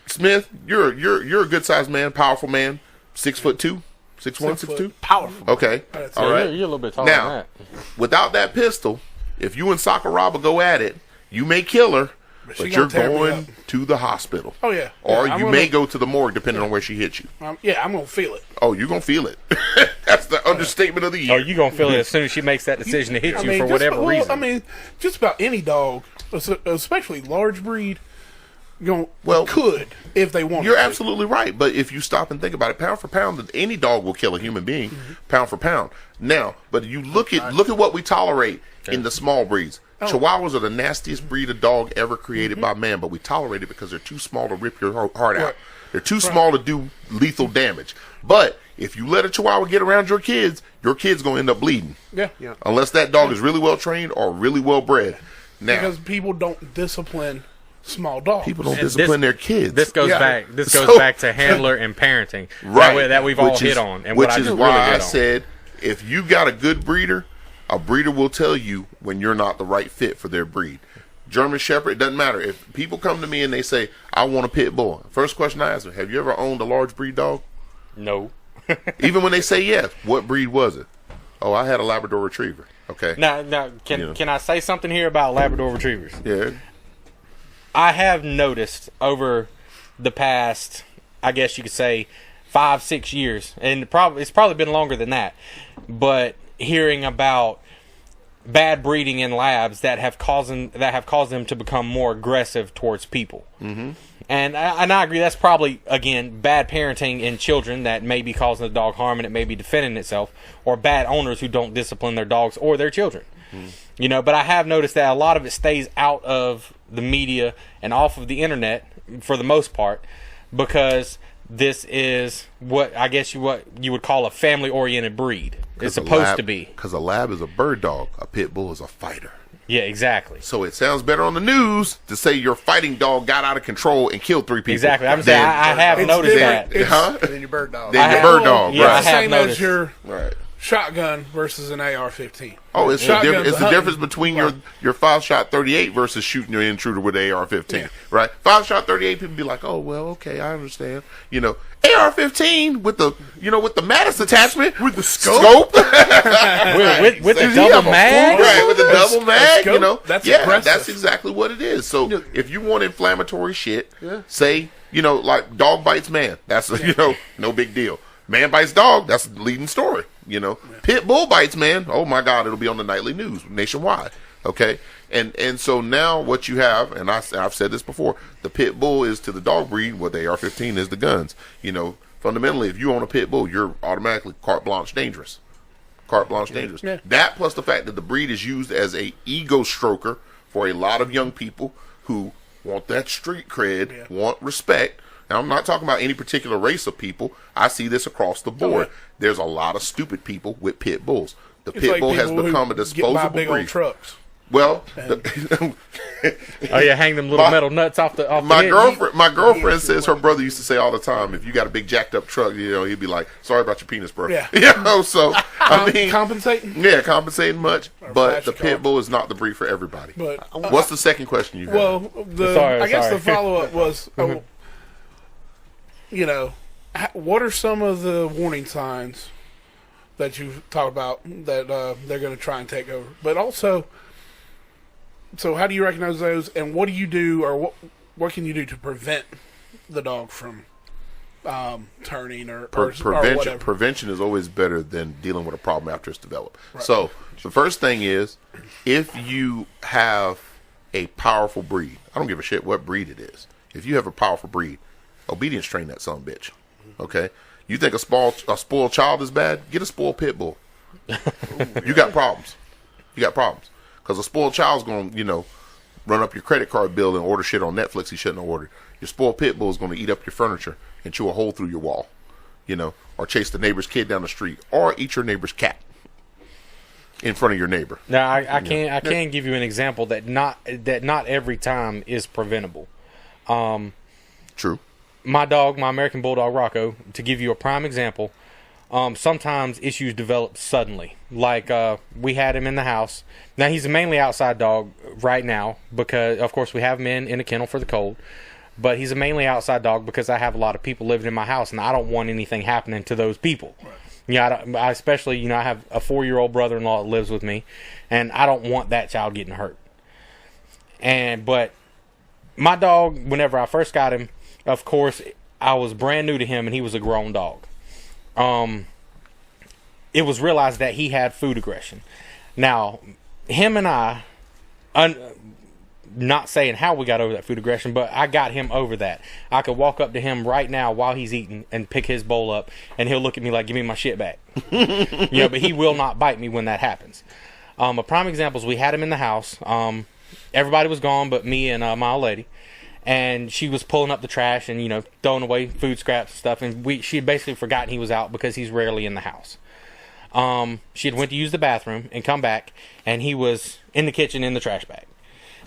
Smith, you're a good sized man, powerful man, 6'2", 6'1", 6'2". Powerful. Okay, all right. You're a little bit taller Now, than that. without that pistol, if you and Sakuraba go at it, you may kill her, she but gonna you're tear me going up. to the hospital. Oh yeah. Or Yeah, you may go to the morgue depending on where she hit you. I'm gonna feel it. Oh, you're going to feel it. That's the understatement of the year. Oh, you gonna feel it as soon as she makes that decision to hit you for whatever reason. I mean, just about any dog, especially large breed, could if they want. You're absolutely right. But if you stop and think about it, pound for pound, any dog will kill a human being, pound for pound. Now, but you look at what we tolerate in the small breeds. Chihuahuas are the nastiest breed of dog ever created by man, but we tolerate it because they're too small to rip your heart out. They're too small to do lethal damage. But if you let a Chihuahua get around your kids going to end up bleeding. Yeah. Unless that dog is really well trained or really well bred. Now, Because people don't discipline small dogs. people don't discipline their kids. This goes Yeah. back. This goes So- back to handler and parenting, Right. That we've all Which hit is- on, and which what I is just why really I hit on. said, if you got a good breeder, a breeder will tell you when you're not the right fit for their breed. German Shepherd, it doesn't matter. If people come to me and they say, I want a pit bull, first question I ask them, have you ever owned a large breed dog? No. Even when they say yes, what breed was it? Oh, I had a Labrador Retriever. Okay. Now, can I say something here about Labrador Retrievers? Yeah. I have noticed over the past, I guess you could say, 5-6 years, and it's probably been longer than that, but hearing about bad breeding in labs that have caused them to become more aggressive towards people. Mm-hmm. And I agree that's probably, again, bad parenting in children that may be causing the dog harm and it may be defending itself, or bad owners who don't discipline their dogs or their children. You know, but I have noticed that a lot of it stays out of the media and off of the internet for the most part, because this is what you would call a family-oriented breed. It's supposed to be. Because a lab is a bird dog. A pit bull is a fighter. Yeah, exactly. So it sounds better on the news to say your fighting dog got out of control and killed 3 people. Exactly. I'm saying I have It's noticed different. that. Huh? And then your bird dog. Then your bird dog, yeah, I right? have Same noticed. as your Right. shotgun versus an AR-15. Oh, it's Shotgun's the hunting. difference between your 5-shot 38 versus shooting your intruder with an AR-15, Yeah. right? 5-shot 38, people be like, oh well, okay, I understand. You know, AR-15 with the Mattis attachment with the scope, with the Does he have double a mag. full- right? With the double mag, scope? you know, That's yeah, impressive. that's exactly what it is. So if you want inflammatory shit, say like dog bites man, that's no big deal. Man bites dog, that's the leading story. Pit bull bites man, oh my God, it'll be on the nightly news nationwide. Okay, and so now what you have, and I've said this before, the pit bull is to the dog breed what the AR-15 is the guns. Fundamentally, if you own a pit bull, you're automatically carte blanche dangerous. Carte blanche dangerous. Yeah. That plus the fact that the breed is used as a ego stroker for a lot of young people who want that street cred, want respect. Now, I'm not talking about any particular race of people. I see this across the board. yeah. There's a lot of stupid people with pit bulls. The It's pit like bull has people who become a get by disposable big old breed. trucks. Well, Oh yeah, hang them little metal nuts off the my head. girlfriend says her brother used to say all the time, if you got a big jacked up truck, he'd be like, sorry about your penis, bro. Yeah. So I mean, Compensating? yeah, compensating much, but flash the car. pit bull is not the breed for everybody. But What's the second question you have? well, Sorry. I guess the follow-up was, what are some of the warning signs that you've talked about that they're going to try and take over? But also, so how do you recognize those, and what do you do, or what can you do to prevent the dog from turning or whatever? Prevention is always better than dealing with a problem after it's developed. Right. So the first thing is, if you have a powerful breed, I don't give a shit what breed it is. If you have a powerful breed, obedience train that son of a bitch. Okay? You think a spoiled child is bad? Get a spoiled pit bull. You got problems. Because a spoiled child's going to, run up your credit card bill and order shit on Netflix he shouldn't have ordered. Your spoiled pit bull is going to eat up your furniture and chew a hole through your wall, or chase the neighbor's kid down the street, or eat your neighbor's cat in front of your neighbor. Now, I can give you an example that not every time is preventable. True. My dog, my American Bulldog Rocco, to give you a prime example, sometimes issues develop suddenly. Like, we had him in the house. Now, he's a mainly outside dog right now because, of course, we have him in a kennel for the cold. But he's a mainly outside dog because I have a lot of people living in my house, and I don't want anything happening to those people. Right. I especially, I have a 4-year-old brother-in-law that lives with me, and I don't want that child getting hurt. But my dog, whenever I first got him, of course, I was brand new to him, and he was a grown dog. It was realized that he had food aggression. Now, him and I, not saying how we got over that food aggression, but I got him over that. I could walk up to him right now while he's eating and pick his bowl up, and he'll look at me like, give me my shit back. But he will not bite me when that happens. A prime example is we had him in the house. Everybody was gone but me and my old lady. And she was pulling up the trash and, throwing away food scraps and stuff. And she had basically forgotten he was out because he's rarely in the house. She had went to use the bathroom and come back, and he was in the kitchen in the trash bag.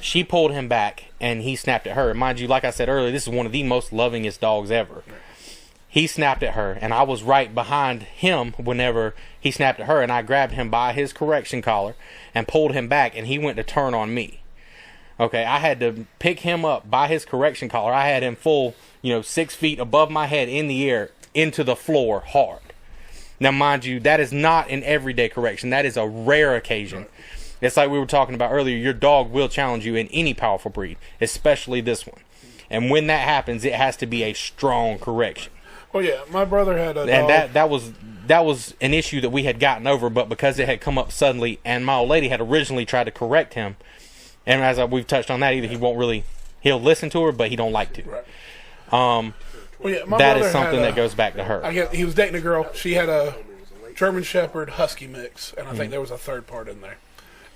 She pulled him back, and he snapped at her. And mind you, like I said earlier, this is one of the most lovingest dogs ever. He snapped at her, and I was right behind him whenever he snapped at her, and I grabbed him by his correction collar and pulled him back, and he went to turn on me. Okay, I had to pick him up by his correction collar. I had him full, 6 feet above my head in the air into the floor hard. Now, mind you, that is not an everyday correction. That is a rare occasion. It's like we were talking about earlier. Your dog will challenge you in any powerful breed, especially this one. And when that happens, it has to be a strong correction. Well, yeah, my brother had a dog. And that was an issue that we had gotten over, but because it had come up suddenly, and my old lady had originally tried to correct him, and as we've touched on that, either he'll listen to her, but he don't like to. Right. Well, yeah, that is something that goes back to her. He was dating a girl. She had a German Shepherd Husky mix, and I think there was a third part in there.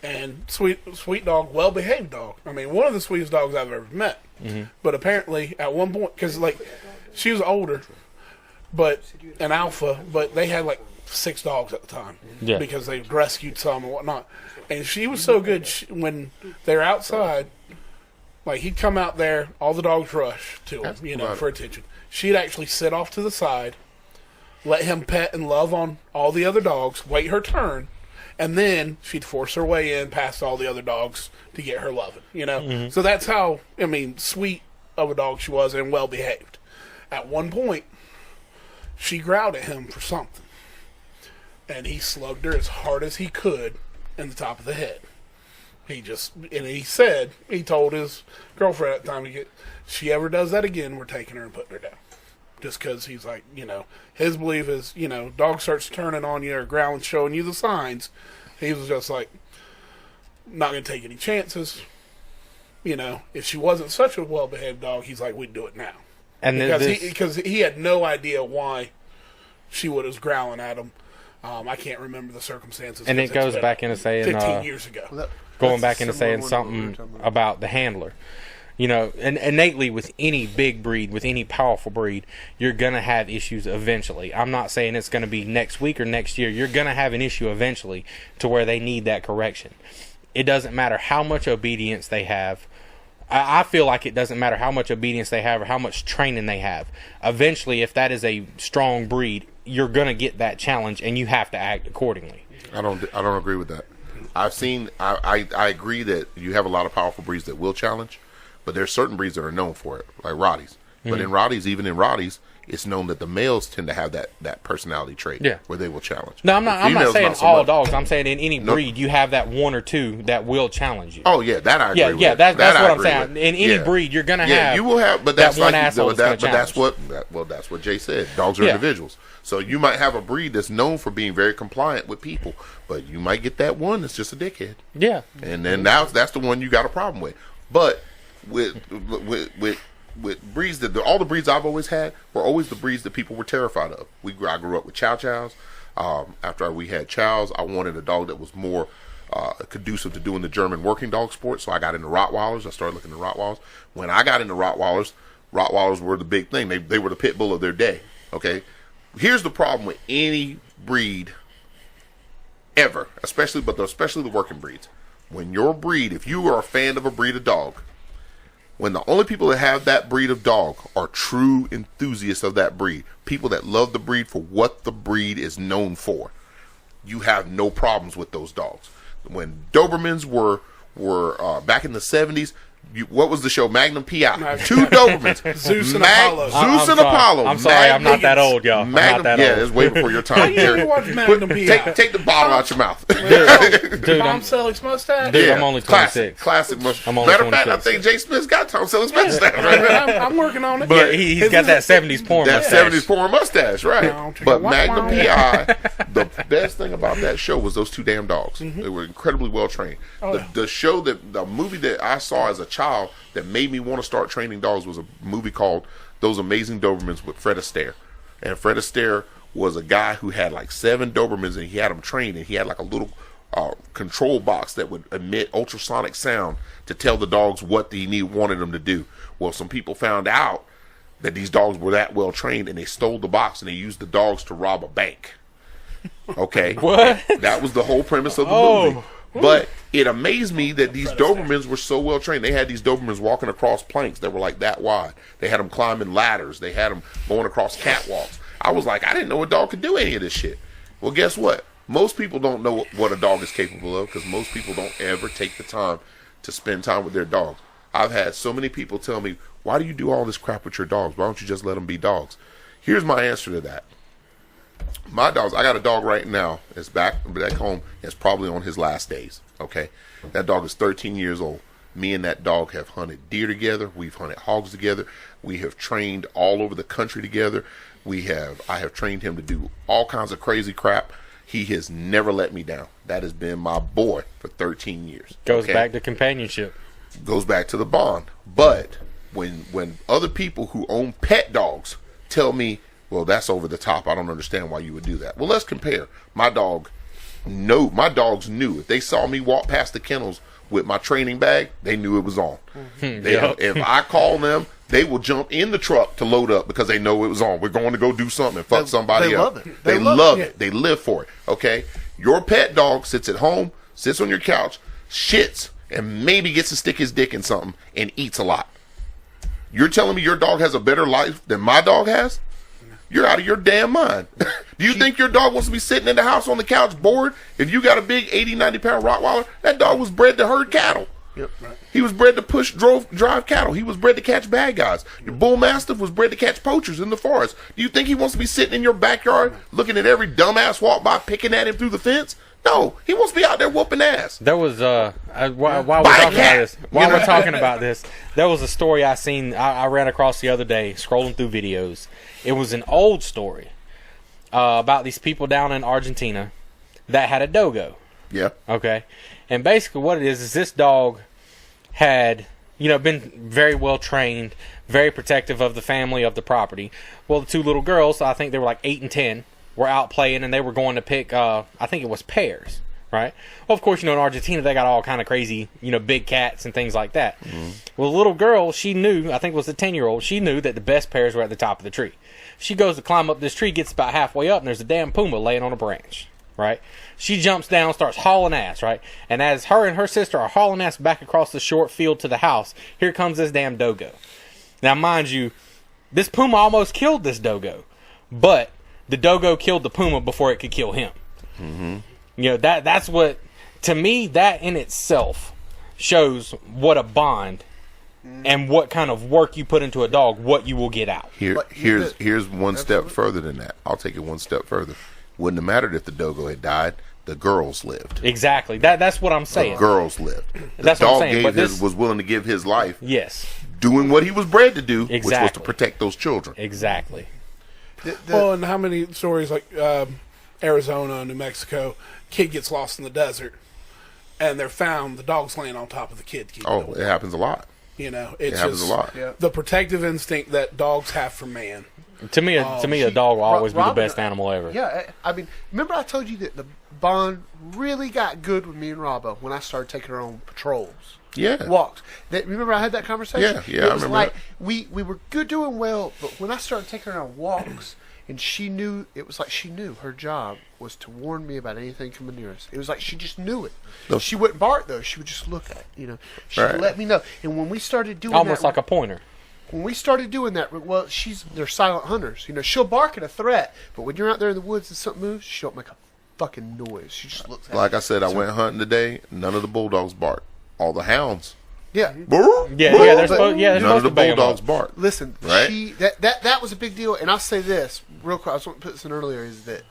And sweet dog, well-behaved dog. I mean, one of the sweetest dogs I've ever met. Mm-hmm. But apparently, at one point, because she was older, but an alpha, but they had 6 dogs at the time because they rescued some and whatnot. And she was so good when they're outside. He'd come out there, all the dogs rush to him, for attention. She'd actually sit off to the side, let him pet and love on all the other dogs, wait her turn. And then she'd force her way in past all the other dogs to get her loving, Mm-hmm. So that's how, sweet of a dog she was and well-behaved. At one point, she growled at him for something. And he slugged her as hard as he could in the top of the head. He told his girlfriend at the time, if she ever does that again, we're taking her and putting her down. Just because he's like, his belief is, dog starts turning on you or growling, showing you the signs. He was just like, not going to take any chances. If she wasn't such a well-behaved dog, he's like, we'd do it now. And because he had no idea why she was growling at him. I can't remember the circumstances. And it goes back into saying 15 years ago. Going back into saying something about the handler. And innately with any big breed, with any powerful breed, you're going to have issues eventually. I'm not saying it's going to be next week or next year. You're going to have an issue eventually to where they need that correction. It doesn't matter how much obedience they have. I feel like it doesn't matter how much obedience they have or how much training they have. Eventually, if that is a strong breed, you're going to get that challenge and you have to act accordingly. I don't agree with that. I agree that you have a lot of powerful breeds that will challenge. But there's certain breeds that are known for it, like Rotties. Mm-hmm. But even in Rotties, it's known that the males tend to have that personality trait where they will challenge. No, I'm not saying all dogs. I'm saying in any breed, you have that one or two that will challenge you. Oh, yeah, that I agree with. Yeah, that's what I'm saying. In any breed, you're going to have you will have, but that's that one asshole that's that's what Jay said. Dogs are individuals. So you might have a breed that's known for being very compliant with people, but you might get that one that's just a dickhead. Yeah. And then that's the one you got a problem with. But with breeds all the breeds I've always had were always the breeds that people were terrified of. I grew up with Chow Chows. After we had Chows, I wanted a dog that was more conducive to doing the German working dog sport. So I got into Rottweilers. I started looking at Rottweilers. When I got into Rottweilers, Rottweilers were the big thing. They were the pit bull of their day. Okay, here's the problem with any breed ever, especially the working breeds. When your breed, if you are a fan of a breed of dog, when the only people that have that breed of dog are true enthusiasts of that breed, people that love the breed for what the breed is known for, you have no problems with those dogs. When Dobermans were back in the 70s, what was the show? Magnum P.I. 2 Dobermans. Zeus and Apollo. Zeus and Apollo. I'm sorry, I'm not that old, y'all. I'm not that old. It's way before your time. You never watched Magnum P.I. Take the bottle out your mouth. Dude, Tom Selleck's mustache? Dude, I'm only 26. Classic mustache. I'm only Matter of fact, I 26. think Jay Smith's got Tom Selleck's mustache right now. I'm working on it. Yeah, he's got that 70s porn That mustache. 70s porn mustache, right? No, But wow, Magnum wow. P.I., the best thing about that show was those 2 damn dogs. They were incredibly well trained. The movie that I saw as a child that made me want to start training dogs was a movie called Those Amazing Dobermans with Fred Astaire. And Fred Astaire was a guy who had like 7 Dobermans, and he had them trained, and he had like a little control box that would emit ultrasonic sound to tell the dogs what he wanted them to do. Well, some people found out that these dogs were that well trained, and they stole the box, and they used the dogs to rob a bank. Okay? What? That was the whole premise of the movie. But it amazed me that these Dobermans were so well trained. They had these Dobermans walking across planks that were like that wide. They had them climbing ladders. They had them going across catwalks. I was like, I didn't know a dog could do any of this shit. Well, guess what? Most people don't know what a dog is capable of because most people don't ever take the time to spend time with their dogs. I've had so many people tell me, why do you do all this crap with your dogs? Why don't you just let them be dogs? Here's my answer to that. My dogs, I got a dog right now that's back home. It's probably on his last days. Okay, that dog is 13 years old. Me and that dog have hunted deer together. We've hunted hogs together. We have trained all over the country together. I have trained him to do all kinds of crazy crap. He has never let me down. That has been my boy for 13 years. Goes back to companionship. Goes back to the bond. But when other people who own pet dogs tell me, well, that's over the top, I don't understand why you would do that. Well, let's compare. My dogs knew if they saw me walk past the kennels with my training bag, they knew it was on. If I call them, they will jump in the truck to load up because they know it was on. We're going to go do something and fuck somebody up. Love it. They love it. They live for it. Okay? Your pet dog sits at home, sits on your couch, shits, and maybe gets to stick his dick in something and eats a lot. You're telling me your dog has a better life than my dog has? You're out of your damn mind. Do you think your dog wants to be sitting in the house on the couch bored? If you got a big 80, 90-pound Rottweiler, that dog was bred to herd cattle. Yep, right. He was bred to drive cattle. He was bred to catch bad guys. Your bull mastiff was bred to catch poachers in the forest. Do you think he wants to be sitting in your backyard looking at every dumbass walk by, picking at him through the fence? No, he wants to be out there whooping ass. There was while we're talking about this, there was a story I ran across the other day scrolling through videos. It was an old story about these people down in Argentina that had a dogo. Yeah. Okay, and basically what it is this dog had been very well trained, very protective of the family, of the property. Well, the 2 little girls, I think they were like 8 and 10. Were out playing and they were going to pick I think it was pears, right? Well, of course, in Argentina they got all kind of crazy, big cats and things like that. Well, the little girl, she knew, I think it was a 10-year-old, she knew that the best pears were at the top of the tree. She goes to climb up this tree, gets about halfway up, and there's a damn puma laying on a branch, right? She jumps down, starts hauling ass, right? And as her and her sister are hauling ass back across the short field to the house, here comes this damn dogo. Now, mind you, this puma almost killed this dogo, but the dogo killed the puma before it could kill him. Mm-hmm. That's what, to me, that in itself shows what a bond and what kind of work you put into a dog, what you will get out. Here's one step further than that. I'll take it one step further. Wouldn't have mattered if the dogo had died. The girls lived. Exactly. That's what I'm saying. The girls lived. That's what I'm saying. Was willing to give his life. Yes. Doing what he was bred to do, Exactly. which was to protect those children. Exactly. Well, and how many stories like Arizona, New Mexico, kid gets lost in the desert, and they're found, the dog's laying on top of the kid. Oh, it happens a lot. It's it happens just a lot. Yeah. The protective instinct that dogs have for man. To me, a dog will always be the Robin- best animal ever. Yeah, I mean, remember I told you that the bond really got good with me and Robbo when I started taking her on patrols. Yeah. Walks. Remember I had that conversation? Yeah, It I was remember like that. we were good doing well, but when I started taking her on walks and she knew, it was like she knew her job was to warn me about anything coming near us. It was like she just knew it. The- She wouldn't bark though, she would just look at it, you know. She would Right. let me know. And when we started doing Almost that, like a pointer. when we started doing that, well, they're silent hunters. You know, she'll bark at a threat, but when you're out there in the woods and something moves, she don't make a fucking noise. She just looks at Like it. I said, I went hunting today. None of the bulldogs bark. All the hounds. Yeah. Yeah, they're supposed None to of the bang 'em bulldogs up. bark. Listen, Right. that was a big deal. And I'll say this real quick. I was going to put this in earlier. Is that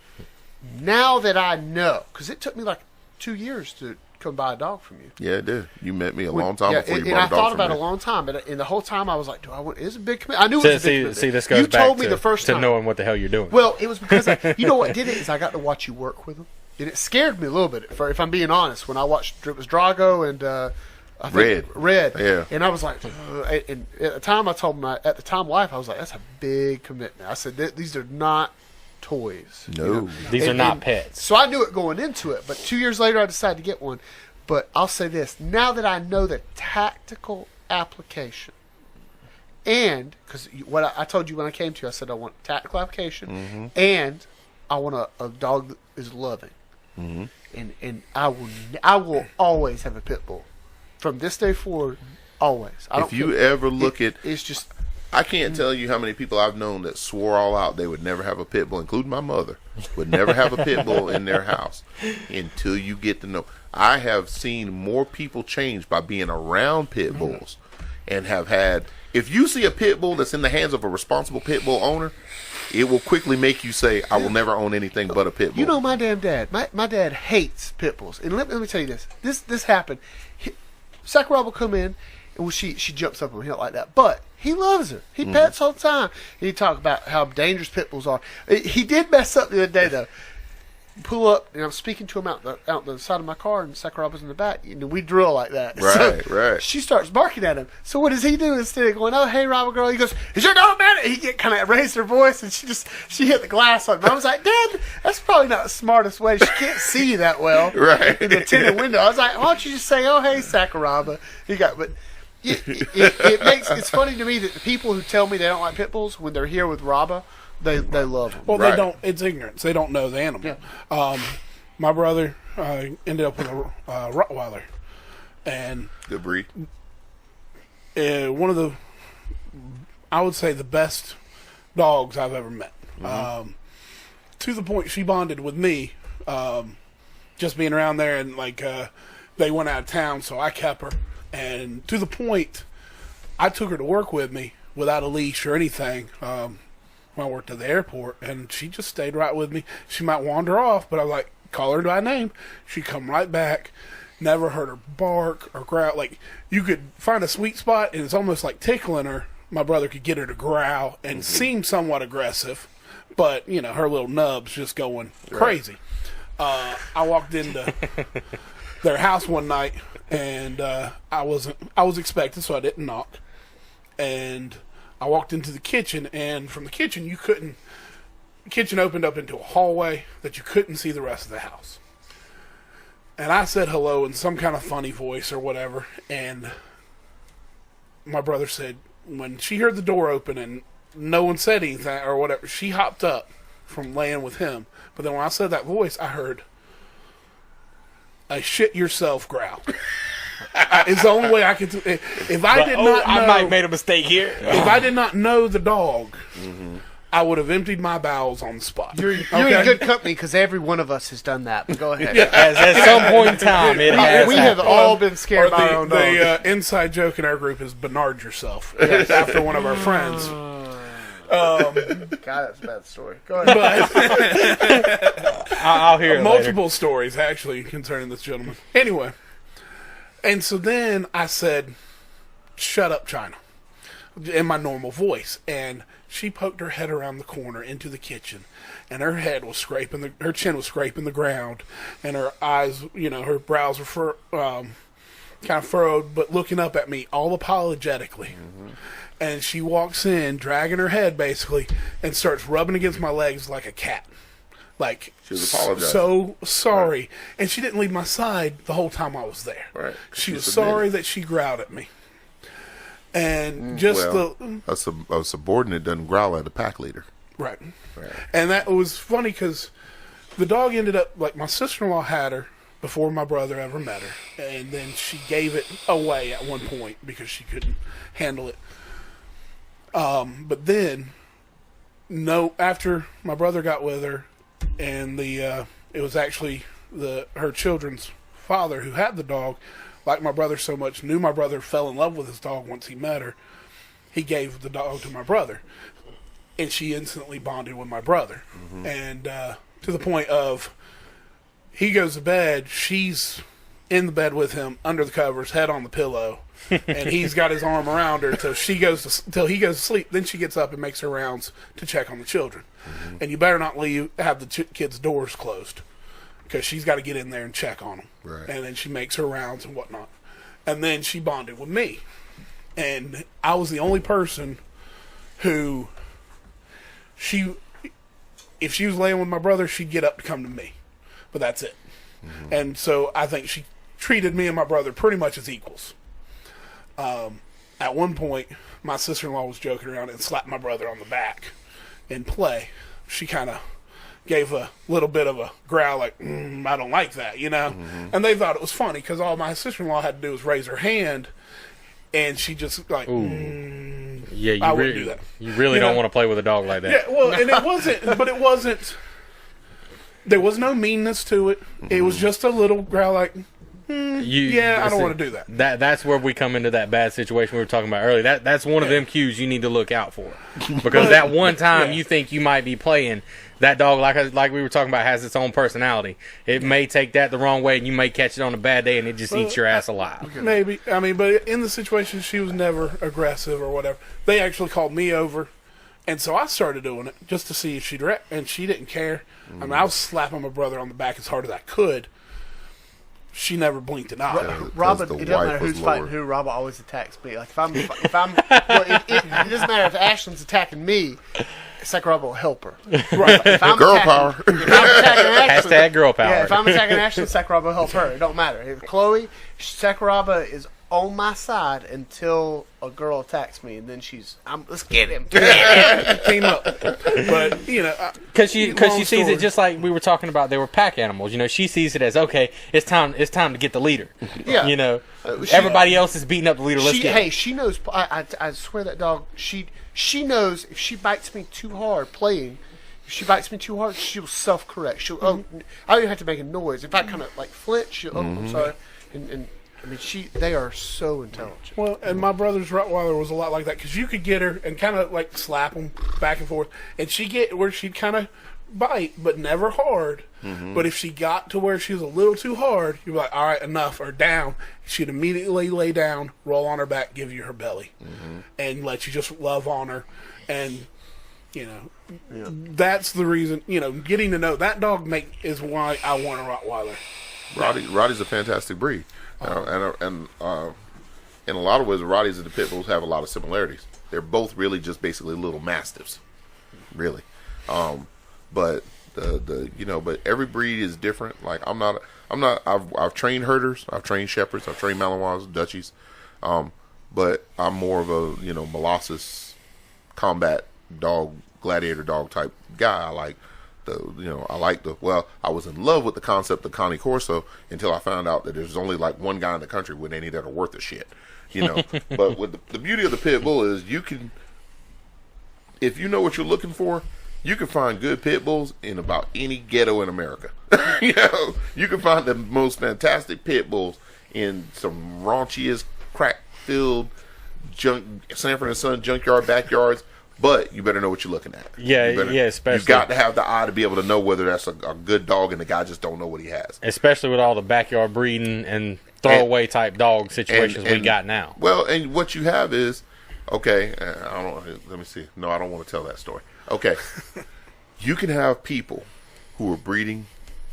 now that I know, because it took me like 2 years to come buy a dog from you. Yeah, it did. You met me a long time Yeah, before you and bought I a dog thought from about me. it a long time, and the whole time I was like, "Do I want?" It's a big commitment. I knew it was a big commitment. See, this goes you back told me to, the first to time. knowing what the hell you're doing. Well, it was because you know what did it is I got to watch you work with them, and it scared me a little bit. If I'm being honest, when I watched it was Drago and I think Red, Yeah. and I was like, and at the time I told my at the time wife, I was like, that's a big commitment. I said these are not toys. No. you know? These are And- not and pets. So I knew it going into it, but 2 years later I decided to get one. But I'll say this: now that I know the tactical application, and because what I told you when I came to you, I said I want tactical application, and I want a dog that is loving, and I will always have a pit bull from this day forward. Always. I If you ever look at, it's just I can't tell you how many people I've known that swore all out they would never have a pit bull, including my mother, would never have a pit bull in their house until you get to know. I have seen more people change by being around pit bulls and have had. If you see a pit bull that's in the hands of a responsible pit bull owner, it will quickly make you say, I will never own anything but a pit bull. You know my damn dad. My dad hates pit bulls. And let me tell you this. This happened. Sakura will come in, and well, she jumps up on him like that. But he loves her. He pets all the time. He talk about how dangerous pit bulls are. He did mess up the other day though. Pull up, and I'm speaking to him out the side of my car, and Sakura was in the back. And we drill like that. Right, So right. She starts barking at him. So what does he do instead of going, "Oh hey, Robert girl"? He goes, "Is your dog mad?" He get kind of raised her voice, and she hit the glass on him. I was like, "Dad, that's probably not the smartest way. She can't see you that well." Right. In the tinted window, I was like, "Why don't you just say, oh hey, Sakuraba?" He got, but it makes it's funny to me that the people who tell me they don't like pit bulls when they're here with Rabba, they love them. Well, Right. they don't. It's ignorance. They don't know the animal. My brother ended up with a Rottweiler, and Good breed. one of the, I would say, the best dogs I've ever met. To the point she bonded with me, just being around there, and like they went out of town, so I kept her, and to the point, I took her to work with me without a leash or anything. When I worked at the airport, and she just stayed right with me. She might wander off, but I like call her by name. She'd come right back. Never heard her bark or growl. Like, you could find a sweet spot, and it's almost like tickling her. My brother could get her to growl and seem somewhat aggressive, but you know her little nubs just going crazy. I walked into their house one night, and I was expecting, so I didn't knock. And I walked into the kitchen, and from the kitchen the kitchen opened up into a hallway that you couldn't see the rest of the house. And I said hello in some kind of funny voice or whatever, and my brother said, when she heard the door open and no one said anything or whatever, she hopped up from laying with him. But then when I said that voice, I heard a shit yourself growl. It's the only way I could. If I did not know, I might have made a mistake here. if I did not know the dog, I would have emptied my bowels on the spot. You're in good company because every one of us has done that. But go ahead. At some point in time, it has We have happened. all been scared by our own dogs. The inside joke in our group is Bernard yourself after one of our friends. God, that's a bad story. Go ahead. I'll hear it Multiple stories actually concerning this gentleman. Anyway, and so then I said, "Shut up, China," in my normal voice, and she poked her head around the corner into the kitchen, and her head was her chin was scraping the ground, and her eyes, her brows were kind of furrowed, but looking up at me all apologetically. And she walks in, dragging her head basically, and starts rubbing against my legs like a cat. Like, She was apologizing. so sorry. Right. And she didn't leave my side the whole time I was there. Right. She was sorry that she growled at me. And a subordinate doesn't growl at a pack leader. Right. And that was funny because the dog ended up, like, my sister-in-law had her before my brother ever met her. And then she gave it away at one point because she couldn't handle it. But then, after my brother got with her, and it was actually her children's father who had the dog, liked my brother so much, knew my brother fell in love with his dog once he met her, he gave the dog to my brother. And she instantly bonded with my brother. And to the point of, he goes to bed, she's in the bed with him, under the covers, head on the pillow, and he's got his arm around her till he goes to sleep. Then she gets up and makes her rounds to check on the children. And you better not have the kids' doors closed, because she's got to get in there and check on them. Right. And then she makes her rounds and whatnot. And then she bonded with me. And I was the only person who, if she was laying with my brother, she'd get up to come to me. But that's it. And so I think she treated me and my brother pretty much as equals. At one point, my sister-in-law was joking around and slapped my brother on the back in play. She kind of gave a little bit of a growl, like, I don't like that, you know? And they thought it was funny, because all my sister-in-law had to do was raise her hand, and she just, like, yeah, I wouldn't do that. You really don't want to play with a dog like that. Yeah, well, and it wasn't, there was no meanness to it. It was just a little growl, like, I don't want to do that. That's where we come into that bad situation we were talking about earlier. That's one of them cues you need to look out for, because that one time you think you might be playing, that dog, like we were talking about, has its own personality. It may take that the wrong way, and you may catch it on a bad day, and it just eats your ass alive. Maybe. I mean, but in the situation, she was never aggressive or whatever. They actually called me over, and so I started doing it just to see if she'd and she didn't care. I mean, I was slapping my brother on the back as hard as I could. She never blinked an eye. Robin, it doesn't matter who's fighting who. Robin always attacks me. Like if I'm, well, it doesn't matter if Ashlyn's attacking me. It's like Robin will help her. Right. If I'm Girl attacking, power. If I'm attacking Ashlyn, Hashtag girl power. Yeah, if I'm attacking Ashlyn, Sakuraba will help her. It don't matter. If Chloe, Sakuraba is on my side until a girl attacks me, and then let's get him. Came up, but you know, because she sees it just like we were talking about. They were pack animals. You know, she sees it as, okay, it's time to get the leader. Yeah, you know, everybody else is beating up the leader. She knows. I swear that dog. She knows if she bites me too hard playing. If she bites me too hard, she'll self-correct. She'll. I don't even have to make a noise. If I kind of like flinch, she'll. I'm sorry. And I mean, they are so intelligent. Well, and my brother's Rottweiler was a lot like that, because you could get her and kind of like slap them back and forth, and she'd get where she'd kind of bite, but never hard. But if she got to where she was a little too hard, you'd be like, all right, enough, or down. She'd immediately lay down, roll on her back, give you her belly, and let you just love on her. And, you know, that's the reason, you know, getting to know that dog is why I want a Rottweiler. Roddy's a fantastic breed. And in a lot of ways, the Rotties and the Pit Bulls have a lot of similarities. They're both really just basically little mastiffs, really. But but every breed is different. Like I've trained herders, I've trained shepherds, I've trained Malinois, Dutchies, but I'm more of a Molossus combat dog, gladiator dog type guy. I like I was in love with the concept of Cane Corso until I found out that there's only like one guy in the country with any that are worth a shit, you know. But with the beauty of the pit bull is if you know what you're looking for, you can find good pit bulls in about any ghetto in America. You know, you can find the most fantastic pit bulls in some raunchiest, crack-filled Sanford and Son junkyard backyards. But you better know what you're looking at. Especially. You got to have the eye to be able to know whether that's a good dog and the guy just don't know what he has. Especially with all the backyard breeding and throwaway type dog situations we got now. Well, and what you have is, okay, let me see. No, I don't want to tell that story. Okay. You can have people who are breeding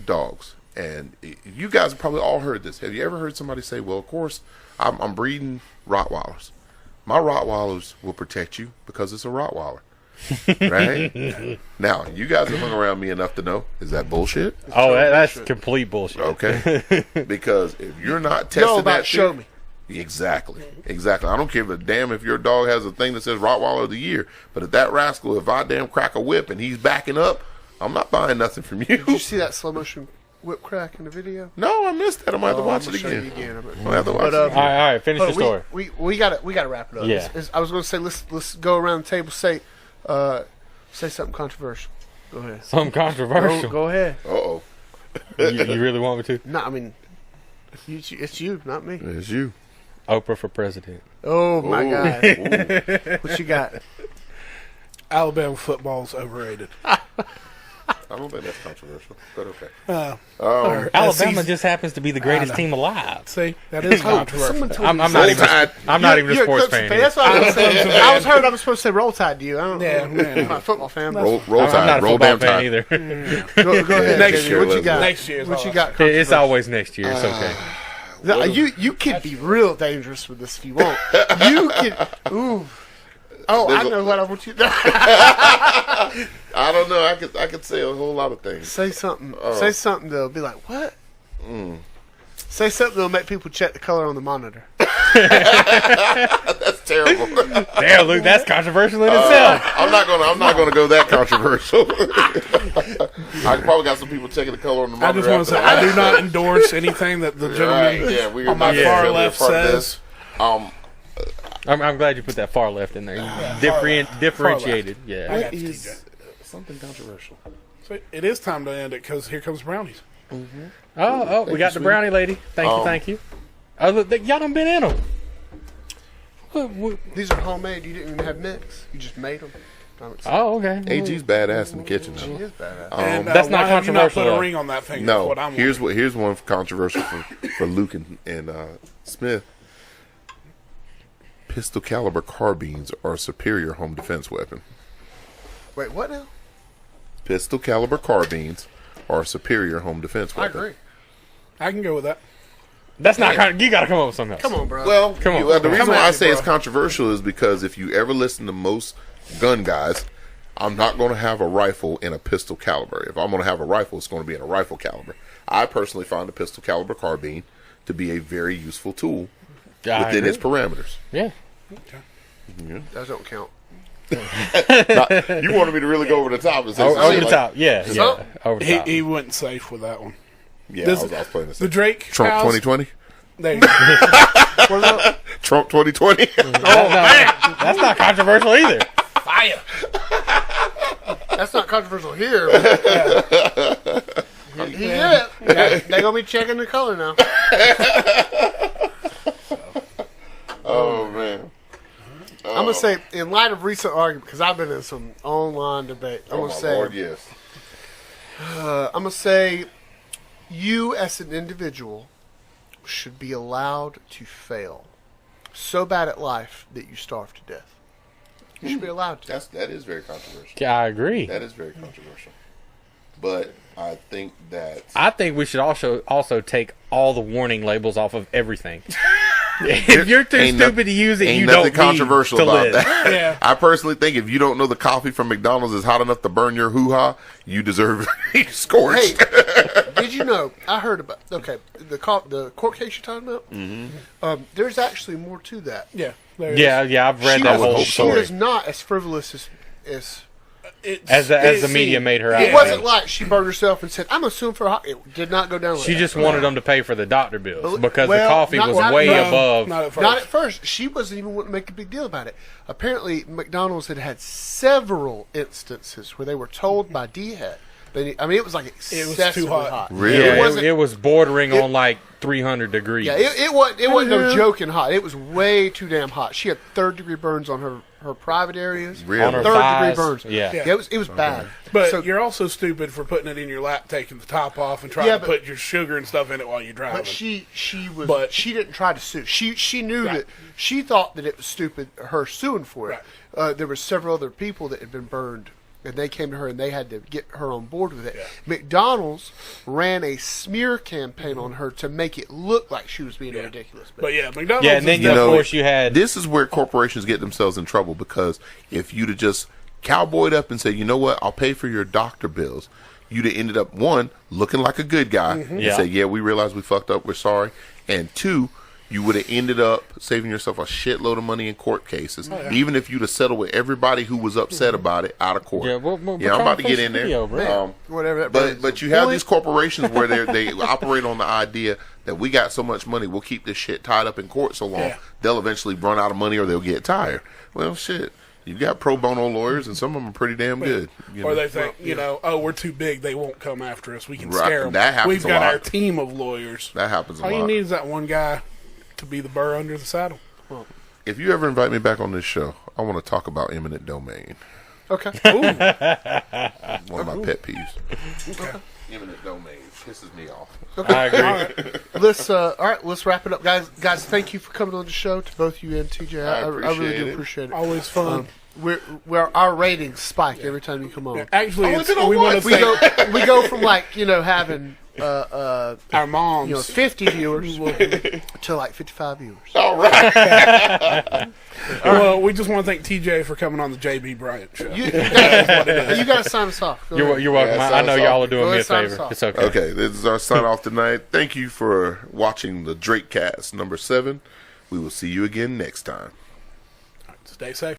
dogs And you guys have probably all heard this. Have you ever heard somebody say, well, of course, I'm breeding Rottweilers. My Rottweilers will protect you because it's a Rottweiler. Right? Now, you guys have hung around me enough to know, is that bullshit? Oh, that's complete bullshit. Okay. Because if you're not testing that show theory- me. Exactly. I don't give a damn if your dog has a thing that says Rottweiler of the year. But if that rascal, if I damn crack a whip and he's backing up, I'm not buying nothing from you. Did you see that slow motion whip crack in the video? No, I missed that. I'm going to have to watch it I'm gonna show again. you again. I'm going to have to watch it All again. right. Finish the story. We gotta wrap it up. Yeah. I was gonna say let's go around the table. Say something controversial. Go ahead. Something controversial. Go ahead. Uh-oh. You really want me to? No, I mean, it's you, not me. It's you. Oprah for president. Oh my Ooh. God! Ooh. What you got? Alabama football's overrated. I don't think that's controversial, but okay. Alabama SEC just happens to be the greatest know. team alive. See, that is controversial. Someone told I'm me not even. Tide. I'm not even a You're sports Clemson fan. That's what I was saying. I was heard I was supposed to say Roll Tide to you. I don't. Yeah, I'm not a football fan. But Roll I'm Tide. not a Roll football damn fan Tide. either. go ahead. Next Jamie. year, What you Leslie. got? Next year is What you all got? It's always next year. It's okay. No, you could be real dangerous with this if you want. You could. Ooh. Oh, I know what I want you to I don't know. I could say a whole lot of things. say something. Say something that'll be like, what? Say something that'll make people check the color on the monitor. That's terrible. Damn, Luke, that's controversial in itself. I'm not gonna go that controversial. I probably got some people checking the color on the I monitor. just want to say I do not endorse anything that the gentleman Right, yeah, we're on my not far really a left part of says. this. I'm glad you put that far left in there. Differentiated. I Yeah. got What you, is TJ. something controversial? So it is time to end it because here comes brownies. Oh, we got the brownie lady. Thank you. Oh, look, y'all done been in them. These are homemade. You didn't even have mix. You just made them. Oh, okay. AG's badass in the kitchen. She Though. is badass. And, that's not why have you controversial, Not put though. a ring on that finger. Is No, what I'm here's one controversial for Luke and Smith. Pistol caliber carbines are a superior home defense weapon. Wait, what now? Pistol caliber carbines are a superior home defense I weapon. agree. I can go with that. That's not. You got to come up with something else. Come on, bro. Well, Come on. the reason Come why at I me, say it's bro. controversial is because if you ever listen to most gun guys, I'm not going to have a rifle in a pistol caliber. If I'm going to have a rifle, it's going to be in a rifle caliber. I personally find a pistol caliber carbine to be a very useful tool I within agree. its parameters. Yeah. That don't count. You wanted me to really go over the top and say Over something the like- top. Yeah. So- Over the top. He went safe with that one. Yeah, This- I was playing this. The Drake Trump house- 2020. There you go. Trump 2020. That's not controversial either. Fire. That's not controversial here. But he did it. They're gonna be checking the color now. Oh man. I'm gonna say, in light of recent argument, because I've been in some online debate. I'm Oh gonna my say, Lord, yes. I'm gonna say, you as an individual should be allowed to fail so bad at life that you starve to death. You should be allowed to. That is very controversial. Yeah, I agree. That is very controversial. But I think that I think we should also take all the warning labels off of everything. If you're too Ain't no- stupid to use it, ain't you nothing don't controversial need to about live. that. Yeah. I personally think if you don't know the coffee from McDonald's is hot enough to burn your hoo-ha, you deserve to be scorched. Hey, did you know? I heard about the court case you're talking about. Mm-hmm. There's actually more to that. Yeah. There it is. Yeah, I've read She that would whole hope so. She story. is not as frivolous as It's- As the it media seemed- made her out. it to wasn't be. like she burned herself and said, "I'm assuming for a hot." It did not go down. Like She that. just wanted them to pay for the doctor bills because the Well, coffee not- was not- way no, above. Not at first. Not at first. She wasn't even wanting to make a big deal about it. Apparently, McDonald's had several instances where they were told by D-Head. It was like excessively hot. hot. Really? It Yeah, wasn't. it was bordering on like 300 degrees. Yeah, it wasn't no joking hot. It was way too damn hot. She had third-degree burns on her private areas. Really? On her Third-degree thighs. burns. Yeah. Yeah. It was bad. But So- you're also stupid for putting it in your lap, taking the top off, and trying Yeah, to but- put your sugar and stuff in it while you're driving. But she But- didn't try to sue. She knew Right. that she thought that it was stupid her suing for it. Right. There were several other people that had been burned and they came to her and they had to get her on board with it. McDonald's ran a smear campaign on her to make it look like she was being ridiculous. But yeah, McDonald's. Yeah, and then is of definitely- course you had This is where corporations get themselves in trouble, because if you'd have just cowboyed up and said, you know what, I'll pay for your doctor bills, you'd have ended up, one, looking like a good guy and Yeah. say, yeah, we realize we fucked up, we're sorry. And two, you would have ended up saving yourself a shitload of money in court cases, even if you'd have settled with everybody who was upset about it out of court. Yeah, we're I'm about to get in there. video, bro. Whatever that But means. but you have these corporations where they operate on the idea that we got so much money, we'll keep this shit tied up in court so long, they'll eventually run out of money or they'll get tired. Well, shit. You got pro bono lawyers, and some of them are pretty damn good. Or they think, oh, we're too big, they won't come after us. We can Right, scare them. that happens We've a got lot. our team of lawyers. That happens a All lot. you need is that one guy to be the burr under the saddle. If you ever invite me back on this show, I want to talk about eminent domain. Okay. One of my pet peeves. Eminent domain pisses me off. I agree. Let's all right. Let's wrap it up, guys. Guys, thank you for coming on the show, to both you and TJ. I really appreciate do it. appreciate it. Always fun. We're our ratings spike every time you come on. Actually, Oh, it's, it's in a we want what? to We say go from like having our moms. 50 viewers to like 55 viewers. All right. Well, we just want to thank TJ for coming on the JB Bryant show. You got to sign us off. Go ahead. You're welcome. Yeah, I know sounds y'all are awesome. doing Go me a ahead, sign us favor. off. It's okay. Okay, this is our sign off tonight. Thank you for watching the Drakecast number 7. We will see you again next time. Stay safe.